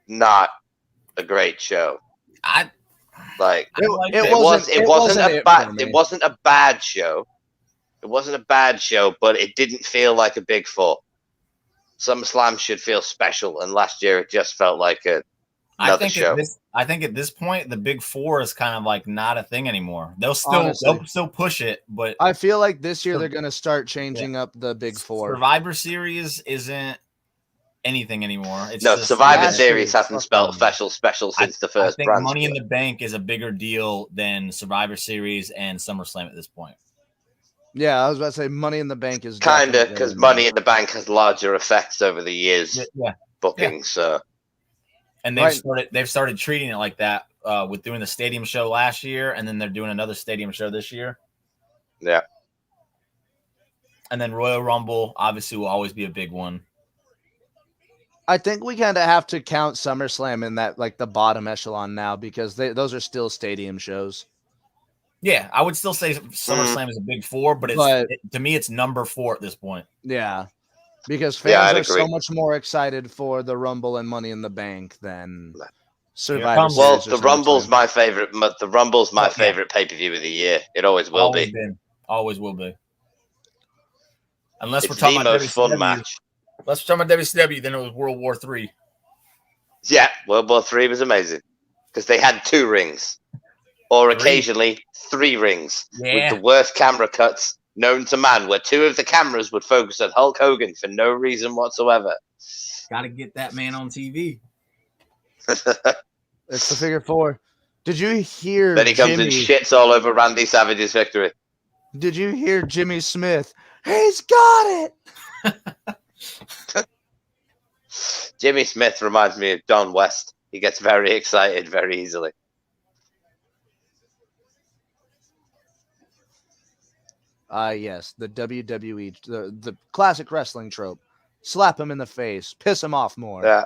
not a great show. Like It wasn't a bad show. It wasn't a bad show, but it didn't feel like a Big Four. SummerSlam should feel special, and last year it just felt like another show. I think at this point the Big Four is kind of like not a thing anymore. They'll still push it, but I feel like this year they're going to start changing up the Big Four. Survivor Series isn't anything anymore. It's no, just, Survivor Series hasn't spelled special since the first. I think Money in the Bank is a bigger deal than Survivor Series and SummerSlam at this point. Yeah, I was about to say Money in the Bank is kind of, because Money in the Bank has larger effects over the years. Booking. So, and they've started treating it like that with doing the stadium show last year, and then they're doing another stadium show this year. Yeah. And then Royal Rumble obviously will always be a big one. I think we kind of have to count SummerSlam in that, like, the bottom echelon now, because those are still stadium shows. Yeah, I would still say SummerSlam is a Big Four, but to me, it's number 4 at this point. Yeah, because fans are so much more excited for the Rumble and Money in the Bank than Survivor Series. Well, the Rumble's my favorite. The Rumble's my favorite pay-per-view of the year. It always will be. Always will be. Unless it's we're talking the about most WCW. Fun match. Unless we're talking about WCW, then it was World War III. Yeah, World War III was amazing because they had 2 rings. Or occasionally 3 rings with the worst camera cuts known to man, where 2 of the cameras would focus on Hulk Hogan for no reason whatsoever. Got to get that man on TV. It's the Figure 4. Did you hear? Then he comes and shits all over Randy Savage's victory. Did you hear Jimmy Smith? He's got it. Jimmy Smith reminds me of Don West. He gets very excited very easily. Yes, the WWE, the classic wrestling trope. Slap him in the face, piss him off more. Yeah.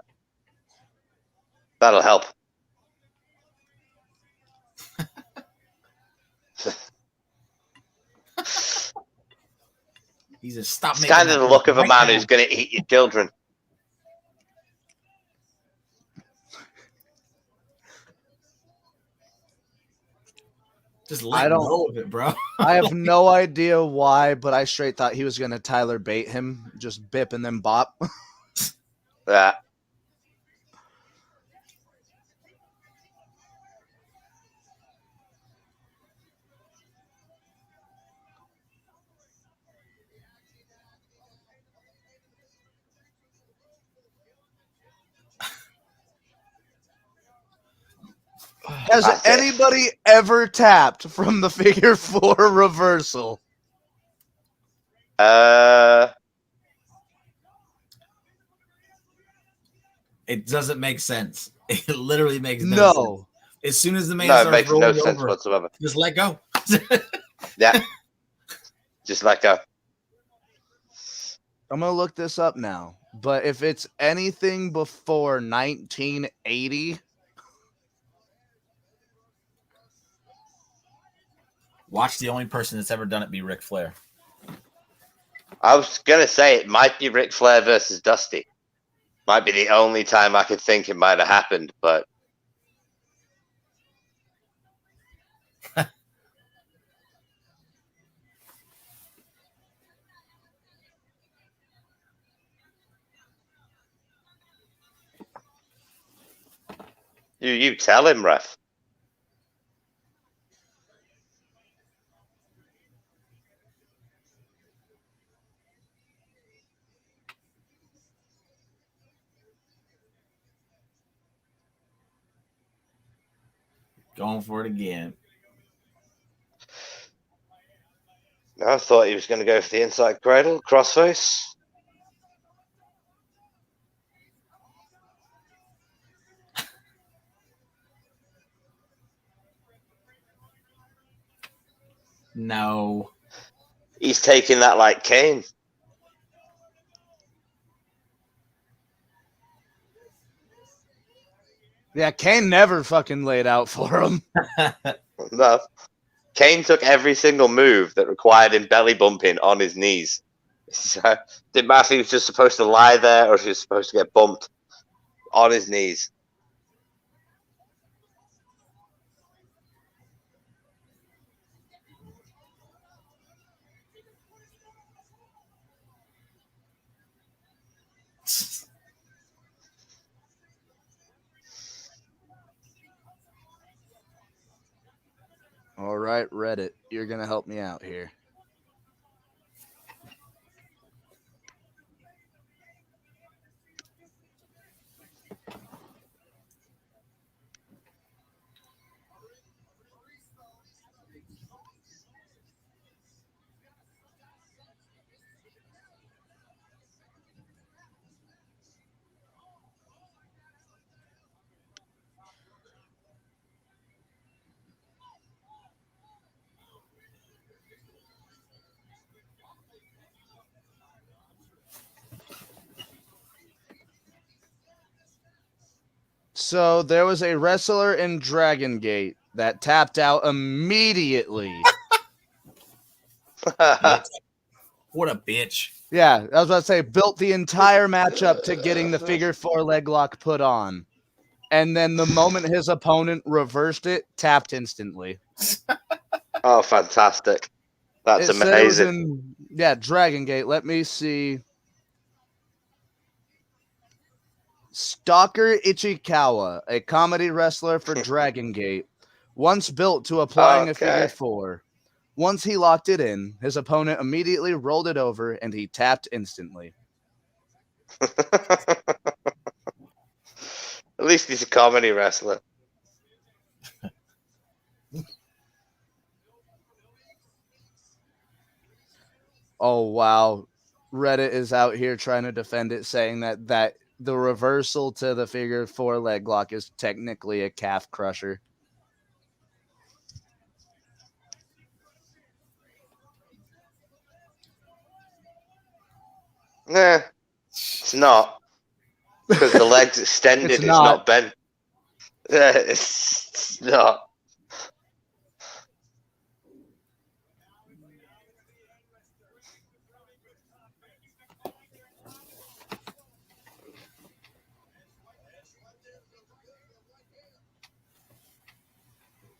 That'll help. He's a stop. It's kind of the look of a man who's going to eat your children. Just let go of it, bro. I have no idea why, but I straight thought he was going to Tyler bait him, just bip and then bop. Yeah. Has anybody ever tapped from the Figure 4 reversal? It doesn't make sense. It literally makes no sense. As soon as the man starts makes rolling no sense whatsoever. Just let go. Yeah. Just let go. I'm going to look this up now. But if it's anything before 1980... Watch the only person that's ever done it be Ric Flair. I was going to say it might be Ric Flair versus Dusty. Might be the only time I could think it might have happened, but... You tell him, ref. Going for it again. I thought he was going to go for the inside cradle, crossface. No. He's taking that like Kane. Yeah, Kane never fucking laid out for him. No. Kane took every single move that required him belly bumping on his knees. So, did Matthews just supposed to lie there, or was he supposed to get bumped on his knees? All right, Reddit, you're gonna help me out here. So there was a wrestler in Dragon Gate that tapped out immediately. What a bitch. Yeah, I was about to say, built the entire match up to getting the figure 4 leg lock put on. And then the moment his opponent reversed it, tapped instantly. Oh, fantastic. That's It said it was amazing. Dragon Gate. Let me see. Stalker Ichikawa, a comedy wrestler for Dragon Gate, once built to applying a figure 4. Once he locked it in, his opponent immediately rolled it over and he tapped instantly. At least he's a comedy wrestler. Oh, wow. Reddit is out here trying to defend it, saying that the reversal to the figure 4 leg lock is technically a calf crusher. Nah, it's not. Because the leg's extended, it's not bent. It's not.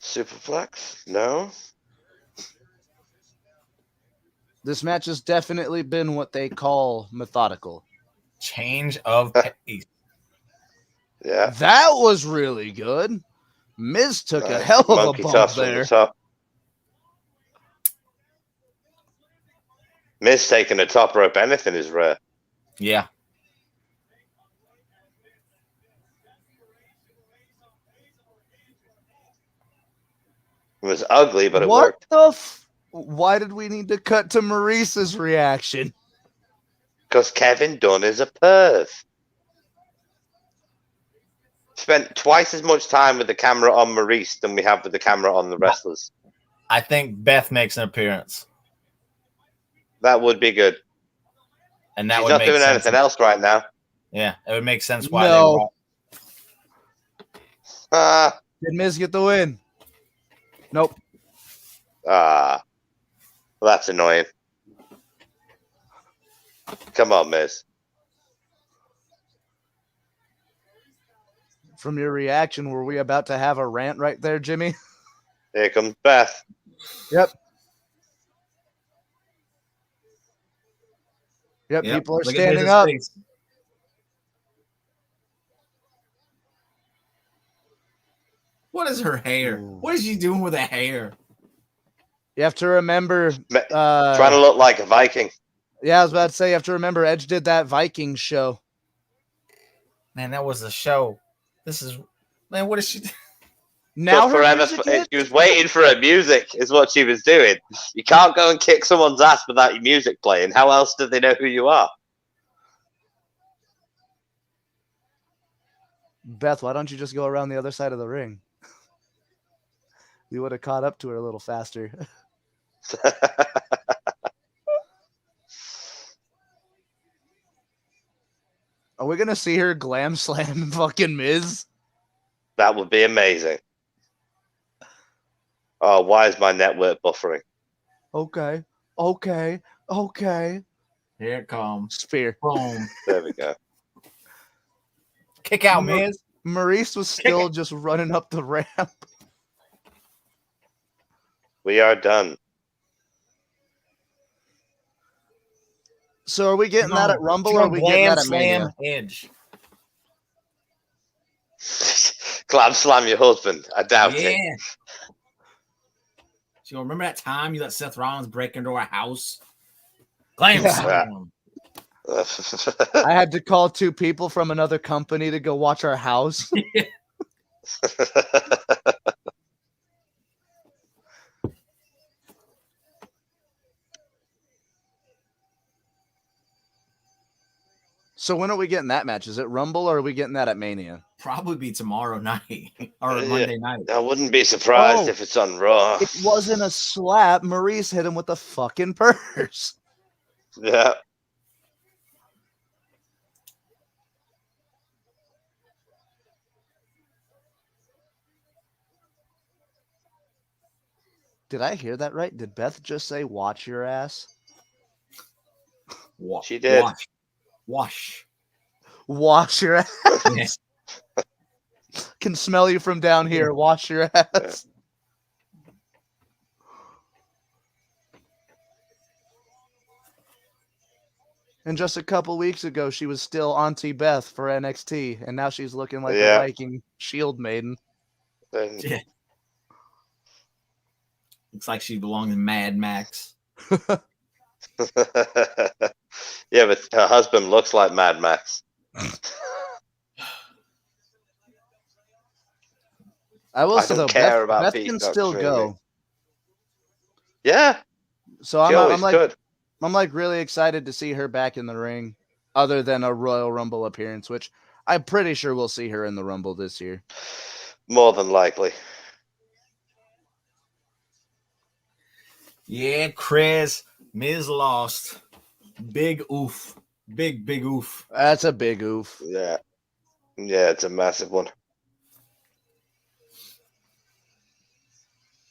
Superflex? No. This match has definitely been what they call methodical. Change of pace. Yeah. That was really good. Miz took a hell of a bump there. Miz taking a top rope anything is rare. Yeah. It was ugly, but it worked. Why did we need to cut to Maurice's reaction? Because Kevin Dunn is a perv. Spent twice as much time with the camera on Maurice than we have with the camera on the wrestlers. I think Beth makes an appearance. That would be good. And that She's would not make doing sense. anything else right now. Yeah, it would make sense why No. they were. Did Miz get the win? Nope. Well, that's annoying. Come on, Miz. From your reaction, were we about to have a rant right there, Jimmy? Here comes Beth. Yep. Yep, people are standing up. Face. What is her hair? What is she doing with her hair? You have to remember... trying to look like a Viking. Yeah, I was about to say, you have to remember Edge did that Viking show. Man, that was a show. This is... Man, what is she... Now forever, she was waiting for her music, is what she was doing. You can't go and kick someone's ass without your music playing. How else do they know who you are? Beth, why don't you just go around the other side of the ring? You would have caught up to her a little faster. Are we going to see her glam slam fucking Miz? That would be amazing. Oh, why is my network buffering? Okay. Here it comes. Spear. Boom. There we go. Kick out, Miz. Maurice was still just running up the ramp. We are done. So are we getting that at Rumble or are we getting that at Mania? Edge. Glam slam your husband. I doubt it. So remember that time you let Seth Rollins break into our house? Glam slam. I had to call 2 people from another company to go watch our house. So when are we getting that match? Is it Rumble or are we getting that at Mania? Probably be tomorrow night or Monday night. I wouldn't be surprised if it's on Raw. It wasn't a slap. Maurice hit him with the fucking purse. Yeah. Did I hear that right? Did Beth just say watch your ass? She did. Wash your ass. Yes. Can smell you from down here. Wash your ass. And just a couple weeks ago, she was still Auntie Beth for NXT, and now she's looking like a Viking Shield maiden. Yeah. Looks like she belongs in Mad Max. Yeah, but her husband looks like Mad Max. I will say, though, care about Beth Pete can Dunne, still really. go. Yeah. So She always could. I'm like really excited to see her back in the ring, other than a Royal Rumble appearance, which I'm pretty sure we'll see her in the Rumble this year. More than likely. Yeah, Chris. Miz lost. Big oof. Big oof. That's a big oof. Yeah. Yeah, it's a massive one.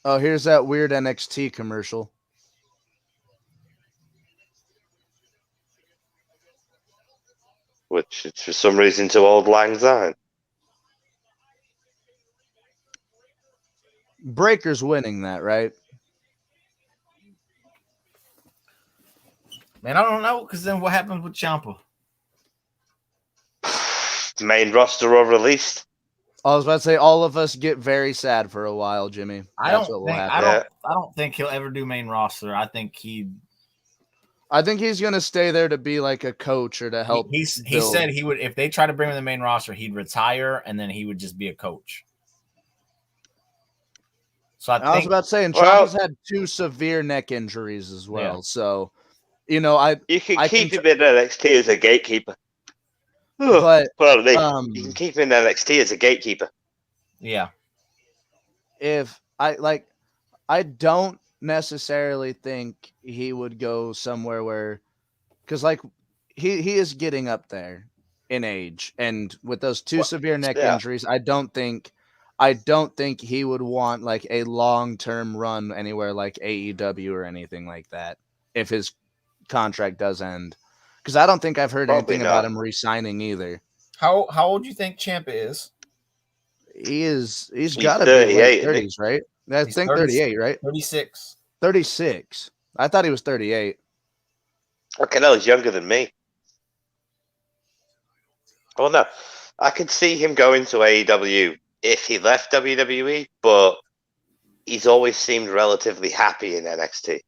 Oh, here's that weird NXT commercial. Which is for some reason to Old Lang Syne. Breaker's winning that, right? Man, I don't know, because then what happens with Ciampa? Main roster or released. I was about to say all of us get very sad for a while, Jimmy. I don't think he'll ever do main roster. I think he's going to stay there to be like a coach or to help. He said he would, if they try to bring him to the main roster, he'd retire and then he would just be a coach. So I was about to say, and Ciampa's had 2 severe neck injuries as well. Yeah. So, you can keep him in NXT as a gatekeeper. But you can keep him in NXT as a gatekeeper. Yeah. If I don't necessarily think he would go somewhere where, because he is getting up there in age, and with those 2 severe neck injuries, I don't think he would want like a long-term run anywhere like AEW or anything like that if his contract does end. Because I don't think I've heard anything about him re-signing either. How old do you think Ciampa is? He's got to be late 30s, right? I think 38, right? 36. 36. I thought he was 38. Okay, no, he's younger than me. Oh no, I could see him going to AEW if he left WWE, but he's always seemed relatively happy in NXT.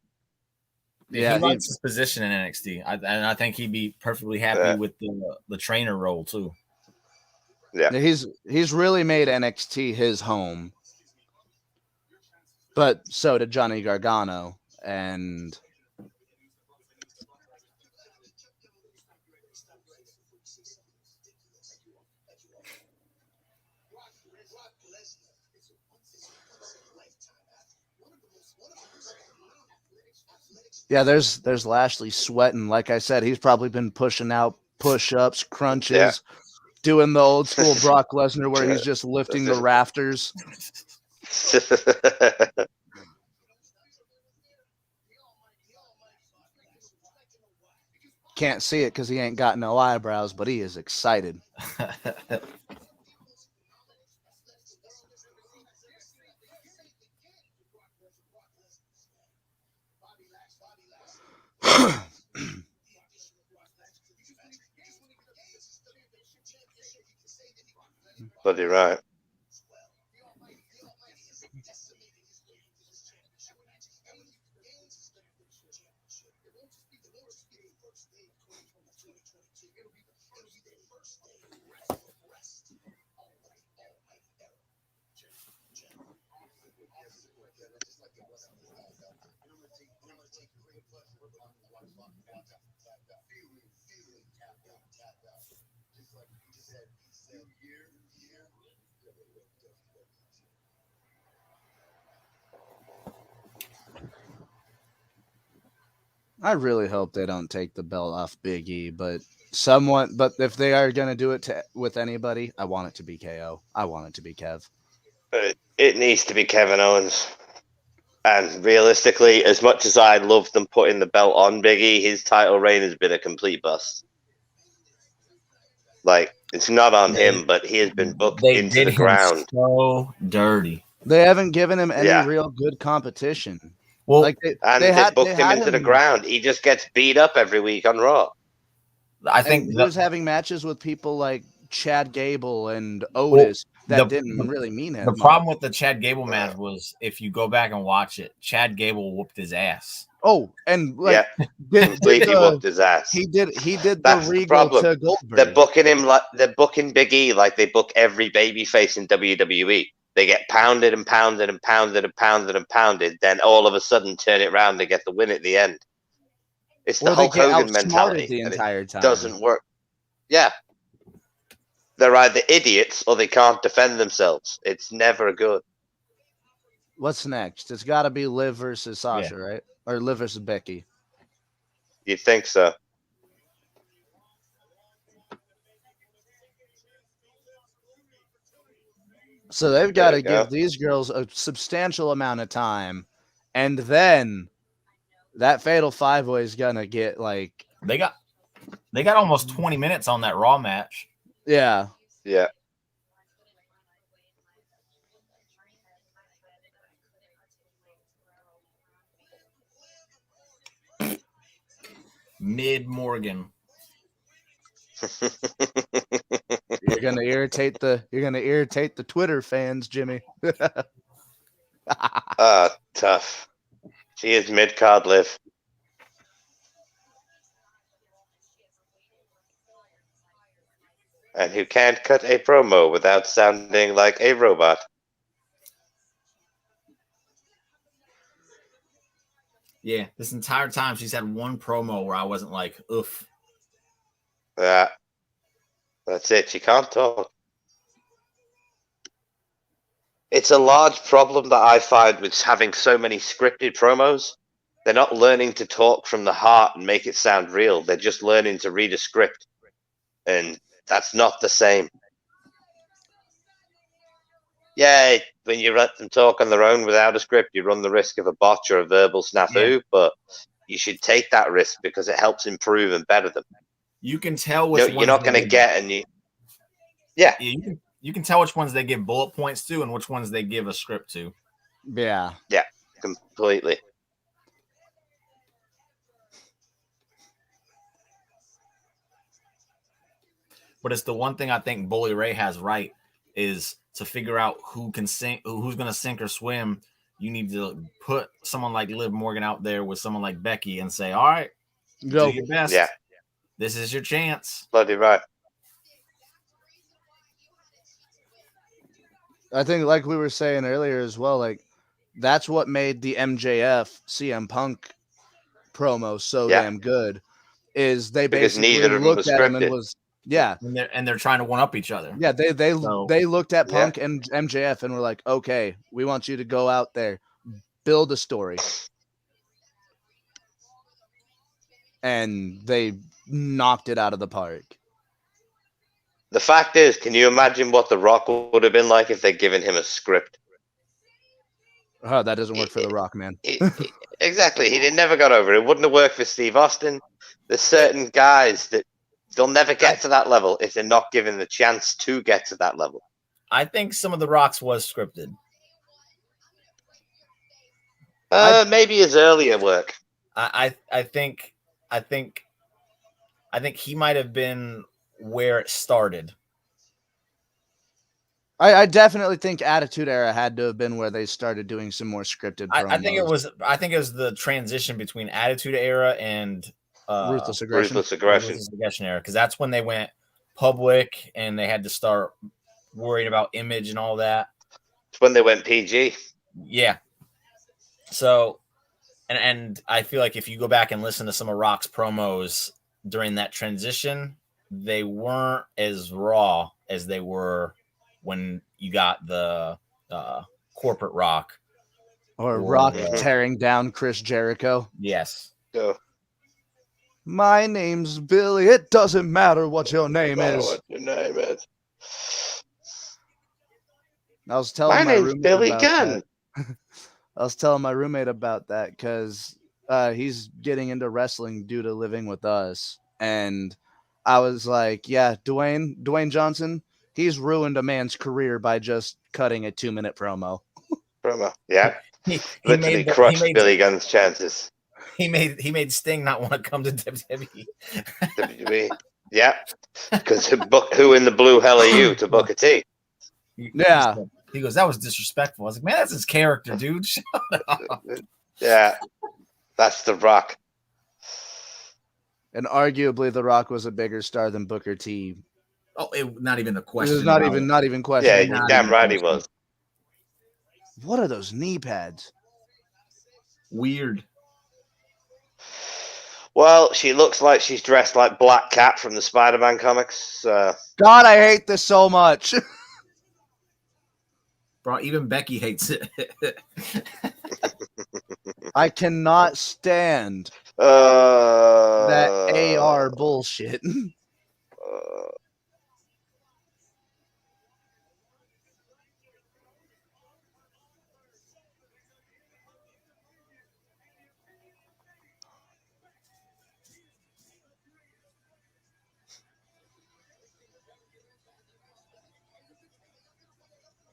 Yeah, he likes his position in NXT, and I think he'd be perfectly happy with the trainer role too. Yeah, he's really made NXT his home, but so did Johnny Gargano, and yeah, there's Lashley sweating. Like I said, he's probably been pushing out push-ups, crunches, doing the old school Brock Lesnar where he's just lifting the rafters. Can't see it because he ain't got no eyebrows, but he is excited. Bloody right. I really hope they don't take the belt off Big E, but if they are going to do it with anybody, I want it to be KO. I want it to be Kev. It needs to be Kevin Owens. And realistically, as much as I love them putting the belt on Big E, his title reign has been a complete bust. Like, it's not on him, but he has been booked into the ground. So dirty. They haven't given him any real good competition. Well, like they booked him into the ground. He just gets beat up every week on Raw. I think he was having matches with people like Chad Gable and Otis that didn't really mean it. The problem with the Chad Gable match was, if you go back and watch it, Chad Gable whooped his ass. Oh, and completely whooped his ass. He did That's the Regal the problem. to Goldberg. They're booking Big E like they book every babyface in WWE. They get pounded and pounded and pounded and pounded and pounded. Then all of a sudden, turn it around and get the win at the end. It's the Hulk Hogan mentality. The entire time doesn't work. Yeah, they're either idiots or they can't defend themselves. It's never good. What's next? It's got to be Liv versus Sasha, right? Or Liv versus Becky. You'd think so. So they've got to give these girls a substantial amount of time, and then that Fatal 5-Way is gonna get like they got almost 20 minutes on that Raw match. Yeah. Yeah. Mid Morgan. You're gonna irritate the Twitter fans, Jimmy. Tough. She is mid-card Liv. And who can't cut a promo without sounding like a robot. Yeah, this entire time she's had one promo where I wasn't like, oof. Yeah. That's it. She can't talk. It's a large problem that I find with having so many scripted promos. They're not learning to talk from the heart and make it sound real. They're just learning to read a script. And that's not the same. Yeah, when you let them talk on their own without a script, you run the risk of a botch or a verbal snafu, but you should take that risk because it helps improve and better them. You can tell which you're not going to get any. Yeah. You can tell which ones they give bullet points to and which ones they give a script to. Yeah. Yeah, completely. But it's the one thing I think Bully Ray has right is to figure out who can sink, who's going to sink or swim. You need to put someone like Liv Morgan out there with someone like Becky and say, all right, do your best. Yeah. This is your chance. Bloody right. I think, like we were saying earlier as well, like that's what made the MJF CM Punk promo so damn good. Is they basically looked at him and was and they're trying to one up each other. Yeah, they looked at Punk and MJF and were like, okay, we want you to go out there, build a story, and they knocked it out of the park. The fact is, can you imagine what The Rock would have been like if they'd given him a script? Oh, that doesn't work for The Rock, man. Exactly. He never got over it. It wouldn't have worked for Steve Austin. There's certain guys that they'll never get to that level if they're not given the chance to get to that level. I think some of The Rock's was scripted. Maybe his earlier work. I think he might have been where it started. I definitely think Attitude Era had to have been where they started doing some more scripted promos. I think it was the transition between Attitude Era and Ruthless Aggression. Ruthless Aggression. Ruthless Aggression Era, because that's when they went public and they had to start worrying about image and all that. It's when they went PG. Yeah. So, and I feel like if you go back and listen to some of Rock's promos during that transition, they weren't as raw as they were when you got the corporate Rock. Or Rock tearing down Chris Jericho. Yes. So, my name's Billy. It doesn't matter what your name is. what your name is. I was telling my name's roommate Billy about Gunn. that. I was telling my roommate about that because he's getting into wrestling due to living with us. And I was like, yeah, Dwayne Johnson, he's ruined a man's career by just cutting a 2-minute promo. Yeah. He Literally crushed Billy Gunn's chances. He made Sting not want to come to WWE. WWE. Yeah. Because who in the blue hell are you to book a T? Yeah. He goes, that was disrespectful. I was like, man, that's his character, dude. Shut up. Yeah. That's The Rock. And arguably, The Rock was a bigger star than Booker T. Oh, not even a question. This is not even question. Yeah, you're damn right he was. What are those knee pads? Weird. Well, she looks like she's dressed like Black Cat from the Spider-Man comics. God, I hate this so much. Bro, even Becky hates it. I cannot stand that AR bullshit.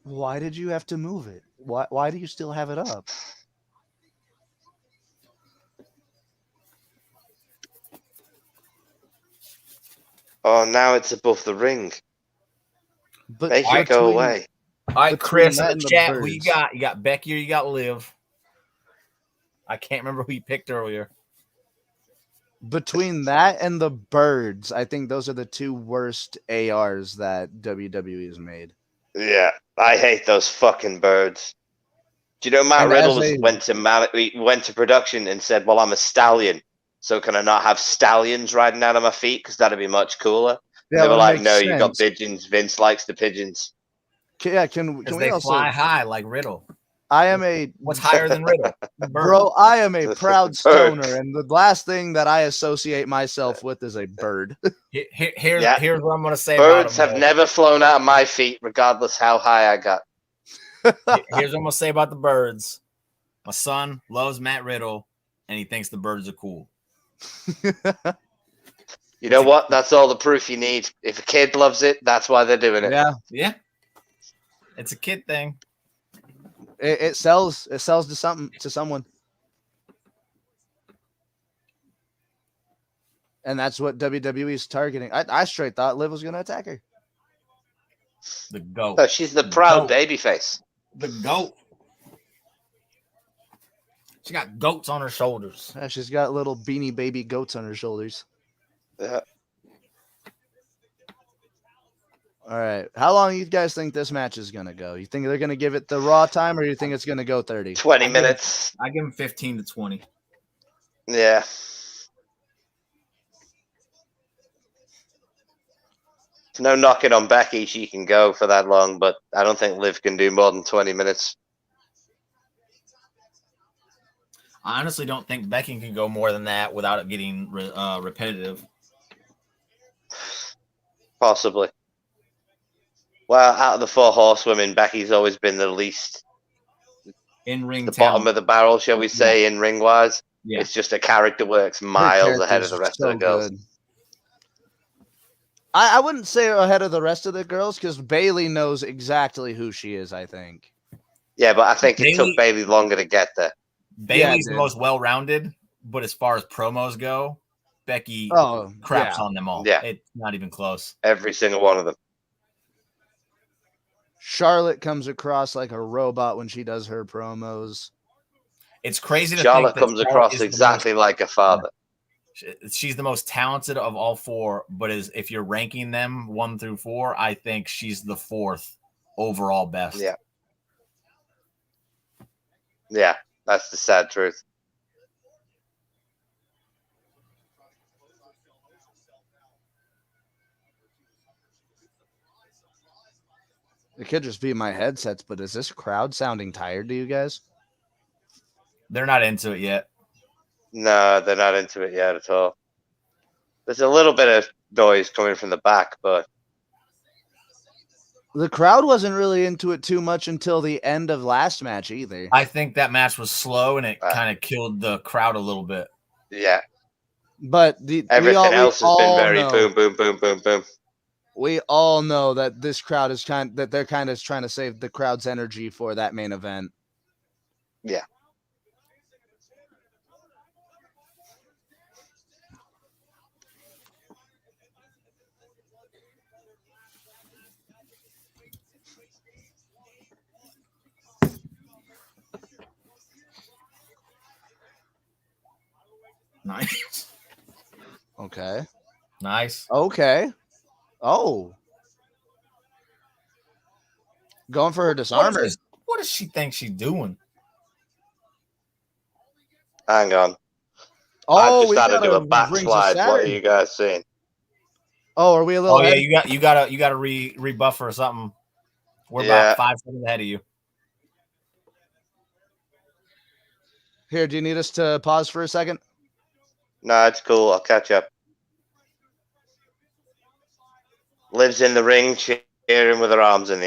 Why did you have to move it? Why do you still have it up? Oh, now it's above the ring. But Make it go away. All right, Chris, in that and the the chat, who birds. you got? You got Becky or you got Liv? I can't remember who you picked earlier. Between that and the birds, I think those are the two worst ARs that WWE has made. Yeah, I hate those fucking birds. Do you know Matt And Riddle as went to production and said, "Well, I'm a stallion, so can I not have stallions riding out of my feet? Because that'd be much cooler." Yeah, they were that like, makes "No, you got sense. pigeons. Vince likes the pigeons." Yeah, can Because we they also? fly high like Riddle. I am a What's higher than Riddle? bro. I am a The proud bird. stoner, and the last thing that I associate myself with is a bird. Here's Yeah. what I'm going to say Birds about have them. never flown out of my feet, regardless how high I got. Here's what I'm going to say about the birds. My son loves Matt Riddle, and he thinks the birds are cool. You know what? That's all the proof you need. If a kid loves it, that's why they're doing it. Yeah, Yeah. It's a kid thing. it sells. It sells to someone, and that's what WWE is targeting. I straight thought Liv was going to attack her. The GOAT. So she's the proud Goat. babyface. The GOAT. She got goats on her shoulders. Yeah, she's got little beanie baby goats on her shoulders. Yeah. All right. How long do you guys think this match is going to go? You think they're going to give it the Raw time, or you think it's going to go 30? 20 minutes. I give him 15 to 20. Yeah. No knocking on Becky. She can go for that long, but I don't think Liv can do more than 20 minutes. I honestly don't think Becky can go more than that without it getting repetitive. Possibly. Well, out of the 4 horsewomen, Becky's always been the least, In-ring the talent. bottom of the barrel, shall we say, in ring wise. Yeah. It's just a character works Her miles ahead of character's the rest so of the girls. good. I wouldn't say ahead of the rest of the girls because Bailey knows exactly who she is, I think. Yeah, but I think it took Bayley- Bailey longer to get there. Bailey's Yeah, the most well-rounded, but as far as promos go, Becky craps on them all. Yeah. It's not even close. Every single one of them. Charlotte comes across like a robot when she does her promos. It's crazy to Charlotte think that comes across is the exactly like her father. she's the most talented of all 4, but if you're ranking them 1 through 4, I think she's the 4th overall best. Yeah. Yeah, that's the sad truth. It could just be my headsets, but is this crowd sounding tired to you guys? They're not into it yet. No, they're not into it yet at all. There's a little bit of noise coming from the back, but The crowd wasn't really into it too much until the end of last match either. I think that match was slow and it kind of killed the crowd a little bit. yeah. But Everything else has been very boom, boom, boom, boom, boom. We all know that this crowd is they're kind of trying to save the crowd's energy for that main event. Yeah. Nice. Okay. Nice. Okay. Oh. Going for her disarmer. What does she think she's doing? Hang on. Oh, I've just had to do a backslide. What are you guys seeing? Oh, are we a little? Oh yeah, you gotta rebuff her or something. We're about 5 seconds ahead of you. Here, do you need us to pause for a second? No, it's cool. I'll catch up. Liv's in the ring, cheering with her arms in the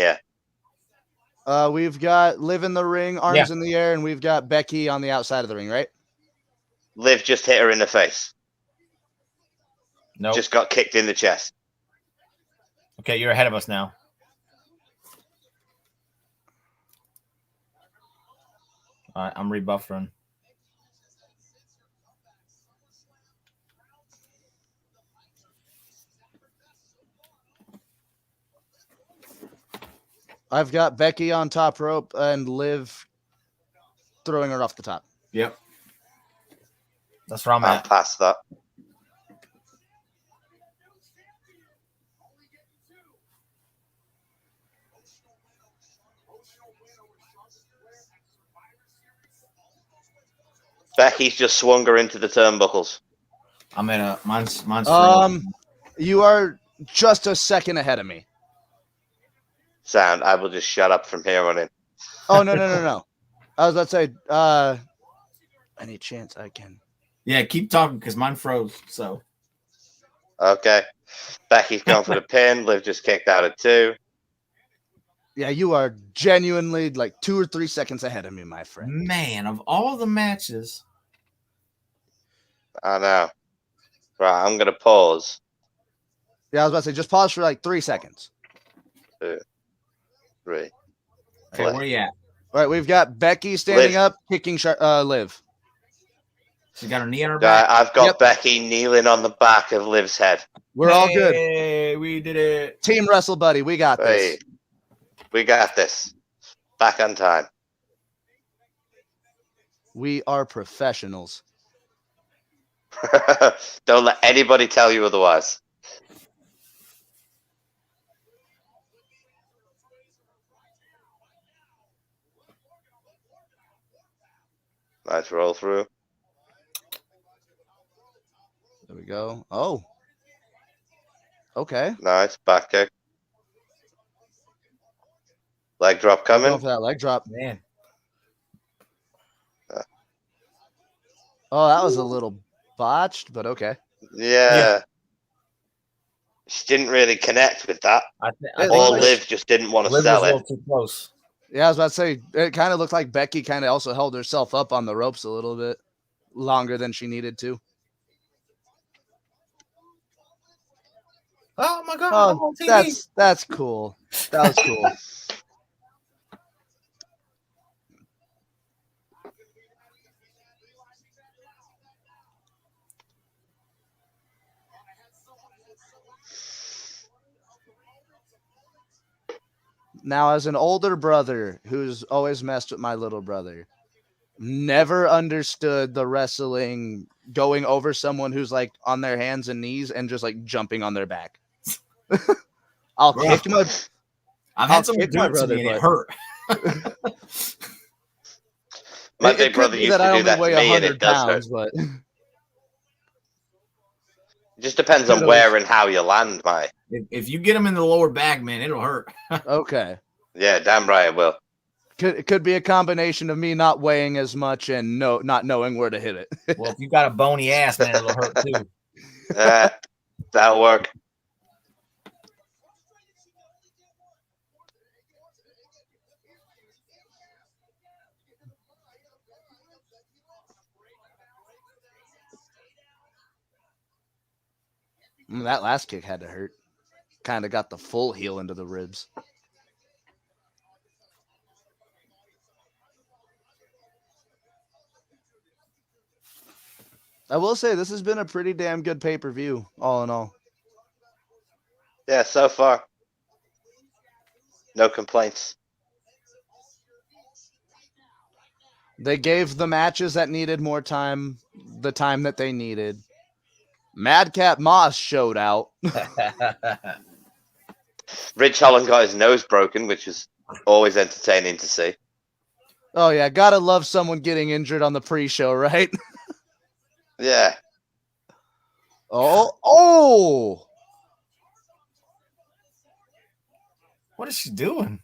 air. We've got Liv in the ring, arms in the air, and we've got Becky on the outside of the ring, right? Liv just hit her in the face. No. Just got kicked in the chest. Okay, you're ahead of us now. All right, I'm rebuffering. I've got Becky on top rope and Liv throwing her off the top. Yep. That's where I'm at. Past that. Becky's just swung her into the turnbuckles. I'm in a mine's you are just a second ahead of me. Sound, I will just shut up from here on in. Oh no. I was about to say, any chance I can. Yeah, keep talking because mine froze. So okay. Becky's going for the pin. Liv just kicked out at 2. Yeah, you are genuinely like 2 or 3 seconds ahead of me, my friend. Man, of all the matches. I know. Right, I'm gonna pause. Yeah, I was about to say, just pause for like 3 seconds. 2, 3. Okay, where you at? All right, we've got Becky standing up, kicking Liv. She got her knee on her back. I've got Becky kneeling on the back of Liv's head. We're all good. Hey, we did it. Team Wrestle Buddy, we got this. We got this. Back on time. We are professionals. Don't let anybody tell you otherwise. Nice roll through. There we go. Oh. Okay. Nice. Back kick. Leg drop coming. Going for that leg drop. Man. Oh, that was a little botched, but okay. Yeah. She didn't really connect with that. It Or looked like- Liv just didn't want to Liv was sell a it. little too close. Yeah, I was about to say, it kind of looked like Becky kind of also held herself up on the ropes a little bit longer than she needed to. Oh my god! I'm Oh, on TV. that's cool. That was cool. Now, as an older brother who's always messed with my little brother, never understood the wrestling going over someone who's like on their hands and knees and just like jumping on their back. I'll Bro. kick my I've I'll had someone kick do my it to brother, me and it but- hurt. My It big could brother be used that to I do only that to weigh me, and 100 it does hurt. pounds, but It just depends on Kudos. where and how you land, mate. If you get them in the lower back, man, it'll hurt. okay. Yeah, damn right it will. It could be a combination of me not weighing as much and not knowing where to hit it. Well, if you got a bony ass, man, it'll hurt too. That'll work. That last kick had to hurt. Kind of got the full heel into the ribs. I will say this has been a pretty damn good pay-per-view, all in all. Yeah, so far. No complaints. They gave the matches that needed more time the time that they needed. Madcap Moss showed out. Rich Holland got his nose broken, which was always entertaining to see. Oh yeah, gotta love someone getting injured on the pre-show, right? Yeah. Oh! What is she doing?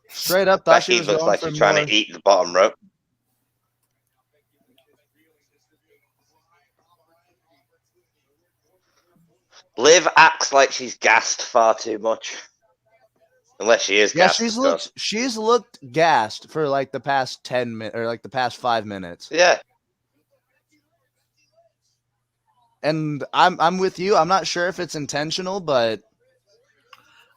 Straight up, thought she Becky was looks going like for she's trying more. to eat the bottom rope. Liv acts like she's gassed far too much. Unless she is Yeah, gassed. she's looked gassed for like the past 10 minutes or like the past 5 minutes. Yeah. And I'm with you. I'm not sure if it's intentional, but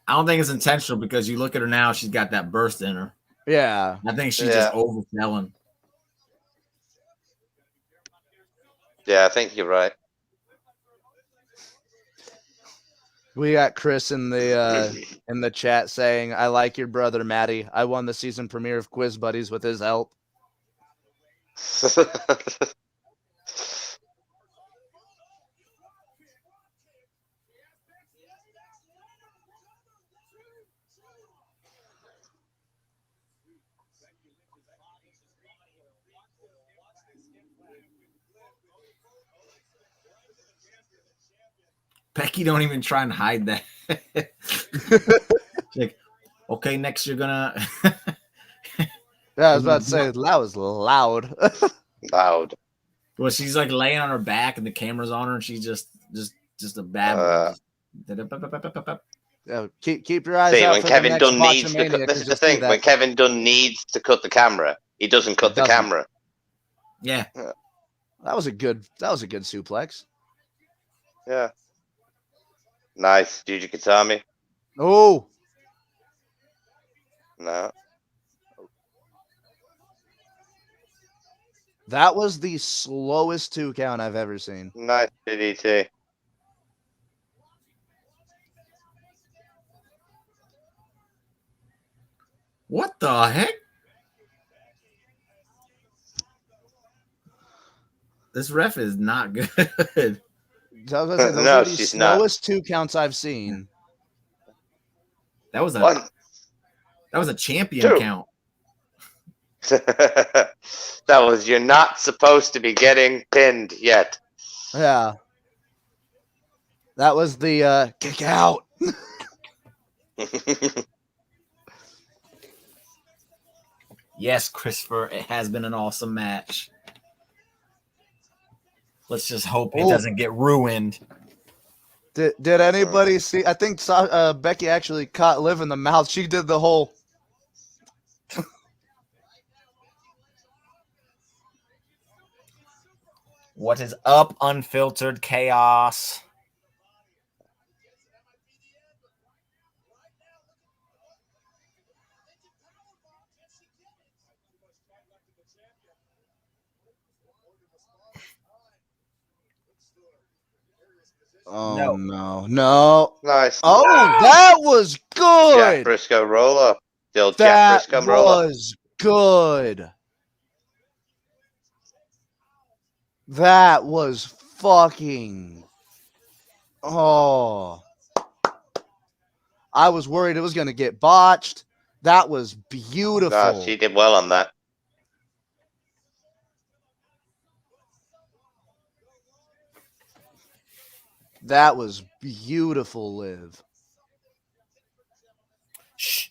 I don't think it's intentional because you look at her now, she's got that burst in her. yeah. I think she's just overselling. Yeah, I think you're right. We got Chris in the chat saying, "I like your brother Matty. I won the season premiere of Quiz Buddies with his help." Becky don't even try and hide that. Like, okay, next you're gonna. Yeah, I was about to say that was loud. Loud. Well, she's like laying on her back and the camera's on her, and she's just a bad. Yeah, keep your eyes See, out when for Kevin the next Dunn needs to Botchamania, cut, this 'cause is you'll the see thing. that. When Kevin Dunn needs to cut the camera, he doesn't cut the doesn't. camera. Yeah. That was a good suplex. Yeah. Nice. Juju Katami. Oh, No. that was the slowest 2 count I've ever seen. Nice DDT. What the heck? This ref is not good. So I was gonna say, those No, are the she's not. slowest 2 counts I've seen. That was One. a champion Two. count. That was, you're not supposed to be getting pinned yet. Yeah. That was the kick out. Yes, Christopher, it has been an awesome match. Let's just hope it doesn't get ruined. Did anybody see? I think Becky actually caught Liv in the mouth. She did the whole. What is up, Unfiltered Chaos? Oh no! Nice. Oh, that was good. Jack Briscoe roll up. Jack That Briscoe roll up. was good. That was fucking. Oh. I was worried it was going to get botched. That was beautiful. No, she did well on that. That was beautiful, Liv. Shh.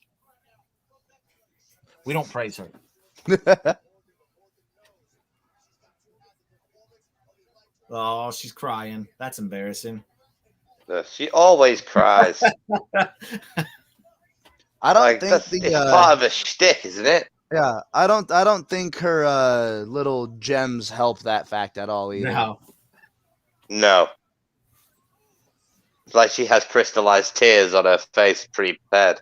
We don't praise her. Oh, she's crying. That's embarrassing. She always cries. I don't think it's part of a shtick, isn't it? Yeah, I don't think her little gems help that fact at all either. No. It's like she has crystallized tears on her face pre-prepared.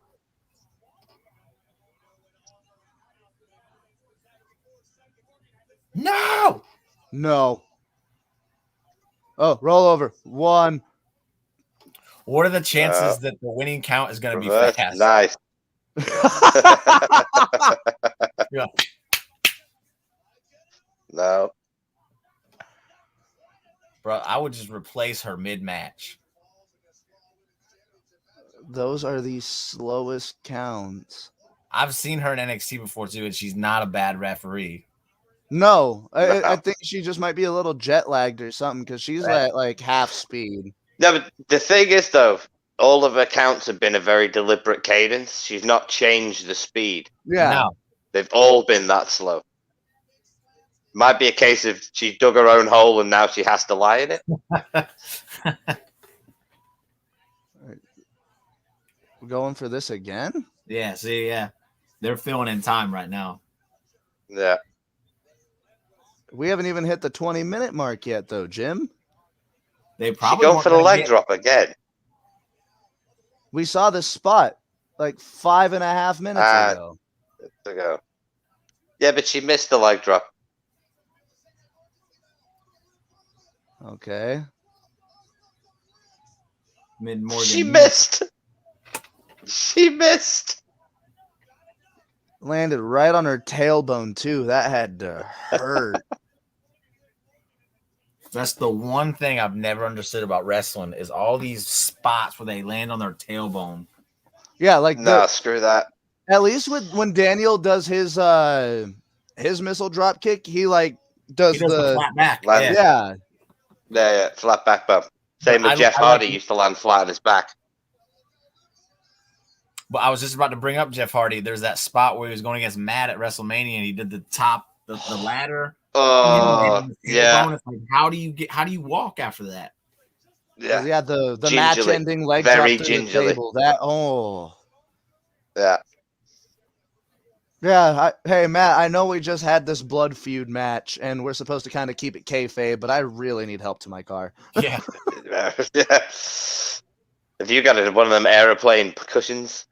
No! No. Oh, roll over. 1. What are the chances that the winning count is going to be fast? Nice. Yeah. No. Bro, I would just replace her mid-match. Those are the slowest counts. I've seen her in NXT before, too, and she's not a bad referee. No, I think she just might be a little jet lagged or something because she's at like half speed. No, but the thing is, though, all of her counts have been a very deliberate cadence. She's not changed the speed. Yeah. No. They've all been that slow. Might be a case of she dug her own hole and now she has to lie in it. We're going for this again? Yeah, see, yeah. They're filling in time right now. Yeah. We haven't even hit the 20-minute mark yet, though, Jim. They probably going for the leg drop again. We saw this spot like 5.5 minutes ago. Yeah, but she missed the leg drop. Okay. She missed. She missed. Landed right on her tailbone, too. That had to hurt. That's the one thing I've never understood about wrestling is all these spots where they land on their tailbone. Yeah, like screw that. At least when Daniel does his missile drop kick, he like does the flat back. Yeah, flat back bump. Same with Jeff Hardy used to land flat on his back. But I was just about to bring up Jeff Hardy. There's that spot where he was going against Matt at WrestleMania and he did the ladder. Oh, yeah. It's like, how do you walk after that? Yeah, the match ending leg drop very through gingerly. the table. That Yeah. Yeah, hey Matt, I know we just had this blood feud match, and we're supposed to kind of keep it kayfabe, but I really need help to my car. Yeah. Yeah. Have you got one of them aeroplane cushions?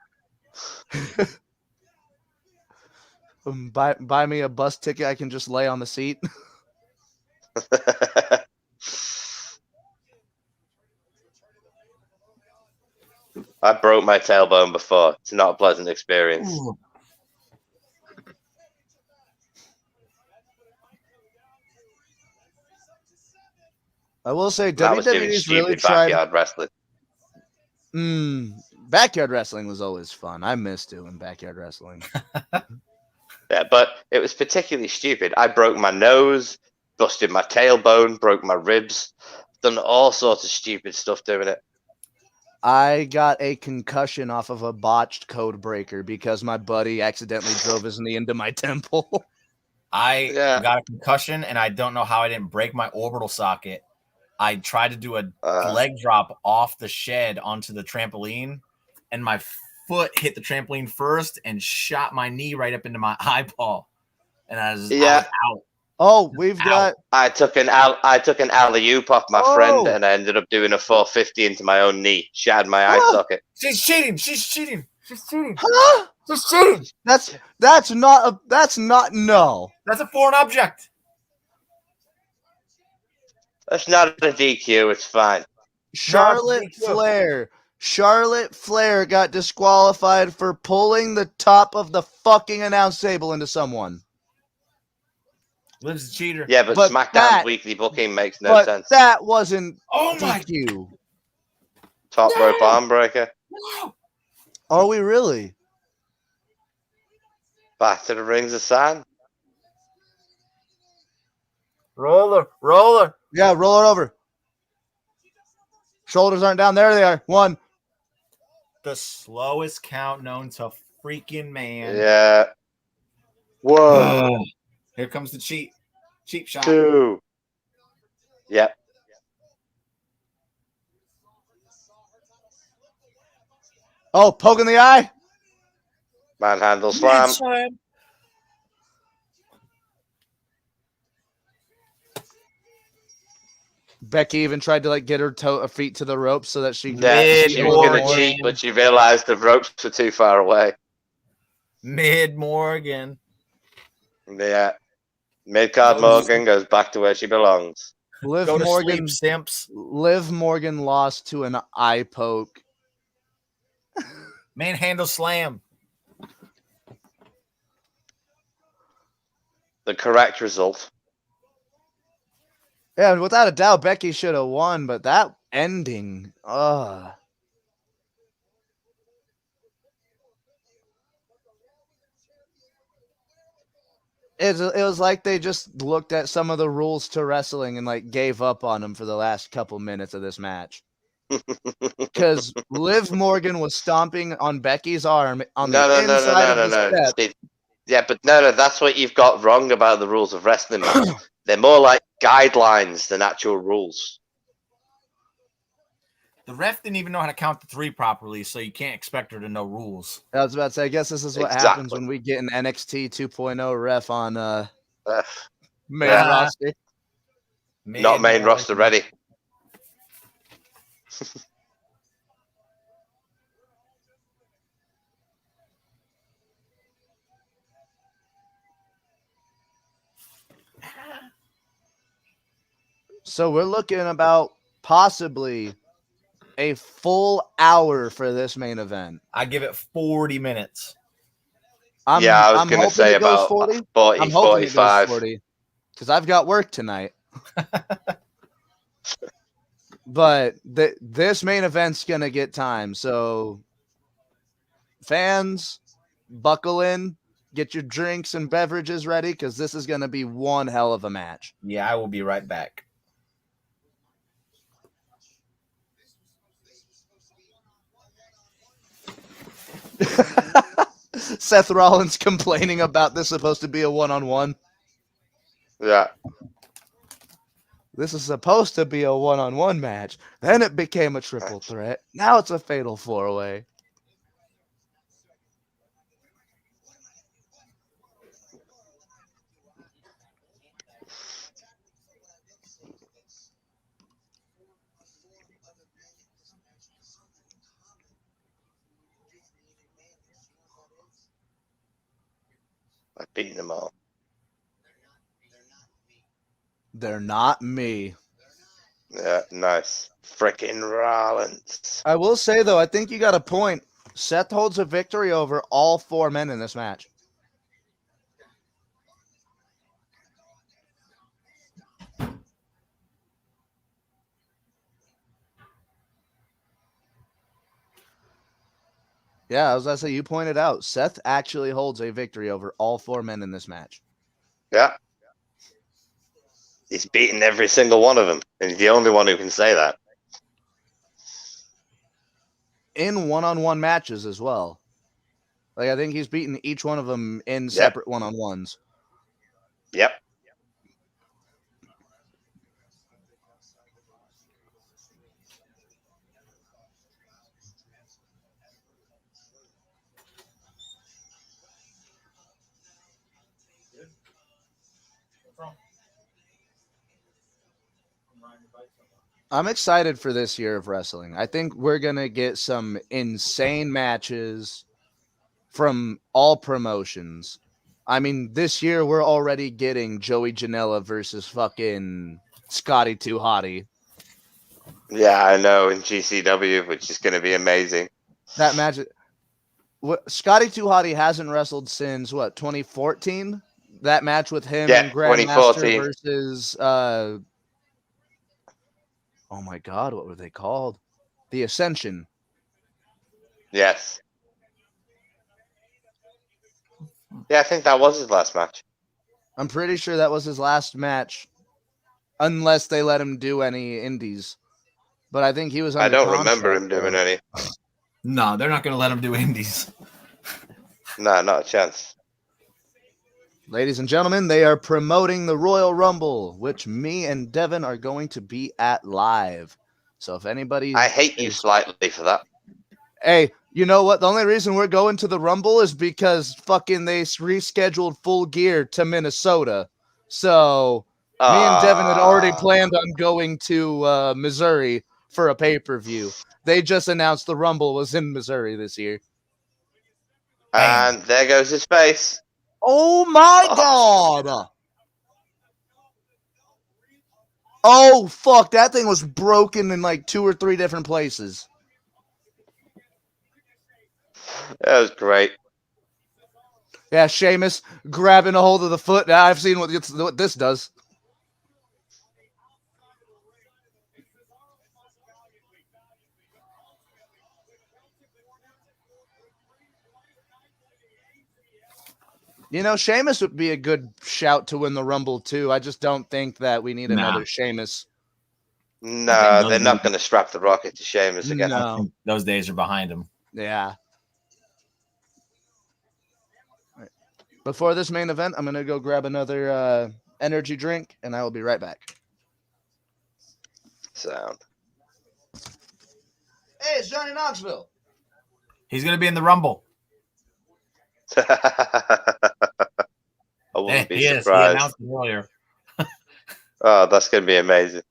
Buy me a bus ticket. I can just lay on the seat. I broke my tailbone before. It's not a pleasant experience. Ooh. I will say I was doing WWE's really stupid tried. backyard wrestling. Backyard wrestling was always fun. I miss doing backyard wrestling. Yeah, but it was particularly stupid. I broke my nose, busted my tailbone, broke my ribs, done all sorts of stupid stuff doing it. I got a concussion off of a botched code breaker because my buddy accidentally drove his knee into my temple. I got a concussion, and I don't know how I didn't break my orbital socket. I tried to do a leg drop off the shed onto the trampoline, and my foot hit the trampoline first and shot my knee right up into my eyeball, and I was out. Oh, we've got. I took an alley-oop off my friend, and I ended up doing a 450 into my own knee. Shattered my eye socket. She's cheating. She's cheating. She's cheating. Huh? She's cheating. That's not no. That's a foreign object. That's not a DQ. It's fine. Charlotte Flair got disqualified for pulling the top of the fucking announce table into someone. Liv's a cheater. Yeah, but SmackDown's weekly booking makes no sense. That wasn't DQ. Top rope arm breaker. No. Are we really? Back to the ring's a sign. Roller. Yeah, roll it over. Shoulders aren't down. There they are. 1. The slowest count known to freaking man. Yeah. Whoa. Here comes the cheap shot. 2. Yep. Oh, poke in the eye. Manhandle slam. Becky even tried to get her feet to the ropes so that she was going to cheat, but she realized the ropes were too far away. Mid Morgan. Yeah. Mid-card Morgan goes back to where she belongs. Liv Morgan lost to an eye poke. Manhandle slam. The correct result. Yeah, without a doubt, Becky should have won, but that ending, It was like they just looked at some of the rules to wrestling and gave up on them for the last couple minutes of this match. Because Liv Morgan was stomping on Becky's arm on the inside of the step. Steve. Yeah, but no, that's what you've got wrong about the rules of wrestling. They're more like guidelines than actual rules. The ref didn't even know how to count to 3 properly, so you can't expect her to know rules. I was about to say, I guess this is what happens when we get an NXT 2.0 ref on main roster. Not main roster ready. So we're looking about possibly a full hour for this main event. I give it 40 minutes. I was going to say about 40, 45. Because I've got work tonight. But this main event's going to get time. So fans, buckle in. Get your drinks and beverages ready because this is going to be one hell of a match. Yeah, I will be right back. Seth Rollins complaining about this supposed to be a one-on-one. Yeah. This is supposed to be a one-on-one match. Then it became a triple threat. Now it's a fatal 4-way. I've beaten them all. They're not me. Yeah, nice. Frickin' Rollins. I will say, though, I think you got a point. Seth holds a victory over all 4 men in this match. Yeah, I was going to say, you pointed out, Seth actually holds a victory over all 4 men in this match. Yeah. He's beaten every single one of them. And he's the only one who can say that. in one-on-one matches as well. Like, I think he's beaten each one of them in separate one-on-ones. Yep. I'm excited for this year of wrestling. I think we're going to get some insane matches from all promotions. I mean, this year we're already getting Joey Janela versus fucking Scotty 2 Hottie. Yeah, I know, in GCW, which is going to be amazing. That match, Scotty 2 Hottie hasn't wrestled since, 2014? That match with him and Grandmaster 2014. versus, oh my God, what were they called? The Ascension. Yes. Yeah, I think that was his last match. I'm pretty sure that was his last match, unless they let him do any indies. But I think he was under I don't contract, remember him doing any. No, they're not going to let him do indies. No, not a chance. Ladies and gentlemen, they are promoting the Royal Rumble, which me and Devin are going to be at live. So if anybody... I hate you slightly for that. Hey, you know what? The only reason we're going to the Rumble is because fucking they rescheduled Full Gear to Minnesota. So me and Devin had already planned on going to Missouri for a pay-per-view. They just announced the Rumble was in Missouri this year. And there goes his face. Oh my God! Oh fuck, that thing was broken in like 2 or 3 different places. That was great. Yeah, Sheamus grabbing a hold of the foot. Now I've seen what this does. You know, Sheamus would be a good shout to win the Rumble, too. I just don't think that we need another Sheamus. No, they're not going to strap the rocket to Sheamus again. No. Those days are behind him. Yeah. Right. Before this main event, I'm going to go grab another energy drink, and I will be right back. Sound. Hey, it's Johnny Knoxville. He's going to be in the Rumble. I wouldn't be surprised. surprised. He announced it earlier. Oh, that's going to be amazing.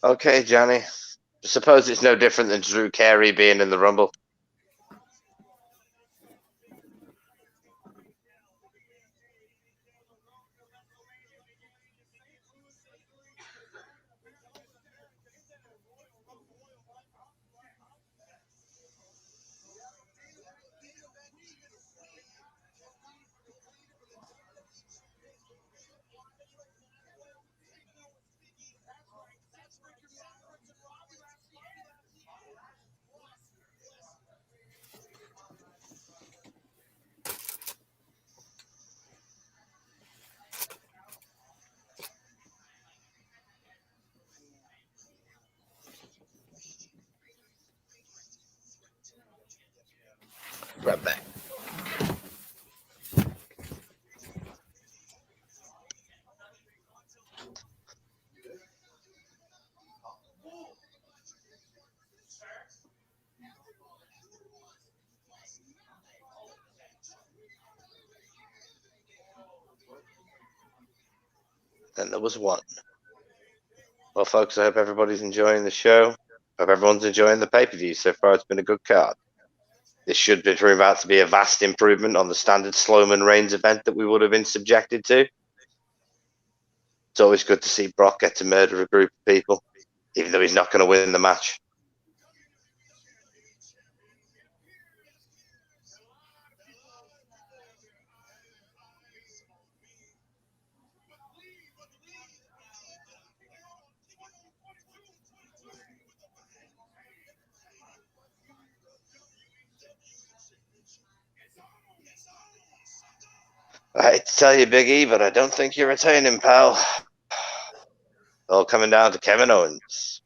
Okay, Johnny. Suppose it's no different than Drew Carey being in the Rumble. Right back. Then there was one. Well, folks, I hope everybody's enjoying the show. Hope everyone's enjoying the pay-per-view. So far, it's been a good card. This should be turning out to be a vast improvement on the standard Sloman Reigns event that we would have been subjected to. It's always good to see Brock get to murder a group of people, even though he's not going to win the match. I hate to tell you, Big E, but I don't think you're retaining, pal. All coming down to Kevin Owens.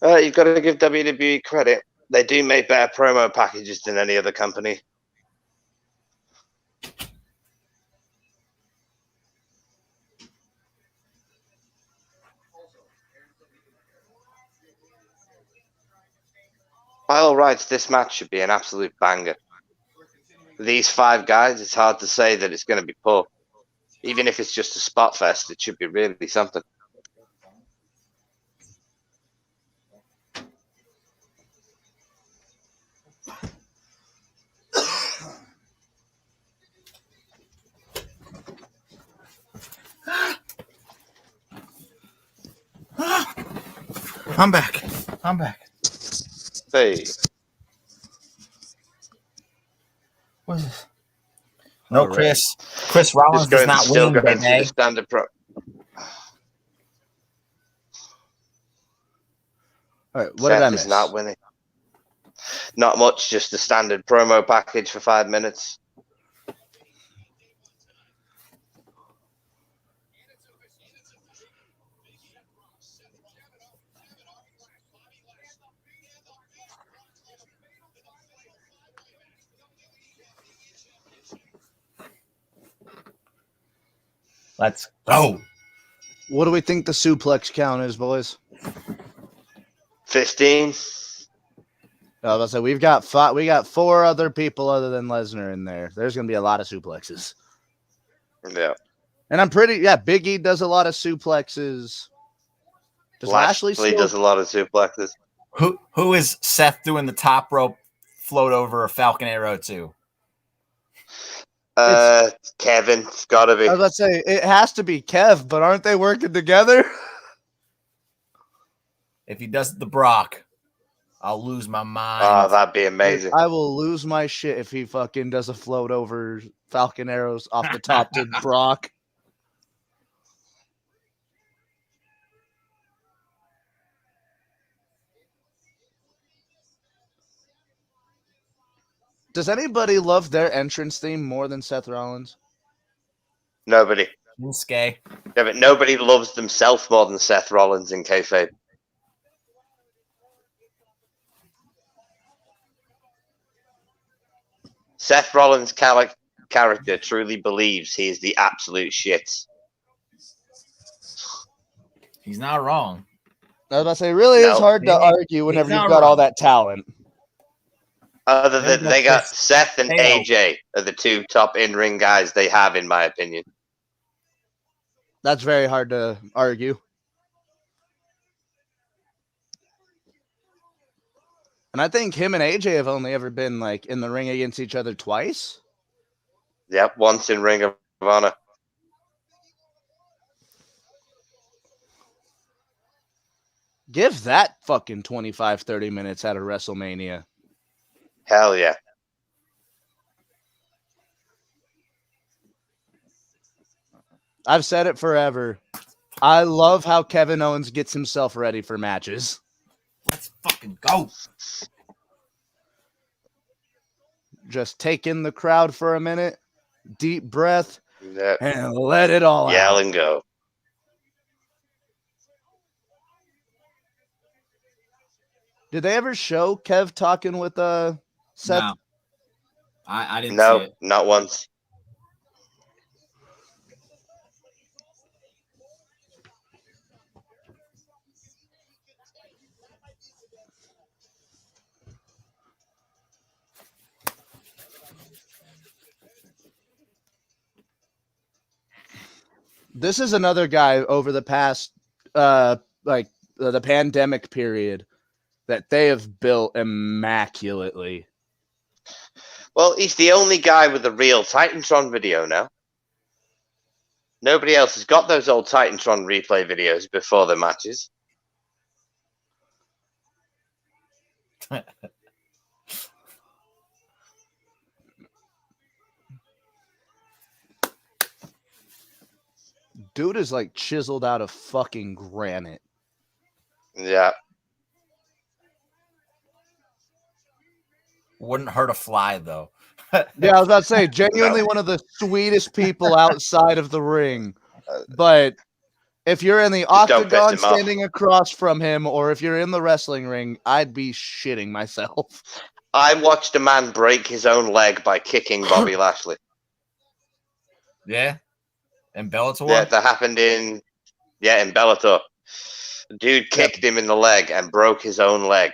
You've got to give WWE credit. They do make better promo packages than any other company. By all rights, this match should be an absolute banger. These 5 guys, it's hard to say that it's going to be poor. Even if it's just a spot fest, it should be really something. I'm back. Hey. What is this? No, All right. Chris Rollins does not still win, going through the baby. standard pro. All right, what did I Seth miss? is not winning. Not much, just the standard promo package for 5 minutes. Let's go. What do we think the suplex count is, boys? 15. I was about to say we got 4 other people other than Lesnar in there. There's gonna be a lot of suplexes. Yeah. And I'm Big E does a lot of suplexes. Does Lashley still? does a lot of suplexes. Who is Seth doing the top rope float over a Falcon Arrow to? Kevin, it's gotta be. I was about to say it has to be Kev, but aren't they working together? If he does the Brock, I'll lose my mind. Oh, that'd be amazing. I will lose my shit if he fucking does a float over Falcon Arrows off the top to Brock. Does anybody love their entrance theme more than Seth Rollins? Nobody. Shinsuke. Yeah, but nobody loves themselves more than Seth Rollins in kayfabe. Seth Rollins' character truly believes he is the absolute shit. He's not wrong. I was about to say, it really is hard to argue whenever you've got all that talent. Other than they got Seth and AJ are the 2 top in-ring guys they have, in my opinion. That's very hard to argue. And I think him and AJ have only ever been like in the ring against each other twice. Yep, once in Ring of Honor. Give that fucking 25, 30 minutes out of WrestleMania. Hell yeah. I've said it forever. I love how Kevin Owens gets himself ready for matches. Let's fucking go. Just take in the crowd for a minute, deep breath, Yep. and let it all Yell out. and go. Did they ever show Kev talking with Seth? No. I didn't see it. No, not once. This is another guy over the past the pandemic period that they have built immaculately. Well, he's the only guy with a real Titantron video now. Nobody else has got those old Titantron replay videos before the matches. Dude is like chiseled out of fucking granite. Yeah. Wouldn't hurt a fly though. Yeah, I was about to say, genuinely one of the sweetest people outside of the ring. But if you're in the octagon standing across from him, or if you're in the wrestling ring, I'd be shitting myself. I watched a man break his own leg by kicking Bobby Lashley. Yeah. In Bellator? Yeah, that happened in Bellator. Dude kicked him in the leg and broke his own leg.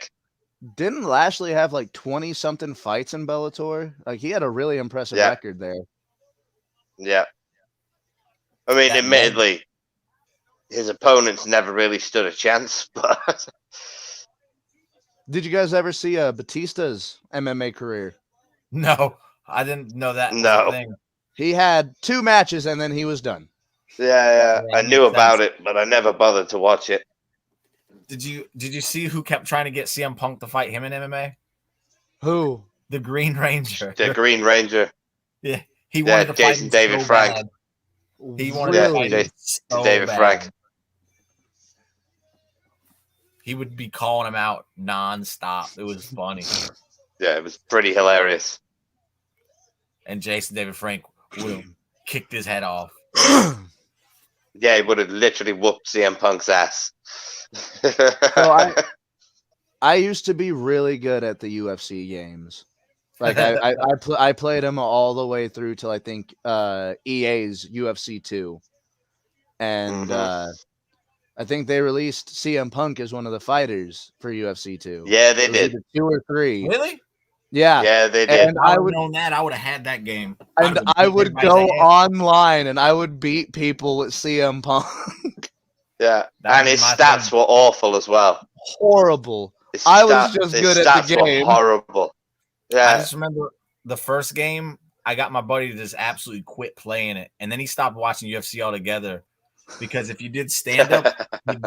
Didn't Lashley have like 20-something fights in Bellator? Like, he had a really impressive record there. Yeah. I mean, admittedly, his opponents never really stood a chance, but... Did you guys ever see Batista's MMA career? No, I didn't know that. No. Thing. He had 2 matches and then he was done. Yeah. I knew about it, but I never bothered to watch it. Did you see who kept trying to get CM Punk to fight him in MMA? Who? The Green Ranger. The Green Ranger. Yeah, he wanted to Jason fight David so Frank. Bad. He wanted to fight him so David bad. Frank. He would be calling him out nonstop. It was funny. Yeah, it was pretty hilarious. And Jason David Frank would have kicked his head off. Yeah, he would have literally whooped CM Punk's ass. So I used to be really good at the UFC games. Like I played them all the way through till I think EA's UFC 2, and I think they released CM Punk as one of the fighters for UFC 2. Yeah, they did. 2 or 3. Really? Yeah. Yeah, they did. And I would have known that. I would have had that game. And I would go online and I would beat people with CM Punk. Yeah, and his stats were awful as well. Horrible. I was just good at the game. Were horrible. Yeah. I just remember the first game, I got my buddy to just absolutely quit playing it. And then he stopped watching UFC altogether. Because if you did stand up,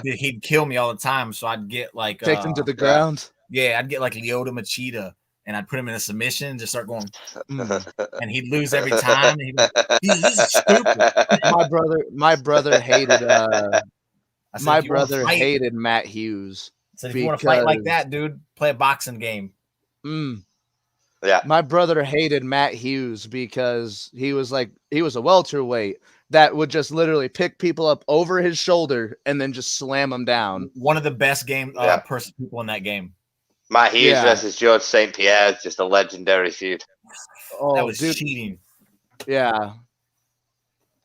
he'd kill me all the time. So I'd get like... Take him to the ground? Yeah, I'd get like Lyoto Machida. And I'd put him in a submission and just start going... and he'd lose every time. He's stupid. My brother hated... my brother hated Matt Hughes. So if you want to fight like that, dude, play a boxing game. Yeah. My brother hated Matt Hughes because he was a welterweight that would just literally pick people up over his shoulder and then just slam them down. One of the best people in that game. Matt Hughes versus George St. Pierre is just a legendary feud. Oh, that was cheating. Yeah.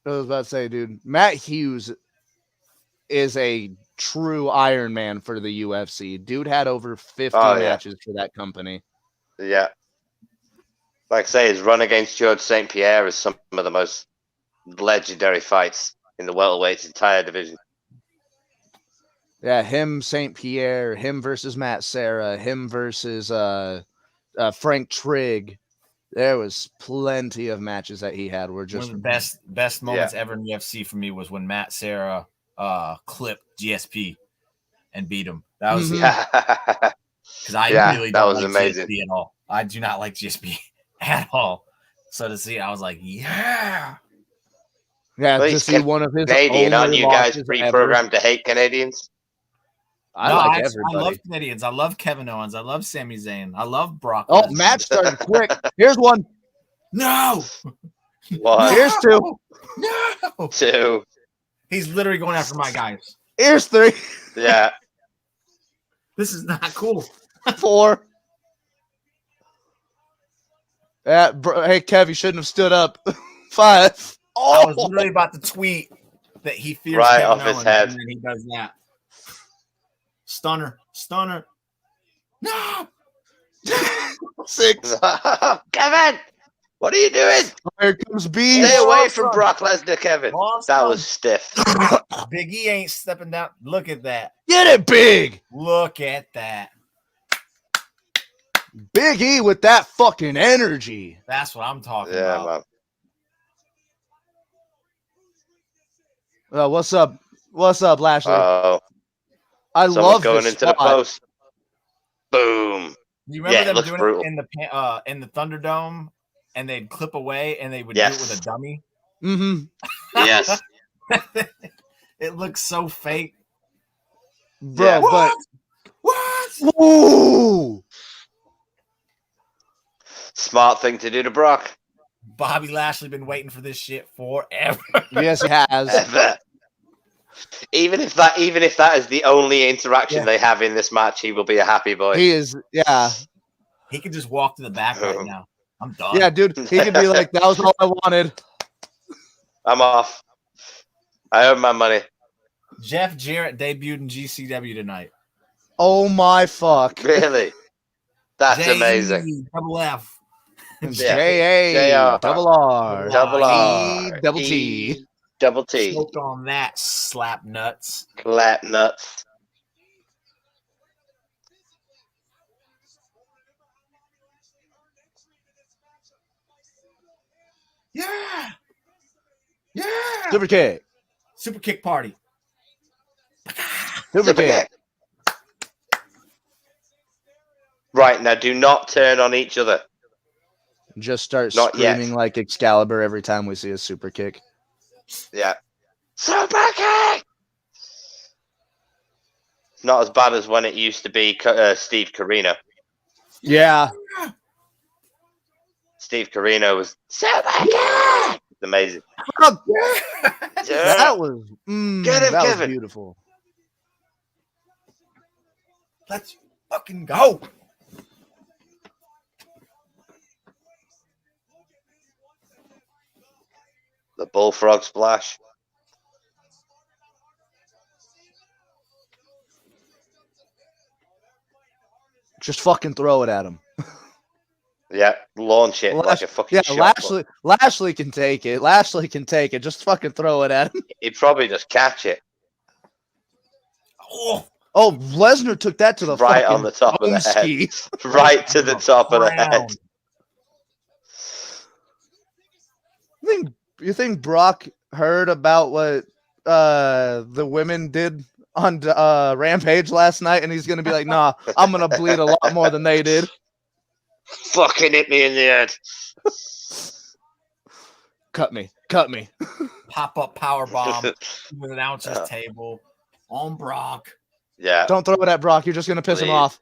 I was about to say, dude, Matt Hughes is a true Iron Man for the UFC. Dude had over 50 matches for that company. Yeah. Like I say, his run against George St. Pierre is some of the most legendary fights in the welterweight's entire division. Yeah, him, St. Pierre, him versus Matt Serra, him versus Frank Trigg. There was plenty of matches that he had were just one of the best moments ever in UFC for me was when Matt Serra clipped GSP and beat him. That was because I really don't like amazing. GSP at all. I do not like GSP at all. So to see it, I was like, yeah, well, to see one of his Canadian. Aren't you guys pre-programmed to hate Canadians? I like everybody. I love Canadians. I love Kevin Owens. I love Sami Zayn. I love Brock. Oh, match started quick. Here's one. No. One. Here's 2. No. 2. He's literally going after my guys. Here's 3. Yeah. This is not cool. 4. Yeah, hey, Kev, you shouldn't have stood up. 5. I was literally about to tweet that he fears right Kevin off Owens, his head. and then he does that. Stunner. No. 6. Kevin, what are you doing? Here comes B. Stay away from Brock Lesnar, Kevin. That was stiff. Big E ain't stepping down. Look at that. Get it, Big. Look at that. Big E with that fucking energy. That's what I'm talking about. Man. What's up? What's up, Lashley? Oh, I someone's love going this into the spot. post. Boom. You remember Yeah, it them looks doing brutal. it in the Thunderdome, and they'd clip away, and they would do it with a dummy? Mm-hmm. Yes. It looks so fake. Bro, Yeah. but What? ooh, Smart thing to do to Brock. Bobby Lashley been waiting for this shit forever. yes, he has. Ever. Even if that is the only interaction they have in this match, he will be a happy boy. He is, yeah. He could just walk to the back right now. I'm done. Yeah, dude, he could be like, that was all I wanted. I'm off. I earned my money. Jeff Jarrett debuted in GCW tonight. Oh my fuck. Really? That's J-E, amazing. Double F. J-A, double R, Double E, R, double E, T. Double T. Choked on that, slap nuts. Clap nuts. Yeah. Yeah. Super kick. Super kick party. Super kick. Right, now do not turn on each other. Just start Not yet. screaming like Excalibur every time we see a super kick. Yeah. Super kick! Not as bad as when it used to be Steve Corino. Yeah. Steve Corino was super kick! It's amazing. That Yeah. was, Get him, that was Kevin. beautiful. Let's fucking go. The bullfrog splash. Just fucking throw it at him. Yeah, launch it like a fucking Yeah, shot. Lashley can take it. Lashley can take it. Just fucking throw it at him. He'd probably just catch it Oh, Lesnar took that to the right fucking on the top of the head. ski. Right to the top of the head. You think Brock heard about what the women did on Rampage last night, and he's gonna be like, "Nah, I'm gonna bleed a lot more than they did." Fucking hit me in the head. Cut me. pop up power bomb with an announcer's table on Brock. Yeah. Don't throw it at Brock. You're just gonna piss him Please. off.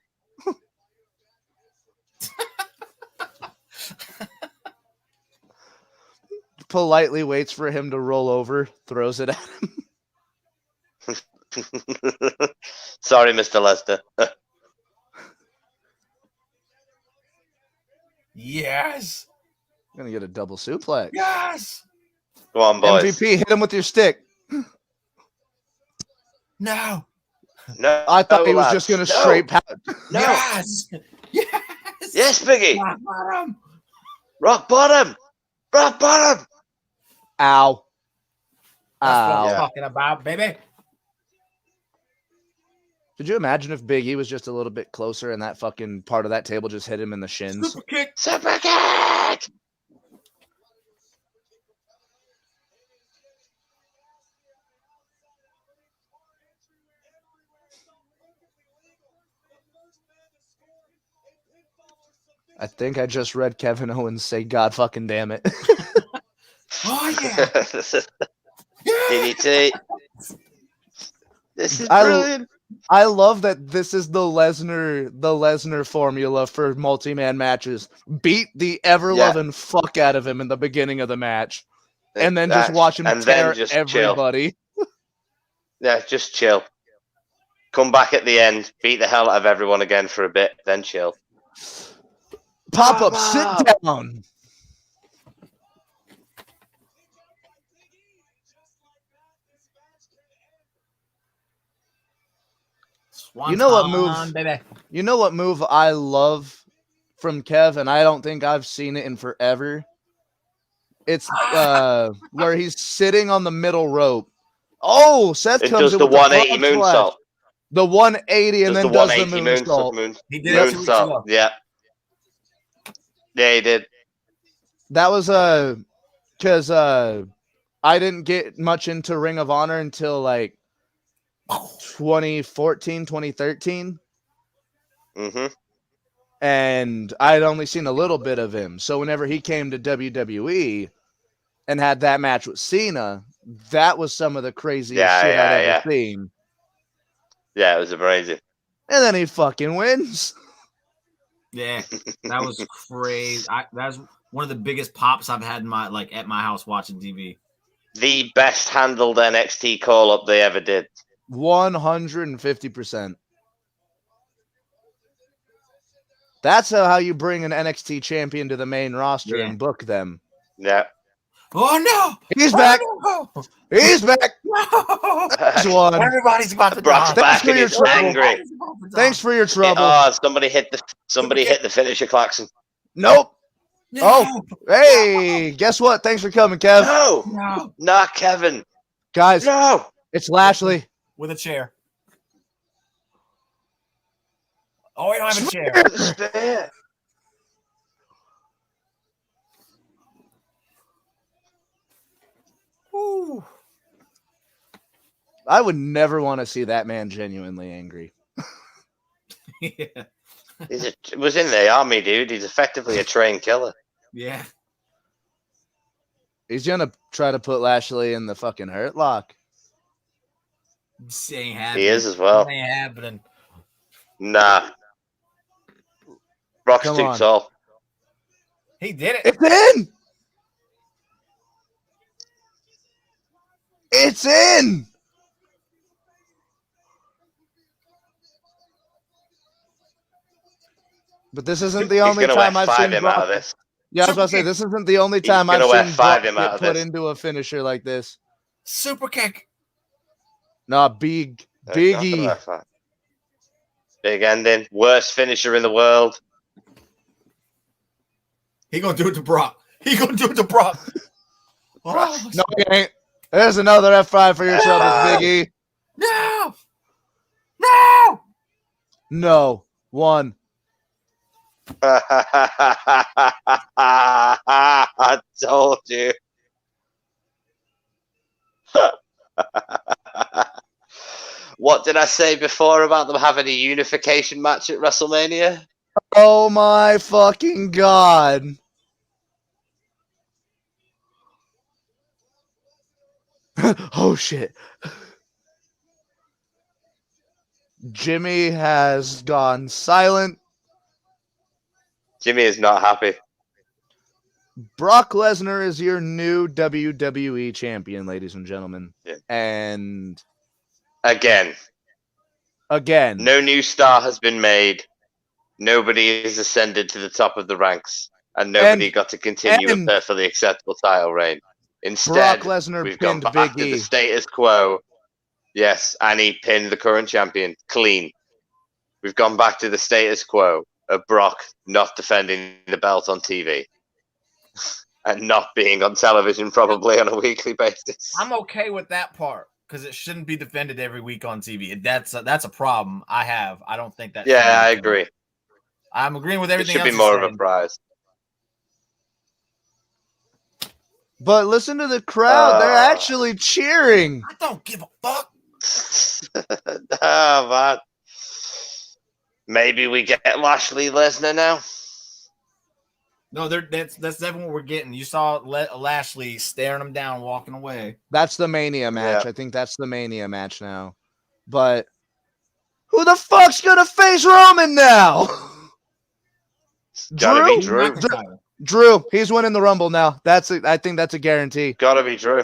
Politely waits for him to roll over, throws it at him. Sorry, Mr. Lester. Yes. Gonna get a double suplex. Yes. Go on, boys. MVP, hit him with your stick. No. No, I thought he was lads. just gonna No. straight pat. No. Yes. Yes. Yes, Biggie. Rock bottom. Rock bottom. Rock bottom. Ow. That's what I'm Ow. talking about, baby. Could you imagine if Big E was just a little bit closer and that fucking part of that table just hit him in the shins? Super kick. Super kick. I think I just read Kevin Owens say, "God fucking damn it." Oh yeah. DDT. This is I- brilliant. I love that this is the Lesnar formula for multi-man matches. Beat the ever-loving fuck out of him in the beginning of the match, and then just watch him and tear then just chill. everybody. Yeah, just chill. Come back at the end, beat the hell out of everyone again for a bit, then chill. Pop up, Wow. sit down. You know what move? Baby. You know what move I love from Kev, and I don't think I've seen it in forever. It's where he's sitting on the middle rope. Oh, Seth It comes does in the with the 180 frog moonsault. splash. The 180 and then does the moonsault. moonsault. He did it 2 weeks ago. Moonsault. Yeah. Yeah, he did. That was because I didn't get much into Ring of Honor until like 2014, 2013. Mm-hmm. And I had only seen a little bit of him. So whenever he came to WWE and had that match with Cena, that was some of the craziest shit I'd ever seen. Yeah, it was amazing. And then he fucking wins. Yeah, that was crazy. That's one of the biggest pops I've had in my at my house watching TV. The best handled NXT call up they ever did. 150%. That's how you bring an NXT champion to the main roster and book them. Yeah. Oh no! He's back. No! He's back. No! One. Everybody's about to Brock's die. back and he's angry. Thanks for your trouble. Oh, somebody hit the finisher klaxon. Nope. No! Oh, hey, guess what? Thanks for coming, Kev. No, not Kevin. Guys, No, it's Lashley. With a chair. Oh, we don't have a chair. Spare. Ooh. I would never want to see that man genuinely angry. Yeah. Was in the army, dude. He's effectively a trained killer. Yeah. He's gonna try to put Lashley in the fucking hurt lock. This ain't happening. He is as well. This ain't happening. Nah. Brock's Come too on. tall. He did it. It's in. It's in. But this isn't the only time I've seen him Brock. out of this. Yeah, I was about to say this isn't the only time He's I've gonna seen F5 Brock him out get of put this. into a finisher like this. Super kick. Nah, Big E. Big ending. Worst finisher in the world. He gonna do it to Brock. He gonna do it to Brock. Oh, No, he ain't. There's another F5 for your troubles, Big E. no. No. No. One. I told you. What did I say before about them having a unification match at WrestleMania? Oh my fucking god. Oh shit. Jimmy has gone silent. Jimmy is not happy. Brock Lesnar is your new WWE champion, ladies and gentlemen. Yeah. And Again, no new star has been made. Nobody has ascended to the top of the ranks, and nobody got to continue a perfectly acceptable title reign. Instead, Brock Lesnar we've gone pinned back Big to E. the status quo. Yes, and he pinned the current champion clean. We've gone back to the status quo of Brock not defending the belt on TV and not being on television probably on a weekly basis. I'm okay with that part because it shouldn't be defended every week on TV. That's a problem I have. I don't think that. Yeah, I agree. I'm agreeing with It everything. should be more of a prize. But listen to the crowd. They're actually cheering. I don't give a fuck. Oh, man. Maybe we get Lashley Lesnar now. No, that's definitely what we're getting. You saw Lashley staring him down, walking away. That's the Mania match. Yeah. I think that's the Mania match now. But who the fuck's gonna face Roman now? Gotta be Drew. Drew, he's winning the Rumble now. I think that's a guarantee. Gotta be Drew.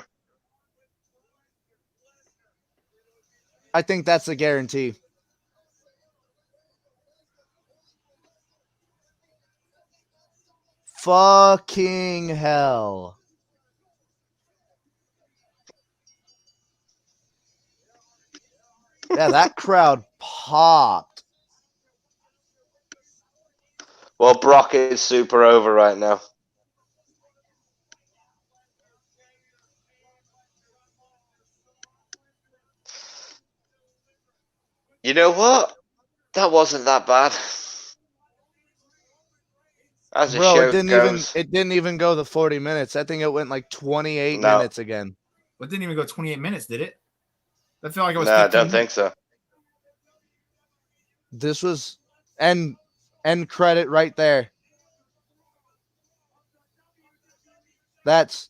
I think that's a guarantee. Fucking hell. Yeah, that crowd popped. Well, Brock is super over right now. You know what? That wasn't that bad. As a Bro, show it goes, didn't even go the 40 minutes. I think it went like 28 No. minutes again. It didn't even go 28 minutes, did it? I feel like it was. no, I 15 don't think so. This was end credit right there. That's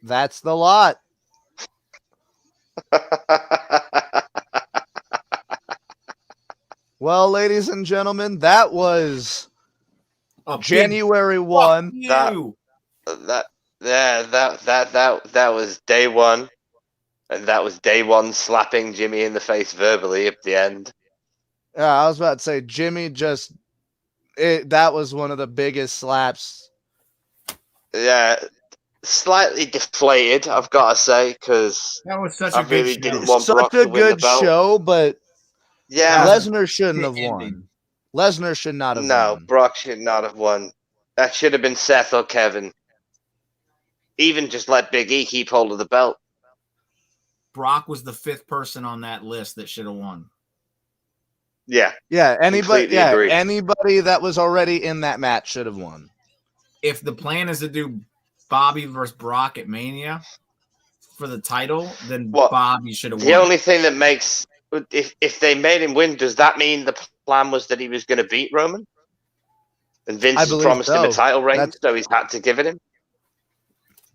the lot. Well, ladies and gentlemen, that was January 1. You. that was day one, and that was day one slapping Jimmy in the face verbally at the end. Yeah, I was about to say Jimmy that was one of the biggest slaps. Yeah, slightly deflated, I've got to say, because That was such I a good really show. didn't want Such Brock a to win the good belt. show, but Yeah, Lesnar shouldn't have ending. won. Lesnar should not have no, won. Brock should not have won. That should have been Seth or Kevin. Even just let Big E keep hold of the belt. Brock was the 5th person on that list that should have won. Yeah. Yeah, Completely agree. anybody that was already in that match should have won. If the plan is to do Bobby versus Brock at Mania for the title, then Bobby should have won. The only thing that makes if they made him win, does that mean the plan was that he was going to beat Roman? And Vince has promised him a title reign, so he's had to give it him?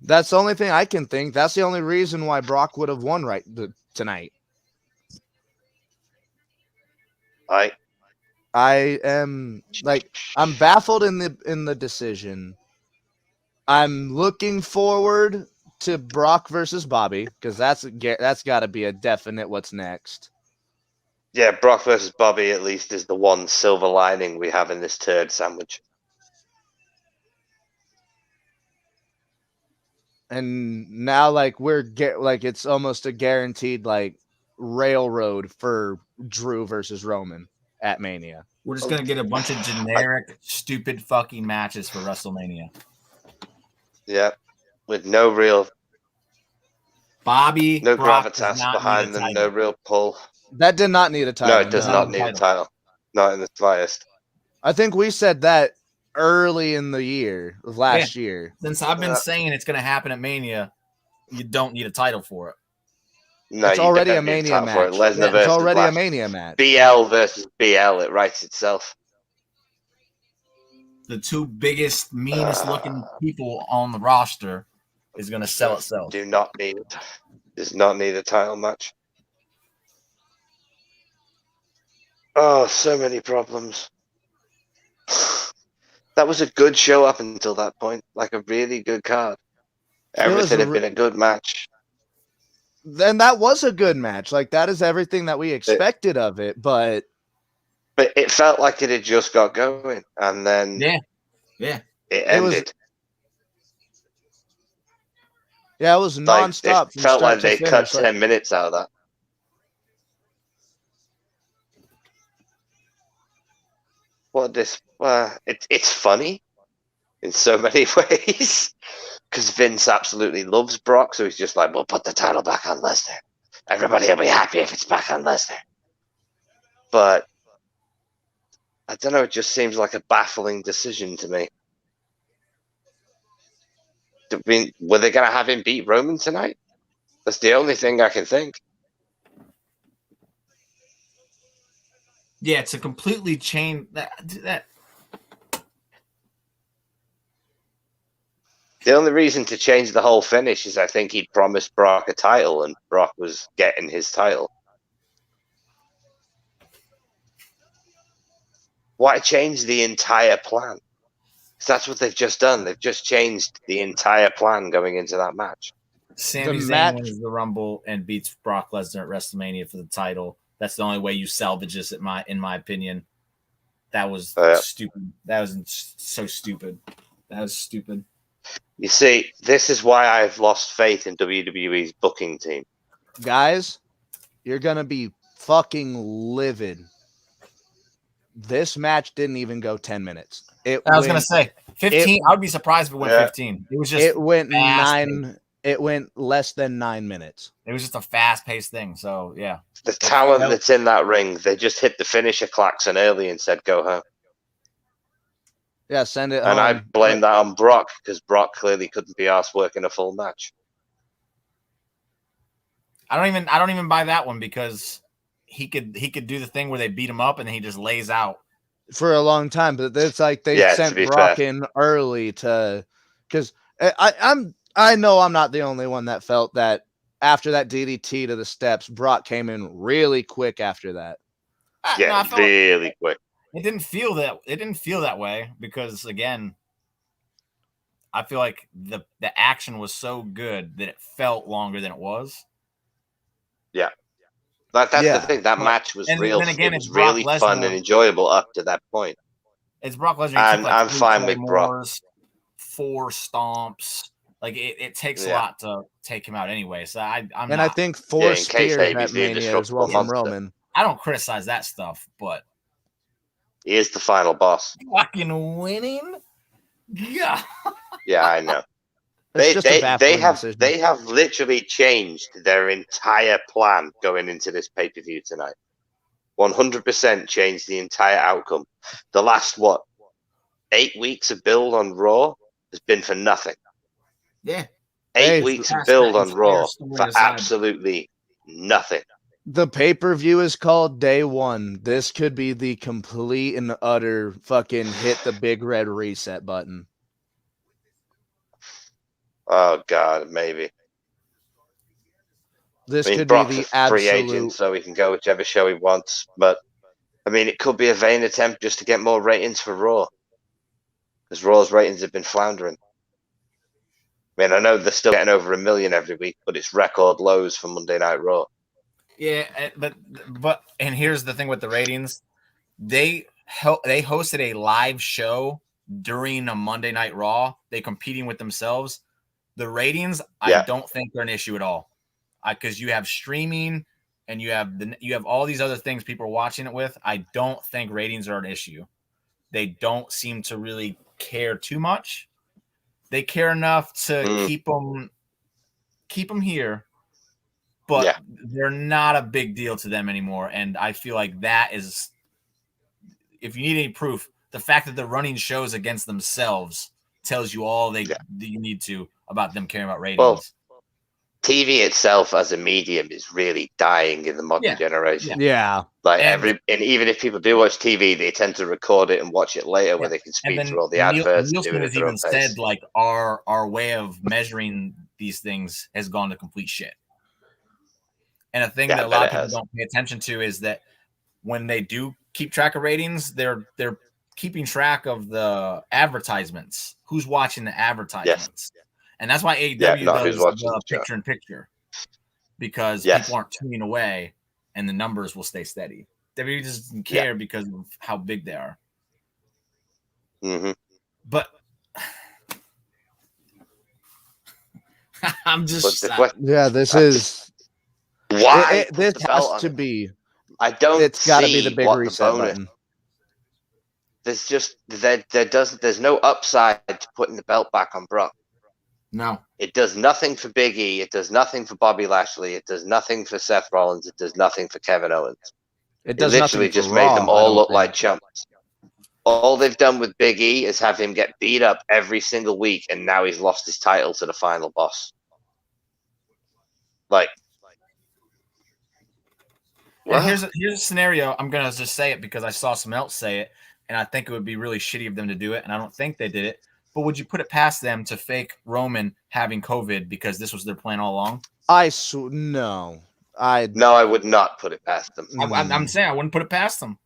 That's the only thing I can think. That's the only reason why Brock would have won tonight. I am I'm baffled in the decision. I'm looking forward to Brock versus Bobby because that's got to be a definite what's next. Yeah, Brock versus Bobby at least is the one silver lining we have in this turd sandwich. And now it's almost a guaranteed railroad for Drew versus Roman at Mania. We're just going to get a bunch of generic, stupid fucking matches for WrestleMania. Yeah, with no real Bobby, no Brock gravitas behind them, no real pull. That did not need a title. No, it does not need a title. Not in the slightest. I think we said that early in the year of last year. Since I've been saying it's going to happen at Mania, you don't need a title for it. No, it's already a Mania match. It's already a Mania match. BL versus BL, it writes itself. The 2 biggest, meanest looking people on the roster is going to sell itself. Does not need a title match. Oh, so many problems. That was a good show up until that point. Like a really good card. Everything had been a good match. Then that was a good match. That is everything that we expected of it, but it felt like it had just got going, and then it ended. It was nonstop. It felt like they cut 10 minutes out of that. It's funny in so many ways because Vince absolutely loves Brock, so he's just like, we'll put the title back on Lesnar. Everybody will be happy if it's back on Lesnar. But I don't know, it just seems like a baffling decision to me. Were they going to have him beat Roman tonight? That's the only thing I can think. Yeah, it's a completely change. That The only reason to change the whole finish is I think he'd promised Brock a title, and Brock was getting his title. Why change the entire plan? Because that's what they've just done. They've just changed the entire plan going into that match. Sami Zayn wins the Rumble and beats Brock Lesnar at WrestleMania for the title. That's the only way you salvage this, in my opinion. That was stupid. That was so stupid. That was stupid. You see, this is why I've lost faith in WWE's booking team. Guys, you're going to be fucking livid. This match didn't even go 10 minutes. I was going to say 15. I would be surprised if it went 15. It was just it went It went less than 9 minutes. It was just a fast-paced thing. So yeah, the talent that's in that ring, they just hit the finisher klaxon early and said, "Go home." Yeah, send it And I home. blame that on Brock because Brock clearly couldn't be arsed working a full match. I don't even buy that one because he could do the thing where they beat him up and then he just lays out for a long time. But it's like they Yeah, to sent be Brock fair. in early because I know I'm not the only one that felt that after that DDT to the steps, Brock came in really quick after that. Yeah, no, I felt really quick. it didn't feel that way because again, I feel like the action was so good that it felt longer than it was. Yeah. That's Yeah. the thing. That match was and real. then again, It it's was Brock really Lesnar. fun and enjoyable up to that point. It's Brock Lesnar. He And took like I'm 3 fine with Brock. claymores, 4 stomps. Like it takes a Yeah. lot to take him out anyway. So I think 4 in case spears he's at the Mania as well indestructible from monster. Roman. I don't criticize that stuff, but He is the final boss. fucking winning, yeah. Yeah, I know. It's just a baffling have decision. they have literally changed their entire plan going into this pay-per-view tonight. 100% changed the entire outcome. The last 8 weeks of build on Raw has been for nothing. Yeah. 8 weeks of build on Raw for aside. absolutely nothing. The pay-per-view is called Day 1. This could be the complete and utter fucking hit the big red reset button. Oh God, maybe. This I mean, could Brock's be a the free agent, absolute. so he can go whichever show he wants. But I mean, it could be a vain attempt just to get more ratings for Raw, because Raw's ratings have been floundering. I mean, I know they're still getting over 1 million every week, but it's record lows for Monday Night Raw. Yeah, but and here's the thing with the ratings. They hosted a live show during a Monday Night Raw. They competing with themselves. The ratings, Yeah. I don't think they're an issue at all, because you have streaming and you have all these other things people are watching it with. I don't think ratings are an issue. They don't seem to really care too much. They care enough to keep them here, but they're not a big deal to them anymore. And I feel like that is, if you need any proof, the fact that they're running shows against themselves tells you all that you need to about them caring about ratings. Well, TV itself as a medium is really dying in the modern generation. Yeah. Like and even if people do watch TV, they tend to record it and watch it later where they can speed through all the adverts. Nielsen has even said like our way of measuring these things has gone to complete shit. And a thing that a lot of people don't pay attention to is that when they do keep track of ratings, they're keeping track of the advertisements. Who's watching the advertisements? Yes. And that's why AEW does the picture-in-picture, because people aren't tuning away and the numbers will stay steady. WWE doesn't care because of how big they are. Mm-hmm. But I'm just this is why this has to be. I don't. It's got to be the big reset button. There's just there's no upside to putting the belt back on Brock. No, it does nothing for Big E. It does nothing for Bobby Lashley. It does nothing for Seth Rollins. It does nothing for Kevin Owens. It does literally just made them all look like chumps. All they've done with Big E is have him get beat up every single week, and now he's lost his title to the final boss. Like, and here's a scenario. I'm gonna just say it because I saw someone else say it, and I think it would be really shitty of them to do it, and I don't think they did it. But would you put it past them to fake Roman having COVID because this was their plan all along? No, I would not put it past them. I'm saying I wouldn't put it past them.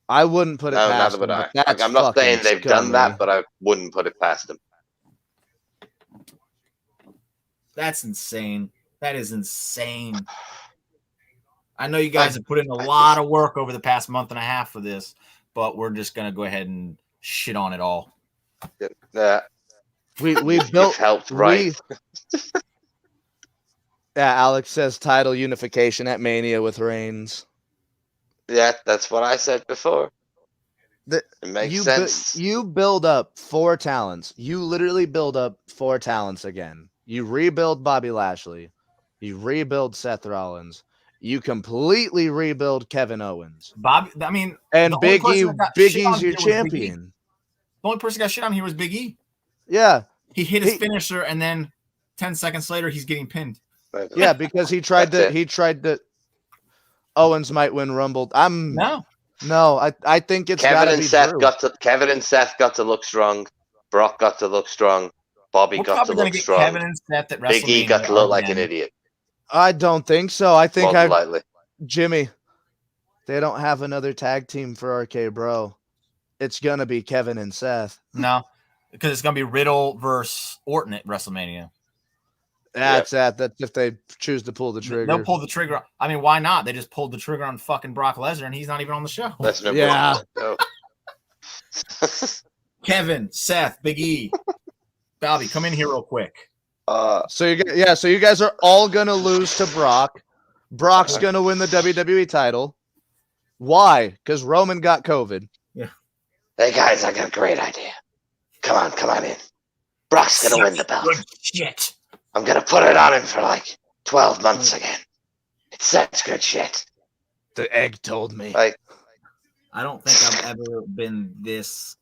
I wouldn't put it past them. Neither would I. I'm not saying they've done that, but I wouldn't put it past them. That's insane. That is insane. I know you guys have put in a lot of work over the past month and a half for this, but we're just gonna go ahead and shit on it all. We built helped right. Alex says title unification at Mania with Reigns. Yeah, that's what I said before. It makes sense. You build up 4 talents. You literally build up 4 talents again. You rebuild Bobby Lashley. You rebuild Seth Rollins. You completely rebuild Kevin Owens. And Big E's your champion. The only person that got shit on here was Big E. Yeah. He hit his finisher, and then 10 seconds later, he's getting pinned. Yeah, because he tried to. Owens might win Rumble. No. I think it's Kevin gotta and be Seth Drew. Kevin and Seth got to look strong. Brock got to look strong. Bobby We're got to look strong. Kevin and Seth at Big E WrestleMania got to look like an idiot. I don't think so. I think Lightly. Jimmy. They don't have another tag team for RK Bro. It's gonna be Kevin and Seth. No, because it's gonna be Riddle versus Orton at WrestleMania. That's if they choose to pull the trigger. They'll pull the trigger. I mean, why not? They just pulled the trigger on fucking Brock Lesnar, and he's not even on the show. Yeah. Kevin, Seth, Big E, Bobby, come in here real quick. So you guys are all gonna lose to Brock. Brock's gonna win the WWE title. Why? Because Roman got COVID. Yeah. Hey guys, I got a great idea. Come on in. Brock's gonna win the belt. Good shit. I'm gonna put it on him for like 12 months again. It's such good shit. The egg told me. Like, I don't think I've ever been this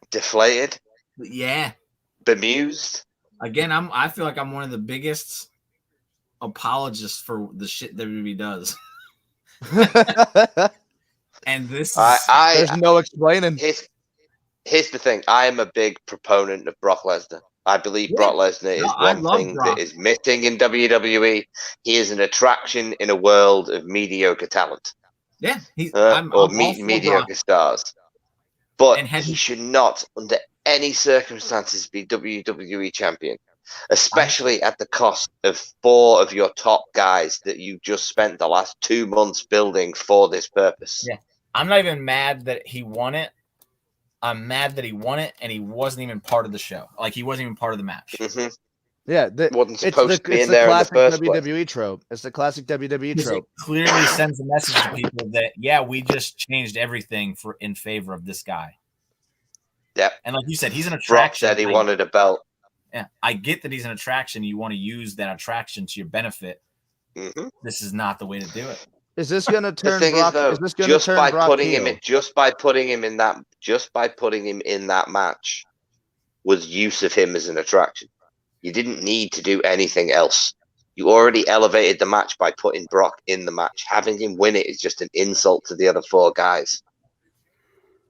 deflated. Yeah. Bemused. Again, I feel like I'm one of the biggest apologists for the shit WWE does. And this there's no explaining. Here's the thing. I am a big proponent of Brock Lesnar. I believe Brock Lesnar is one thing that is missing in WWE. He is an attraction in a world of mediocre talent. Yeah. Mediocre stars. But he should not, under any circumstances, be WWE champion. Especially at the cost of 4 of your top guys that you just spent the last 2 months building for this purpose. Yeah. I'm not even mad that he won it. I'm mad that he won it and he wasn't even part of the show. Like, he wasn't even part of the match. Mm-hmm. Yeah, wasn't supposed to be in there in the first WWE place. trope. It's the classic WWE trope. It clearly sends a message to people that, we just changed everything in favor of this guy. Yeah. And like you said, he's an attraction. Brock said he wanted a belt. Yeah, I get that he's an attraction. You want to use that attraction to your benefit. Mm-hmm. This is not the way to do it. Is this going to turn Brock? Just by putting him in that match was use of him as an attraction. You didn't need to do anything else. You already elevated the match by putting Brock in the match. Having him win it is just an insult to the other 4 guys.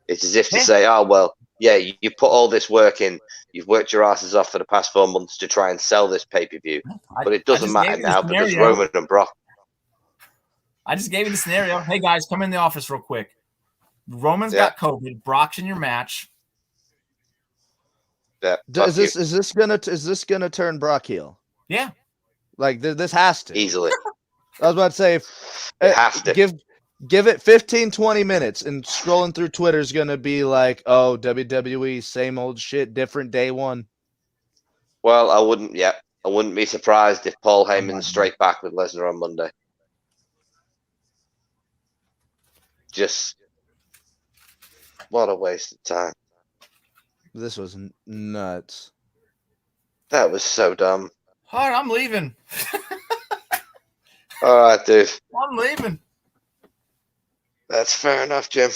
It's as if to say, oh, well, yeah, you put all this work in. You've worked your asses off for the past 4 months to try and sell this pay-per-view. But it doesn't matter now because Roman and Brock. I just gave you the scenario. Hey, guys, come in the office real quick. Roman's got COVID. Brock's in your match. Yeah. Is this gonna turn Brock heel? Yeah. Like this has to. Easily. I was about to say, it has to. Give it 15-20 minutes, and scrolling through Twitter is gonna be like, oh, WWE, same old shit, different day one. Well, I wouldn't be surprised if Paul Heyman's straight back with Lesnar on Monday. Just what a waste of time. This was nuts. That was so dumb. All right, I'm leaving. All right, dude. I'm leaving. That's fair enough, Jim.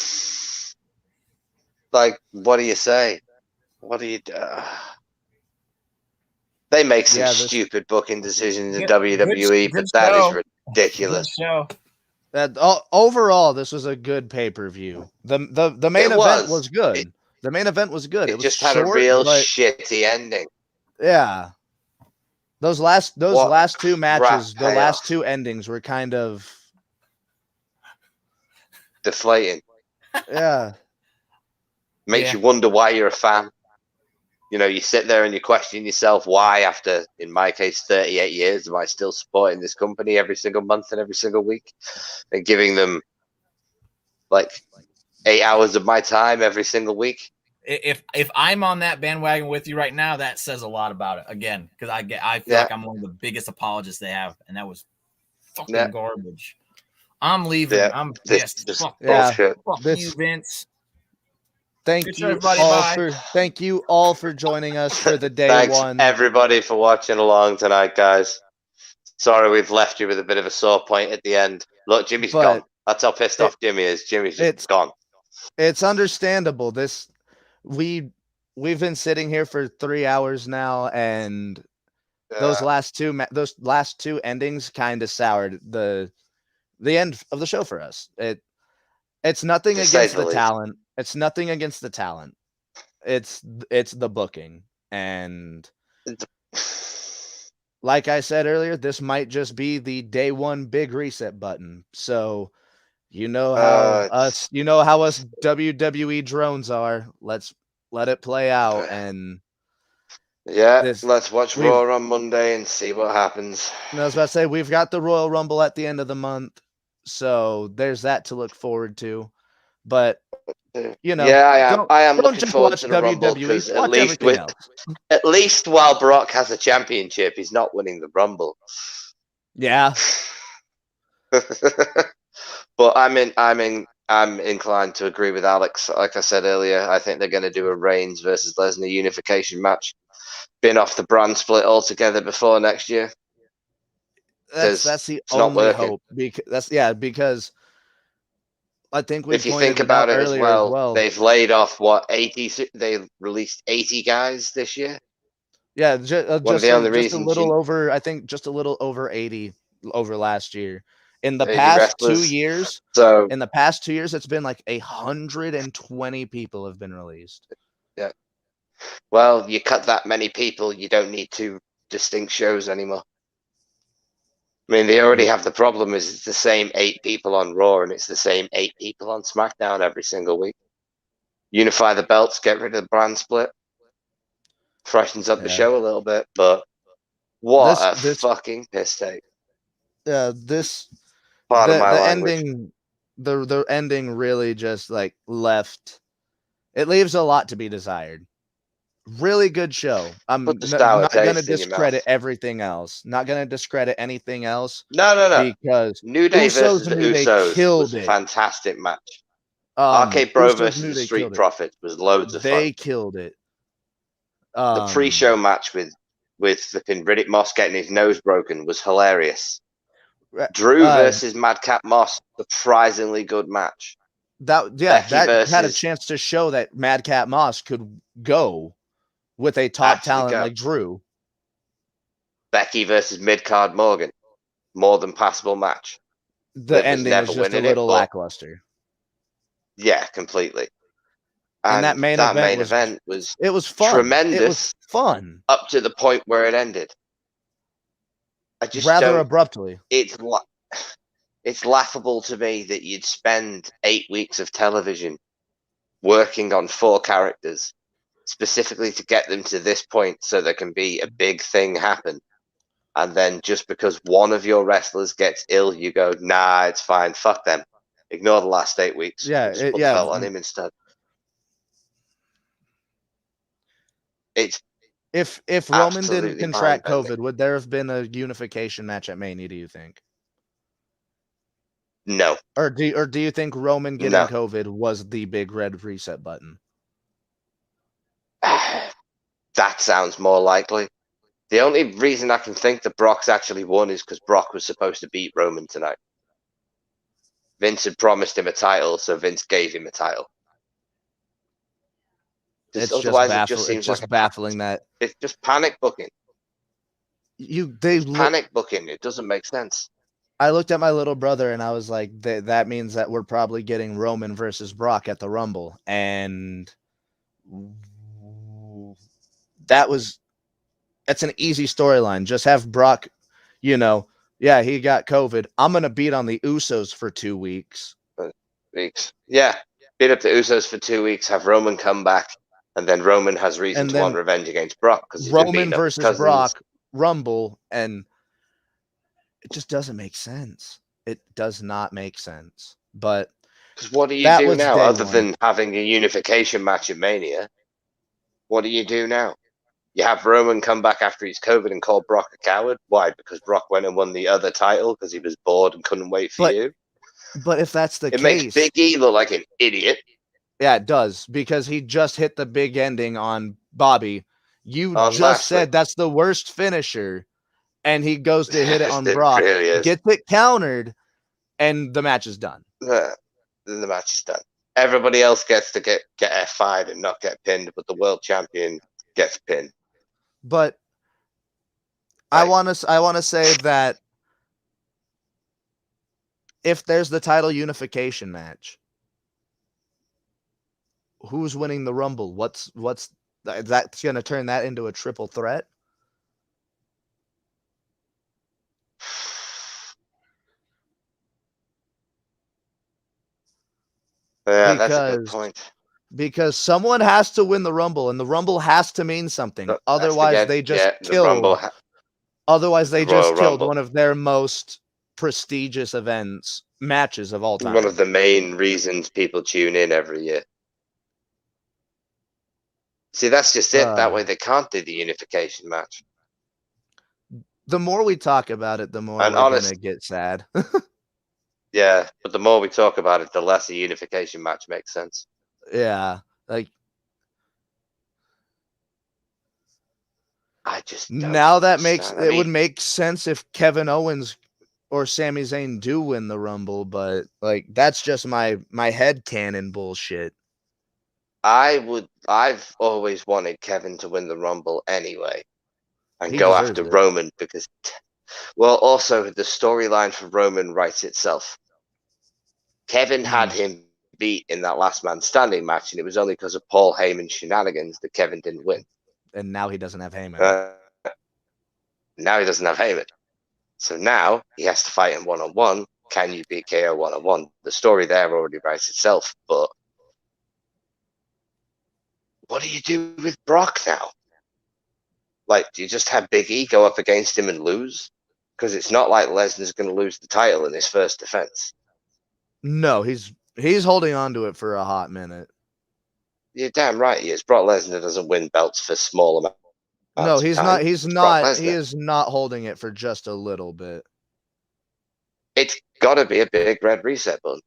Like, what do you say? What do you do? They make some stupid booking decisions in WWE, but that is ridiculous. That overall, this was a good pay-per-view. The main event was good. The main event was good. It was just had a real shitty ending. Yeah. Those last 2 matches, the last 2 endings were kind of deflating. Yeah. Makes you wonder why you're a fan. You know, you sit there and you question yourself why, after, in my case, 38 years, am I still supporting this company every single month and every single week and giving them like 8 hours of my time every single week? If I'm on that bandwagon with you right now, that says a lot about it. Again, because I feel like I'm one of the biggest apologists they have, and that was fucking garbage. I'm leaving. I'm pissed. Fuck you, Vince. Thank you all for joining us for the day Thanks, one. Everybody, for watching along tonight, guys. Sorry we've left you with a bit of a sore point at the end. Look, Jimmy's gone. That's how pissed off Jimmy is. Jimmy's just gone. It's understandable. we've been sitting here for 3 hours now, and those last two endings kind of soured the end of the show for us. It's nothing against the talent. It's nothing against the talent. It's the booking. And like I said earlier, this might just be the day one big reset button. So you know how us WWE drones are. Let's let it play out. And let's watch Raw on Monday and see what happens. I was about to say, we've got the Royal Rumble at the end of the month, so there's that to look forward to. But you know, I am looking forward to the Rumble, because at least while Brock has a championship, he's not winning the Rumble. Yeah. But I'm inclined to agree with Alex. Like I said earlier, I think they're going to do a Reigns versus Lesnar unification match. Been off the brand split altogether before next year. That's the only hope. Because I think if you think about it as well, they've laid off 80. They released 80 guys this year. Yeah, just a little over. I think just a little over 80 over last year. In the past 2 years, it's been like 120 people have been released. Yeah. Well, you cut that many people, you don't need 2 distinct shows anymore. I mean, they already have the problem is it's the same 8 people on Raw and it's the same 8 people on SmackDown every single week. Unify the belts, get rid of the brand split, freshens up the show a little bit, but what a fucking piss take. Yeah, the ending really just like left. It leaves a lot to be desired. Really good show. I'm not going to discredit everything else. Not going to discredit anything else. No. Because New Day versus the Usos was a fantastic match. Arcade Bro versus the Street Profits was loads of fun. They killed it. The pre-show match with flipping Riddick Moss getting his nose broken was hilarious. Drew versus Madcap Moss, surprisingly good match. That had a chance to show that Madcap Moss could go with a top talent like Drew. Becky versus Midcard Morgan, more than passable match. The ending was just a little lackluster. Yeah, completely. And that main event was fun. Tremendous. It was fun up to the point where it ended. I just abruptly. It's laughable to me that you'd spend 8 weeks of television working on 4 characters specifically to get them to this point so there can be a big thing happen. And then just because one of your wrestlers gets ill, you go, nah, it's fine. Fuck them. Ignore the last 8 weeks. Yeah. Just put the belt on him instead. If Roman didn't contract COVID, would there have been a unification match at Mania, do you think? No. Or do you think Roman getting COVID was the big red reset button? That sounds more likely. The only reason I can think that Brock's actually won is because Brock was supposed to beat Roman tonight. Vince had promised him a title, so Vince gave him a title. It's just baffling that it's just panic booking. Panic booking. It doesn't make sense. I looked at my little brother and I was like, that means that we're probably getting Roman versus Brock at the Rumble, and that's an easy storyline. Just have Brock, he got COVID. I'm gonna beat on the Usos for 2 weeks. Yeah, beat up the Usos for 2 weeks. Have Roman come back. And then Roman has reason to want revenge against Brock because Roman versus Brock Rumble, and it just doesn't make sense. It does not make sense. But because what do you do now other than having a unification match at Mania? What do you do now? You have Roman come back after he's COVID and call Brock a coward. Why? Because Brock went and won the other title because he was bored and couldn't wait for you. But if that's the case, it makes Big E look like an idiot. Yeah, it does, because he just hit the big ending on Bobby. You just said that's the worst finisher, and he goes to hit it on Brock, really gets it countered, and the match is done. The match is done. Everybody else gets to get F5'd and not get pinned, but the world champion gets pinned. But I want to say that if there's the title unification match, who's winning the Rumble? What's that's going to turn that into a triple threat? Yeah, that's a good point. Because someone has to win the Rumble, and the Rumble has to mean something. Otherwise, they just killed. Otherwise, they just killed one of their most prestigious matches of all time. One of the main reasons people tune in every year. See, that's just it. That way they can't do the unification match. The more we talk about it, the more we're going to get sad. Yeah, but the more we talk about it, the less a unification match makes sense. Yeah, like I just now that would make sense if Kevin Owens or Sami Zayn do win the Rumble, but like that's just my headcanon bullshit. I've always wanted Kevin to win the Rumble anyway and go after Roman because, well, also the storyline for Roman writes itself. Kevin had him beat in that last man standing match, and it was only because of Paul Heyman's shenanigans that Kevin didn't win. And now he doesn't have Heyman. Now he doesn't have Heyman. So now he has to fight him one-on-one. Can you beat KO one-on-one? The story there already writes itself, but what do you do with Brock now? Like, do you just have Big E go up against him and lose? Because it's not like Lesnar's going to lose the title in his first defense. No, he's holding on to it for a hot minute. You're damn right he is. Brock Lesnar doesn't win belts for small amounts. No, he's not. He's not. He is not holding it for just a little bit. It's got to be a big red reset button.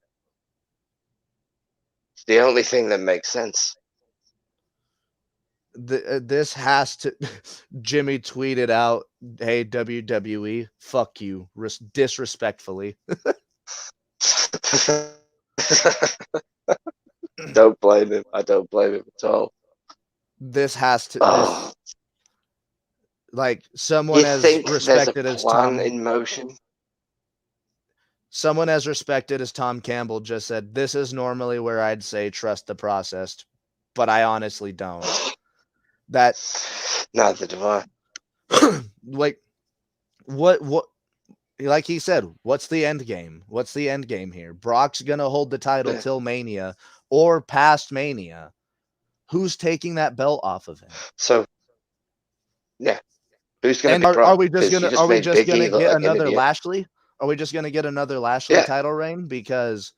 It's the only thing that makes sense. This has to. Jimmy tweeted out, "Hey WWE, fuck you," disrespectfully. Don't blame him. I don't blame him at all. This has to. Like someone as respected as Tom in motion. Someone as respected as Tom Campbell just said, "This is normally where I'd say trust the process, but I honestly don't." That neither do I. Like what? Like he said, what's the end game? What's the end game here? Brock's gonna hold the title till Mania or past Mania. Who's taking that belt off of him? So, yeah. Who's going to? Are we just gonna get another Lashley? Are we just gonna get another Lashley title reign? Because,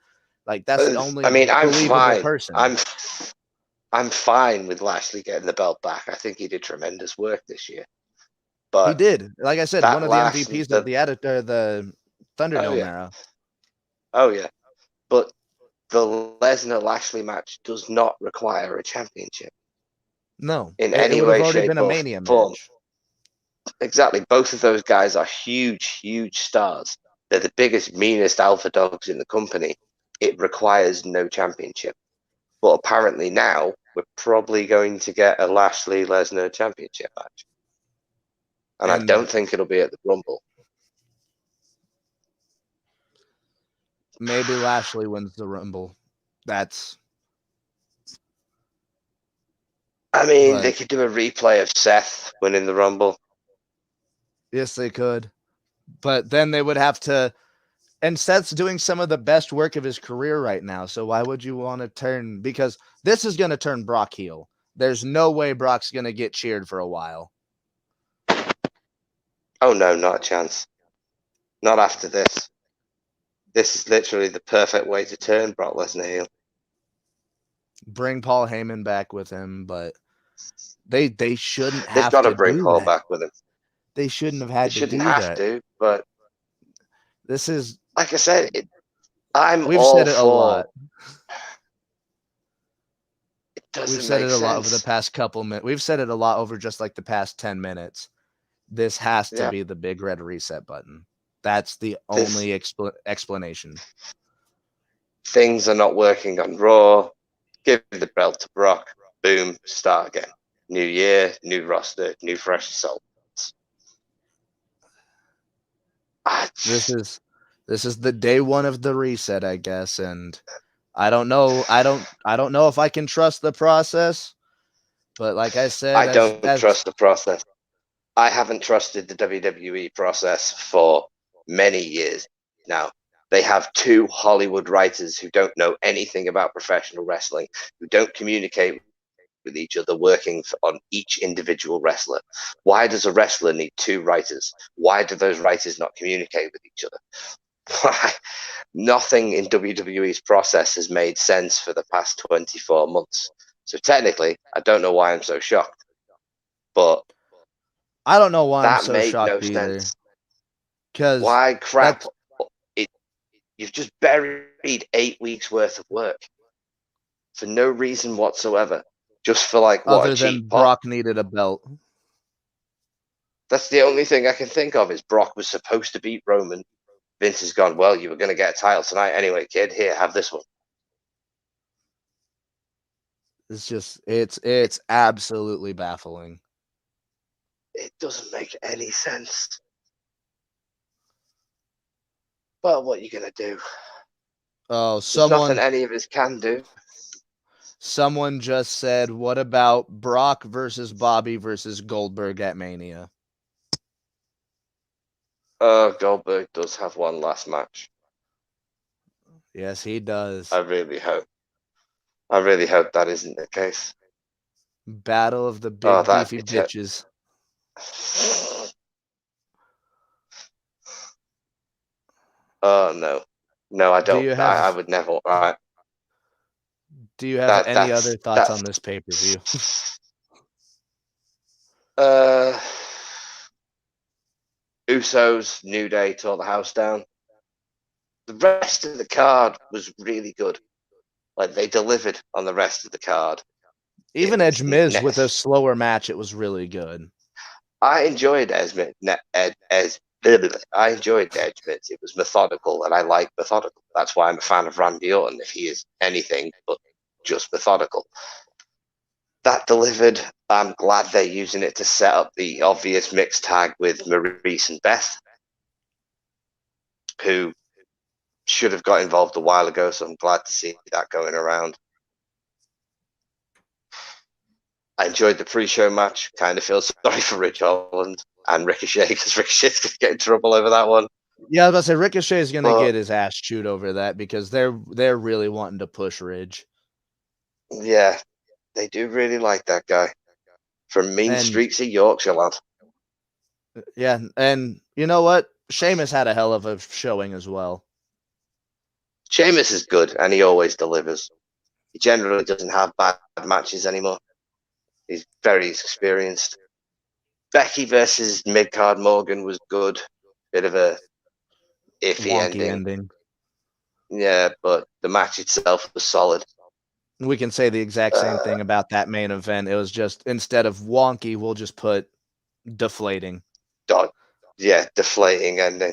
like, that's the only. I mean, I'm fine. Person. I'm fine with Lashley getting the belt back. I think he did tremendous work this year. But he did. Like I said, one of the MVPs of the Thunderdome era. Oh yeah, but the Lesnar Lashley match does not require a championship. No, in any way, shape, or Mania form. Match. Exactly. Both of those guys are huge stars. They're the biggest, meanest alpha dogs in the company. It requires no championship. But apparently now we're probably going to get a Lashley Lesnar championship match. And I don't think it'll be at the Rumble. Maybe Lashley wins the Rumble. I mean, they could do a replay of Seth winning the Rumble. Yes, they could. But then they would have to. And Seth's doing some of the best work of his career right now. So why would you want to turn? Because this is going to turn Brock heel. There's no way Brock's going to get cheered for a while. Oh, no, not a chance. Not after this. This is literally the perfect way to turn Brock Lesnar heel. Bring Paul Heyman back with him, but they shouldn't have to. They've got to bring Paul back with him. They shouldn't have had to do that. They shouldn't have to, but this is like I said. We've said it a lot. It doesn't We've said make it a sense. lot over the past couple minutes. We've said it a lot over just like the past 10 minutes. This has to be the big red reset button. That's the only explanation. things are not working on Raw. Give the belt to Brock. Boom, start again. New year, new roster, new fresh results. This is the day one of the reset, I guess, and I don't know. I don't know if I can trust the process, but like I said, I don't trust the process. I haven't trusted the WWE process for many years now. They have 2 Hollywood writers who don't know anything about professional wrestling, who don't communicate with each other, working on each individual wrestler. Why does a wrestler need 2 writers? Why do those writers not communicate with each other? Why? Nothing in WWE's process has made sense for the past 24 months. So technically, I don't know why I'm so shocked. But I don't know why I'm that so made shocked no either. sense. Because Why crap? You've just buried 8 weeks worth of work for no reason whatsoever, just for like what, other a than cheap pop? Brock needed a belt. That's the only thing I can think of is Brock was supposed to beat Roman. Vince has gone, well, you were going to get a title tonight anyway, kid. Here, have this one. It's just it's absolutely baffling. It doesn't make any sense. But what are you going to do? Oh, There's nothing any of us can do. Someone just said, what about Brock versus Bobby versus Goldberg at Mania? Goldberg does have one last match. Yes, he does. I really hope that isn't the case. Battle of the big beefy bitches. Oh no, I don't. I would never. All right. Do you have any other thoughts on this pay-per-view? Usos, New Day tore the house down. The rest of the card was really good. Like, they delivered on the rest of the card. Even Edge Miz with a slower match, it was really good. I enjoyed I enjoyed Edge Miz. It was methodical, and I like methodical. That's why I'm a fan of Randy Orton, if he is anything but just methodical. That delivered. I'm glad they're using it to set up the obvious mixed tag with Maurice and Beth, who should have got involved a while ago, so I'm glad to see that going around. I enjoyed the pre-show match. Kind of feel sorry for Rich Holland and Ricochet, because Ricochet's going to get in trouble over that one. Yeah, I was about to say Ricochet's going to get his ass chewed over that, because they're really wanting to push Ridge. Yeah, they do really like that guy. From mean streets of Yorkshire, lad. Yeah, and you know what? Sheamus had a hell of a showing as well. Sheamus is good, and he always delivers. He generally doesn't have bad matches anymore. He's very experienced. Becky versus Midcard Morgan was good. Bit of a iffy ending. Yeah, but the match itself was solid. We can say the exact same thing about that main event. It was just, instead of wonky, we'll just put deflating. Yeah, deflating ending.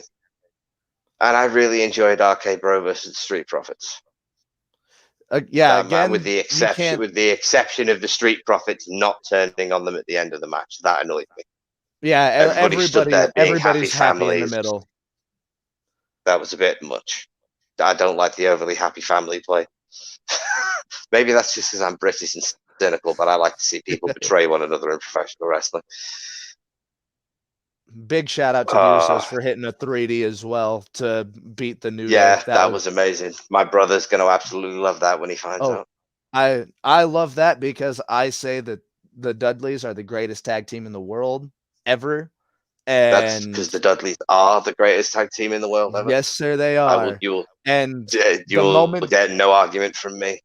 And I really enjoyed RK Bro versus Street Profits. Yeah, again, with the exception of the Street Profits not turning on them at the end of the match. That annoyed me. Yeah, everybody's happy in the middle. That was a bit much. I don't like the overly happy family play. Maybe that's just because I'm British and cynical, but I like to see people betray one another in professional wrestling. Big shout out to the Usos for hitting a 3D as well to beat the New Day. Yeah, that was amazing. My brother's going to absolutely love that when he finds out. I love that, because I say that the Dudleys are the greatest tag team in the world ever. And that's because the Dudleys are the greatest tag team in the world ever. Yes, sir, they are. You will moment, get no argument from me.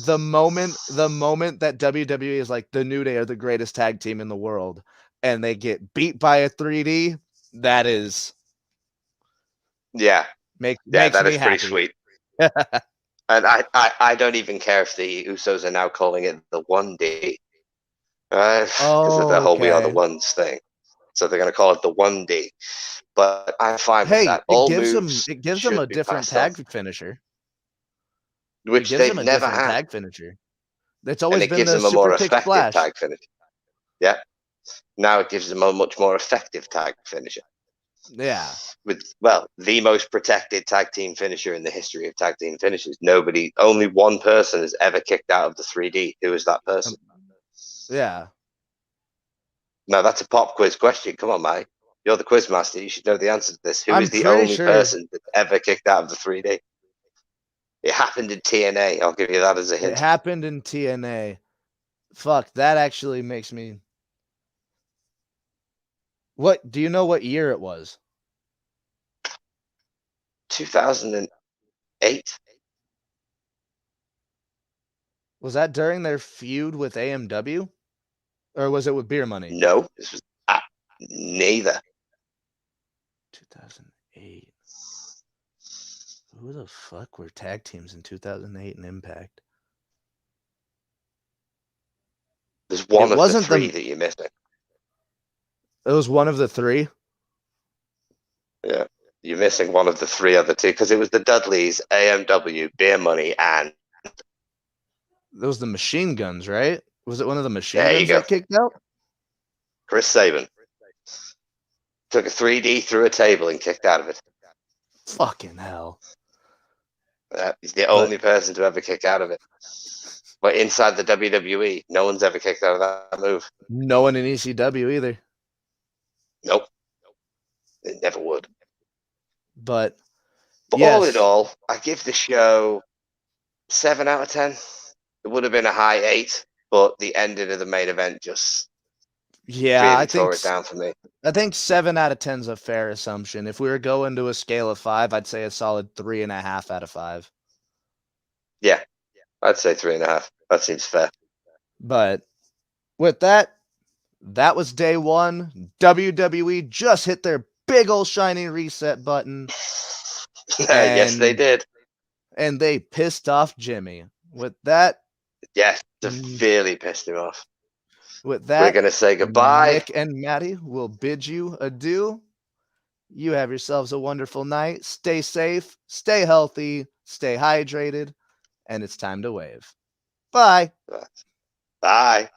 The moment that WWE is like, the New Day are the greatest tag team in the world, and they get beat by a 3D, that is, that is happy. Pretty sweet. And I don't even care if the Usos are now calling it the 1D, because of the whole "We Are the Ones" thing. So they're going to call it the 1D. But I'm fine with that. It gives them a different tag finisher. which gives they've him a never different had. tag finisher. It's And always it been gives the them a more super kick effective splash. tag finisher. Yeah. Now it gives them a much more effective tag finisher. Yeah. With, well, the most protected tag team finisher in the history of tag team finishes. Only one person has ever kicked out of the 3D. Who is that person? Yeah. Now, that's a pop quiz question. Come on, mate. You're the quiz master. You should know the answer to this. Who I'm is the pretty only sure- person that ever kicked out of the 3D? It happened in TNA. I'll give you that as a It hint. happened in TNA. Fuck, that actually makes me. What do you know what year it was? 2008? Was that during their feud with AMW? Or was it with Beer Money? No, this was neither. 2008. Who the fuck were tag teams in 2008 in Impact? There's one It of the wasn't three the- that you're missing. It was one of the three. Yeah, you're missing one of the three other two because it was the Dudleys, AMW, Beer Money, and It was the Machine Guns, right? Was it one of the Machine There you Guns go. that kicked out? Chris Sabin. Took a 3D through a table and kicked out of it. Fucking hell. He's the only person to ever kick out of it. But inside the WWE, no one's ever kicked out of that move. No one in ECW either. Nope. They never would. But But yes. all in all, I give the show 7 out of 10. It would have been a high 8, but the ending of the main event just yeah, really tore it down for me. I think 7 out of 10 is a fair assumption. If we were going to a scale of 5, I'd say a solid 3.5 out of 5. Yeah, I'd say 3.5. That seems fair. But with that, that was day 1. WWE just hit their big old shiny reset button. Yes, they did. And they pissed off Jimmy. With that, Yes, severely pissed him off. with that, We're going to say goodbye. Nick and Matty will bid you adieu. You have yourselves a wonderful night. Stay safe, stay healthy, stay hydrated, and it's time to wave. Bye. Bye.